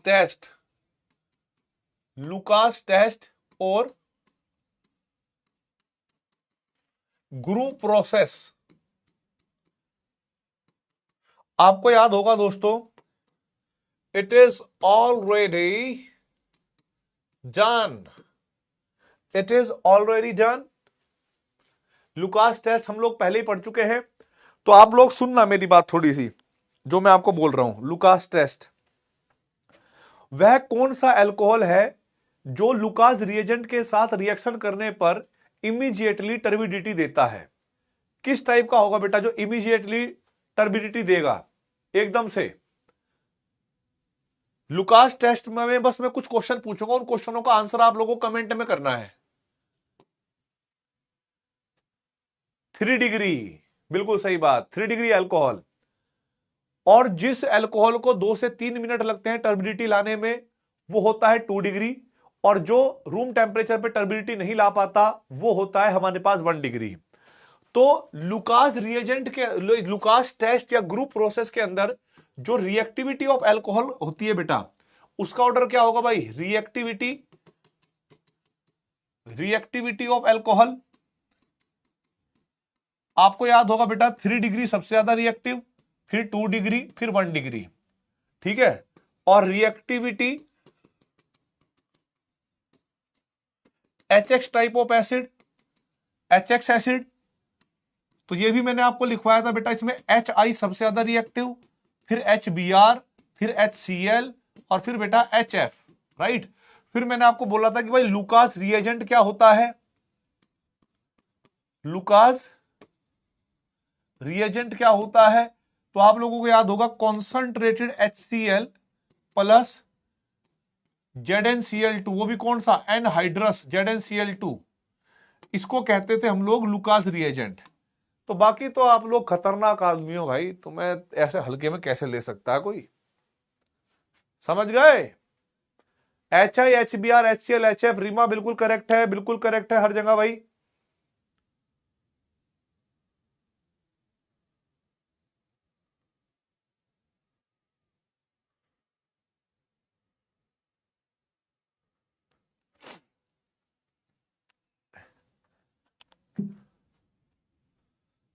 Speaker 2: टेस्ट और ग्रुप प्रोसेस। आपको याद होगा दोस्तों, it is already done, it is already done. Lucas test हम लोग पहले ही पढ़ चुके हैं, तो आप लोग सुनना मेरी बात थोड़ी सी, जो मैं आपको बोल रहा हूं। लुकास टेस्ट वह कौन सा अल्कोहल है जो लुकास रिएजेंट के साथ रिएक्शन करने पर इमीडिएटली टर्बिडिटी देता है? किस टाइप का होगा बेटा जो इमीडिएटली टर्बिडिटी देगा एकदम से? लुकास टेस्ट में बस मैं कुछ क्वेश्चन पूछूंगा, उन क्वेश्चनों का आंसर आप लोगों को कमेंट में करना है। 3 डिग्री, बिल्कुल सही बात, 3 डिग्री अल्कोहल। और जिस अल्कोहल को 2 से 3 मिनट लगते हैं टर्बिडिटी लाने में, वो होता है 2 डिग्री। और जो रूम टेम्परेचर पे टर्बिडिटी नहीं ला पाता, वो होता है हमारे पास 1 डिग्री। तो लुकास रिएजेंट के, लुकास टेस्ट या ग्रुप प्रोसेस के अंदर जो रिएक्टिविटी ऑफ अल्कोहल होती है बेटा, उसका ऑर्डर क्या होगा भाई? Reactivity of alcohol. आपको याद होगा बेटा 3 डिग्री सबसे ज्यादा रिएक्टिव, फिर 2 डिग्री, फिर 1 डिग्री, ठीक है। और reactivity HX type of acid, HX acid, तो ये भी मैंने आपको लिखवाया था बेटा, इसमें HI सबसे ज्यादा रिएक्टिव, फिर HBr, फिर HCl, और फिर बेटा HF, राइट। फिर मैंने आपको बोला था कि भाई लुकास रिएजेंट क्या होता है? लुकास रिएजेंट क्या होता है? तो आप लोगों को याद होगा कॉन्संट्रेटेड HCl प्लस ZnCl2, वो भी कौन सा? एनहाइड्रस ZnCl2, इसको कहते थे हम लोग लुकास रिएजेंट। तो बाकी तो आप लोग खतरनाक आदमी हो भाई, तो मैं ऐसे हल्के में कैसे ले सकता है कोई? समझ गए? HI, HBr, HCl, HF, Reema बिल्कुल करेक्ट है, बिल्कुल करेक्ट है हर जगह भाई।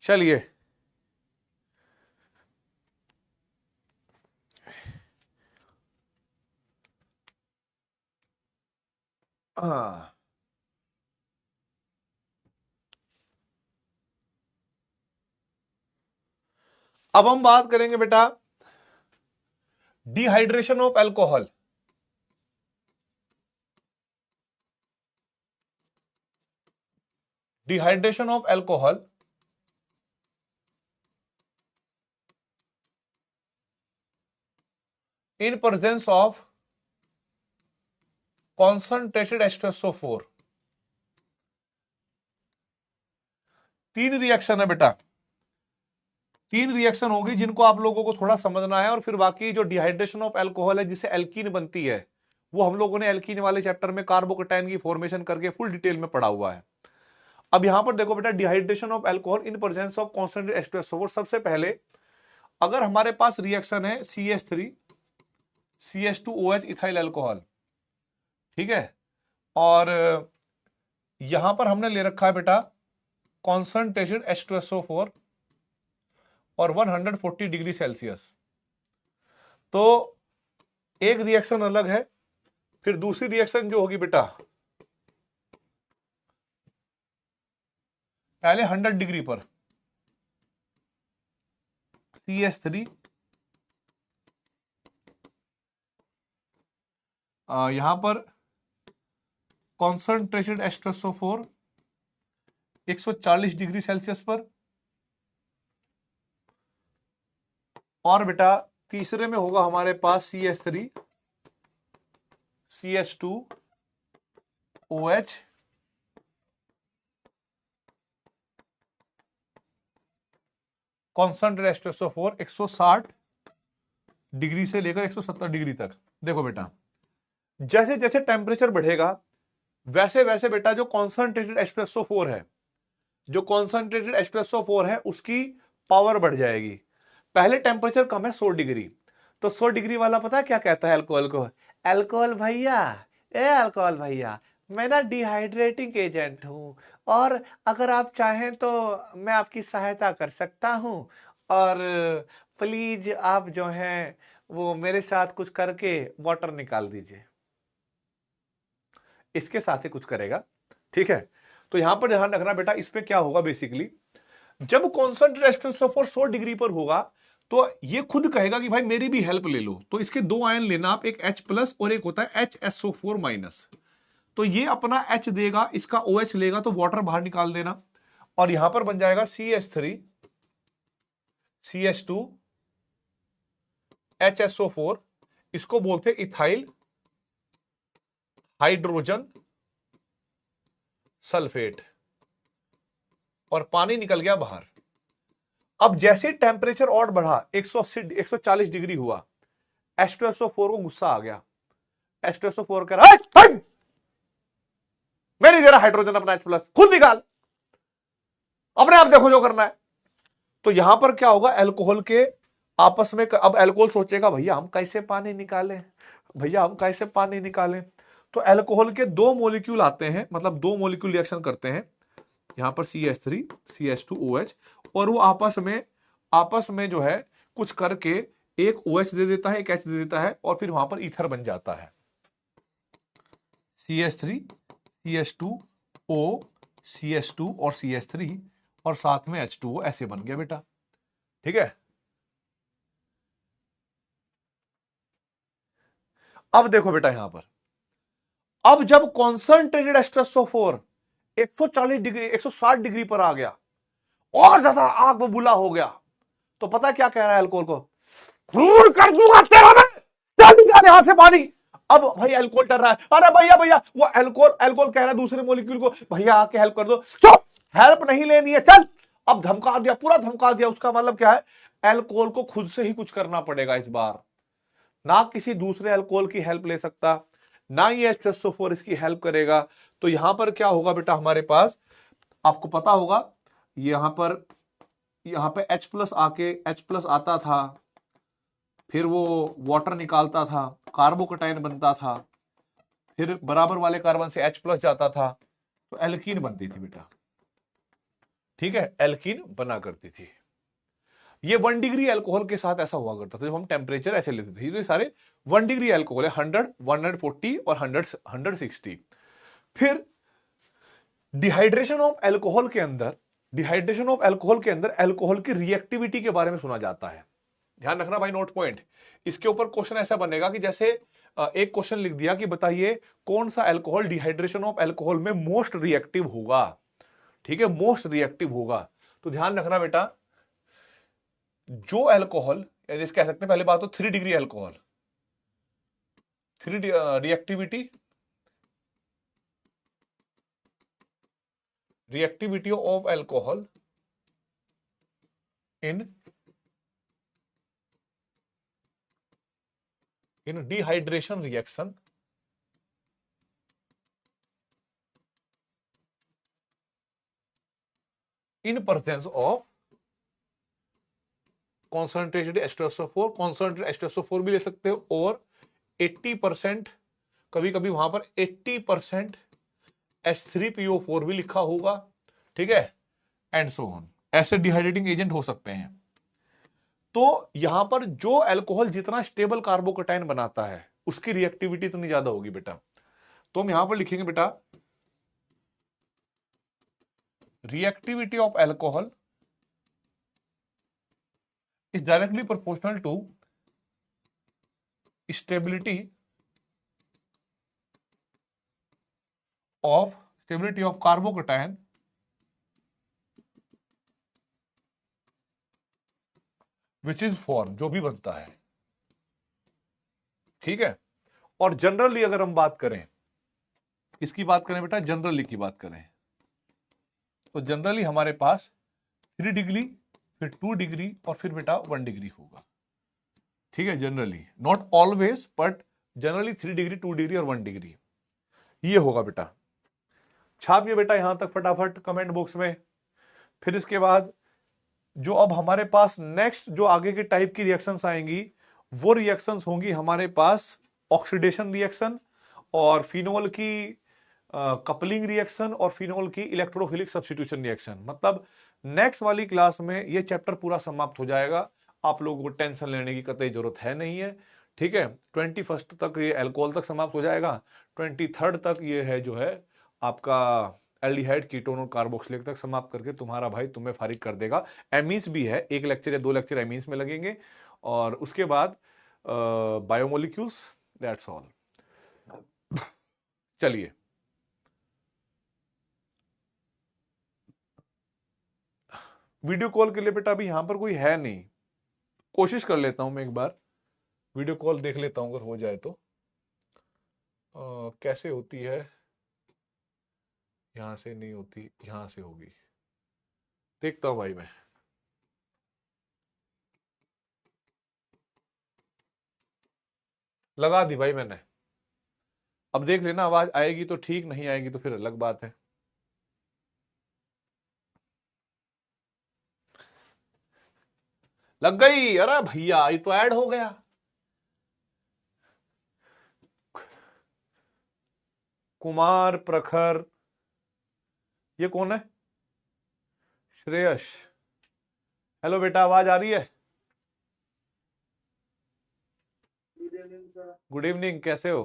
Speaker 2: चलिए, हाँ, अब हम बात करेंगे बेटा dehydration of alcohol. Dehydration of alcohol in presence of concentrated H2SO4। 3 reaction है बेटा, 3 रिएक्शन होगी जिनको आप लोगों को थोड़ा समझना है, और फिर बाकी जो डिहाइड्रेशन ऑफ अल्कोहल है जिससे एल्कीन बनती है, वो हम लोगों ने एल्कीन वाले चैप्टर में कार्बोकेटाइन की फॉर्मेशन करके फुल डिटेल में पढ़ा हुआ है। अब यहां पर देखो बेटा, dehydration of alcohol in presence of concentrated H2SO4। सबसे पहले अगर हमारे पास रिएक्शन है CH3 CH2OH इथाइल अल्कोहल, ठीक है, और यहां पर हमने ले रखा है बेटा कॉन्संट्रेटेड H2SO4 और 140 डिग्री सेल्सियस। तो एक रिएक्शन अलग है, फिर दूसरी रिएक्शन जो होगी बेटा, पहले 100 डिग्री पर CH3, यहां पर कॉन्संट्रेटेड H2SO4 140 डिग्री सेल्सियस पर, और बेटा तीसरे में होगा हमारे पास CH3 CH2OH concentrated H2SO4 160 degree से लेकर 170 डिग्री तक। देखो बेटा, जैसे जैसे टेम्परेचर बढ़ेगा वैसे वैसे बेटा जो कॉन्संट्रेटेड H2SO4 है, जो कॉन्संट्रेटेड H2SO4 है उसकी पावर बढ़ जाएगी। पहले टेम्परेचर कम है 100 डिग्री, तो 100 डिग्री वाला पता है क्या कहता है अल्कोहल को? अल्कोहल भैया, ए अल्कोहल भैया, मैं ना डिहाइड्रेटिंग एजेंट हूं, और अगर आप चाहें तो मैं आपकी सहायता कर सकता हूं, और प्लीज आप जो हैं वो मेरे साथ कुछ करके वाटर निकाल दीजिए। इसके साथ ही कुछ करेगा, ठीक है। तो यहां पर ध्यान रखना बेटा, इस पे क्या होगा बेसिकली, जब कॉन्सेंट्रेशन H2SO4 100 डिग्री पर होगा तो ये खुद कहेगा कि भाई मेरी भी हेल्प ले लो। तो इसके दो आयन लेना आप, एक H+ और एक होता है HSO4-। तो ये अपना H देगा, इसका OH लेगा तो वाटर बाहर निकाल देना, और यहां पर बन जाएगा CH3 CH2 HSO4, इसको बोलते हैं इथाइल हाइड्रोजन सल्फेट, और पानी निकल गया बाहर। अब जैसे टेम्परेचर और बढ़ा, 180 140 डिग्री हुआ, H2SO4 को गुस्सा आ गया। H2SO4 कह रहा है मैं नहीं दे रहा हाइड्रोजन अपना H+, खुद निकाल, अपने आप देखो जो करना है। तो यहां पर क्या होगा, अल्कोहल के आपस में, अब अल्कोहल सोचेगा भैया हम कैसे पानी निकालें, भैया हम कैसे पानी निकालें। तो अल्कोहल के दो मॉलिक्यूल आते हैं, मतलब दो मॉलिक्यूल रिएक्शन करते हैं, यहां पर CH3 CH2OH, और वो आपस में जो है कुछ करके एक OH दे देता है, एक H दे देता है, और फिर वहां पर ईथर बन जाता है, CH3 CH2O CH2 और CH3, और साथ में H2O, ऐसे बन गया बेटा, ठीक है। अब देखो बेटा यहां पर, अब जब कॉन्संट्रेटेड H2SO4 140 डिग्री 160 डिग्री पर आ गया और ज्यादा आग बबूला हो गया, तो पता क्या कह रहा है अल्कोहल को, दूर कर दूंगा तेरा मैं, चल निकाल यहां से पानी। अब भाई अल्कोहल डर रहा है, अरे भैया भैया, वो अल्कोहल कह रहा है दूसरे मॉलिक्यूल को, भैया आके हेल्प कर दो। चुप, हेल्प नहीं लेनी है, चल। अब धमका दिया, पूरा धमका दिया। उसका मतलब क्या है, अल्कोहल को खुद से ही कुछ करना पड़ेगा इस बार, ना किसी दूसरे अल्कोहल की हेल्प ले सकता, ना ये H2SO4 इसकी हेल्प करेगा। तो यहां पर क्या होगा बेटा, हमारे पास आपको पता होगा, यहां पे H+ आके H+ आता था, फिर वो वाटर निकालता था, कार्बोकटाइन बनता था, फिर बराबर वाले कार्बन से H+ जाता था, तो एल्कीन बनती थी बेटा, ठीक है, एल्कीन बना करती थी। ये 1 डिग्री अल्कोहल के साथ ऐसा हुआ करता था, जब हम टेम्परेचर ऐसे लेते थे। ये सारे 1 डिग्री अल्कोहल है, 100 140 और 160। फिर डिहाइड्रेशन ऑफ अल्कोहल के अंदर अल्कोहल की रिएक्टिविटी के बारे में सुना जाता है। ध्यान रखना भाई, नोट पॉइंट। इसके ऊपर क्वेश्चन ऐसा बनेगा कि जैसे एक क्वेश्चन लिख दिया कि बताइए कौन सा अल्कोहल डिहाइड्रेशन ऑफ अल्कोहल में मोस्ट रिएक्टिव होगा, ठीक है, मोस्ट रिएक्टिव होगा। तो ध्यान रखना बेटा, जो अल्कोहल, कह सकते हैं पहले बात तो 3 degree alcohol, 3 reactivity of alcohol in dehydration reaction in presence of concentrated H2SO4, concentrated H2SO4 भी ले सकते हो, और 80%, कभी कभी वहां पर 80% H3PO4 भी लिखा होगा, ठीक है, एंड सो ऑन। ऐसे डिहाइड्रेटिंग एजेंट हो सकते हैं। तो यहां पर जो अल्कोहल जितना स्टेबल कार्बोकटाइन बनाता है उसकी रिएक्टिविटी इतनी ज्यादा होगी बेटा। तो हम यहां पर लिखेंगे बेटा, reactivity of alcohol is directly proportional to stability of carbocation which is formed, जो भी बनता है, ठीक है। और जनरली अगर हम बात करें, किसकी बात करें बेटा, जनरली की बात करें, तो जनरली हमारे पास 3 डिग्री, फिर 2 डिग्री, और फिर बेटा 1 डिग्री होगा, ठीक है, generally, not always but generally 3 degree, 2 degree और 1 डिग्री ये होगा बेटा। छापिए बेटा यहां तक फटाफट कमेंट बॉक्स में। फिर इसके बाद जो अब हमारे पास नेक्स्ट जो आगे के टाइप की रिएक्शंस आएंगी वो रिएक्शंस होंगी हमारे पास ऑक्सीडेशन रिएक्शन और फिनोल की कपलिंग रिएक्शन और फिनोल की इलेक्ट्रोफिलिक सब्स्टिट्यूशन रिएक्शन। मतलब नेक्स्ट वाली क्लास में ये चैप्टर पूरा समाप्त हो जाएगा, आप लोगों को टेंशन लेने की कतई जरूरत है नहीं है। ठीक है, 21 तक ये अल्कोहल तक समाप्त हो जाएगा, 23 तक ये है जो है आपका एल्डिहाइड, कीटोन और कार्बोक्सिलिक तक समाप्त करके तुम्हारा भाई तुम्हें फारिग कर देगा। एमीन्स भी है, 1 लेक्चर या 2 लेक्चर एमीन्स में लगेंगे और उसके बाद बायोमोलिक्यूल्स, दैट्स ऑल। चलिए वीडियो कॉल के लिए बेटा अभी यहां पर कोई है नहीं, कोशिश कर लेता हूं मैं एक बार वीडियो कॉल देख लेता हूं अगर हो जाए तो। कैसे होती है, यहां से नहीं होती, यहां से होगी, देखता हूं भाई मैं। लगा दी भाई मैंने, अब देख लेना आवाज आएगी तो ठीक, नहीं आएगी तो फिर अलग बात है। लग गई, अरे भैया ये तो ऐड हो गया। कुमार प्रखर, ये कौन है? श्रेयस, हेलो बेटा आवाज आ रही है? गुड इवनिंग, कैसे हो?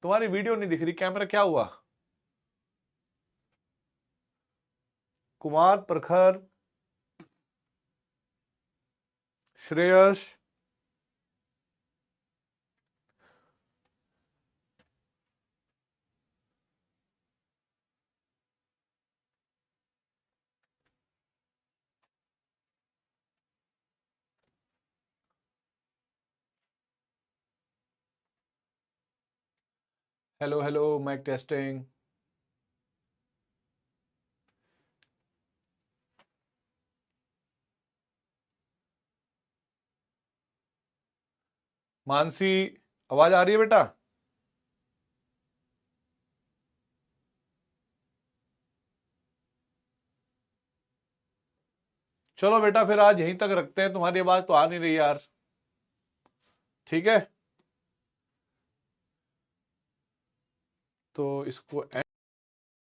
Speaker 2: तुम्हारी वीडियो नहीं दिख रही, कैमरा क्या हुआ? Kumar Prakhar, Shreyas, hello hello, mike testing. Mansi, आवाज आ रही है बेटा? चलो बेटा फिर आज यहीं तक रखते हैं, तुम्हारी आवाज तो आ नहीं रही यार। ठीक है, तो इसको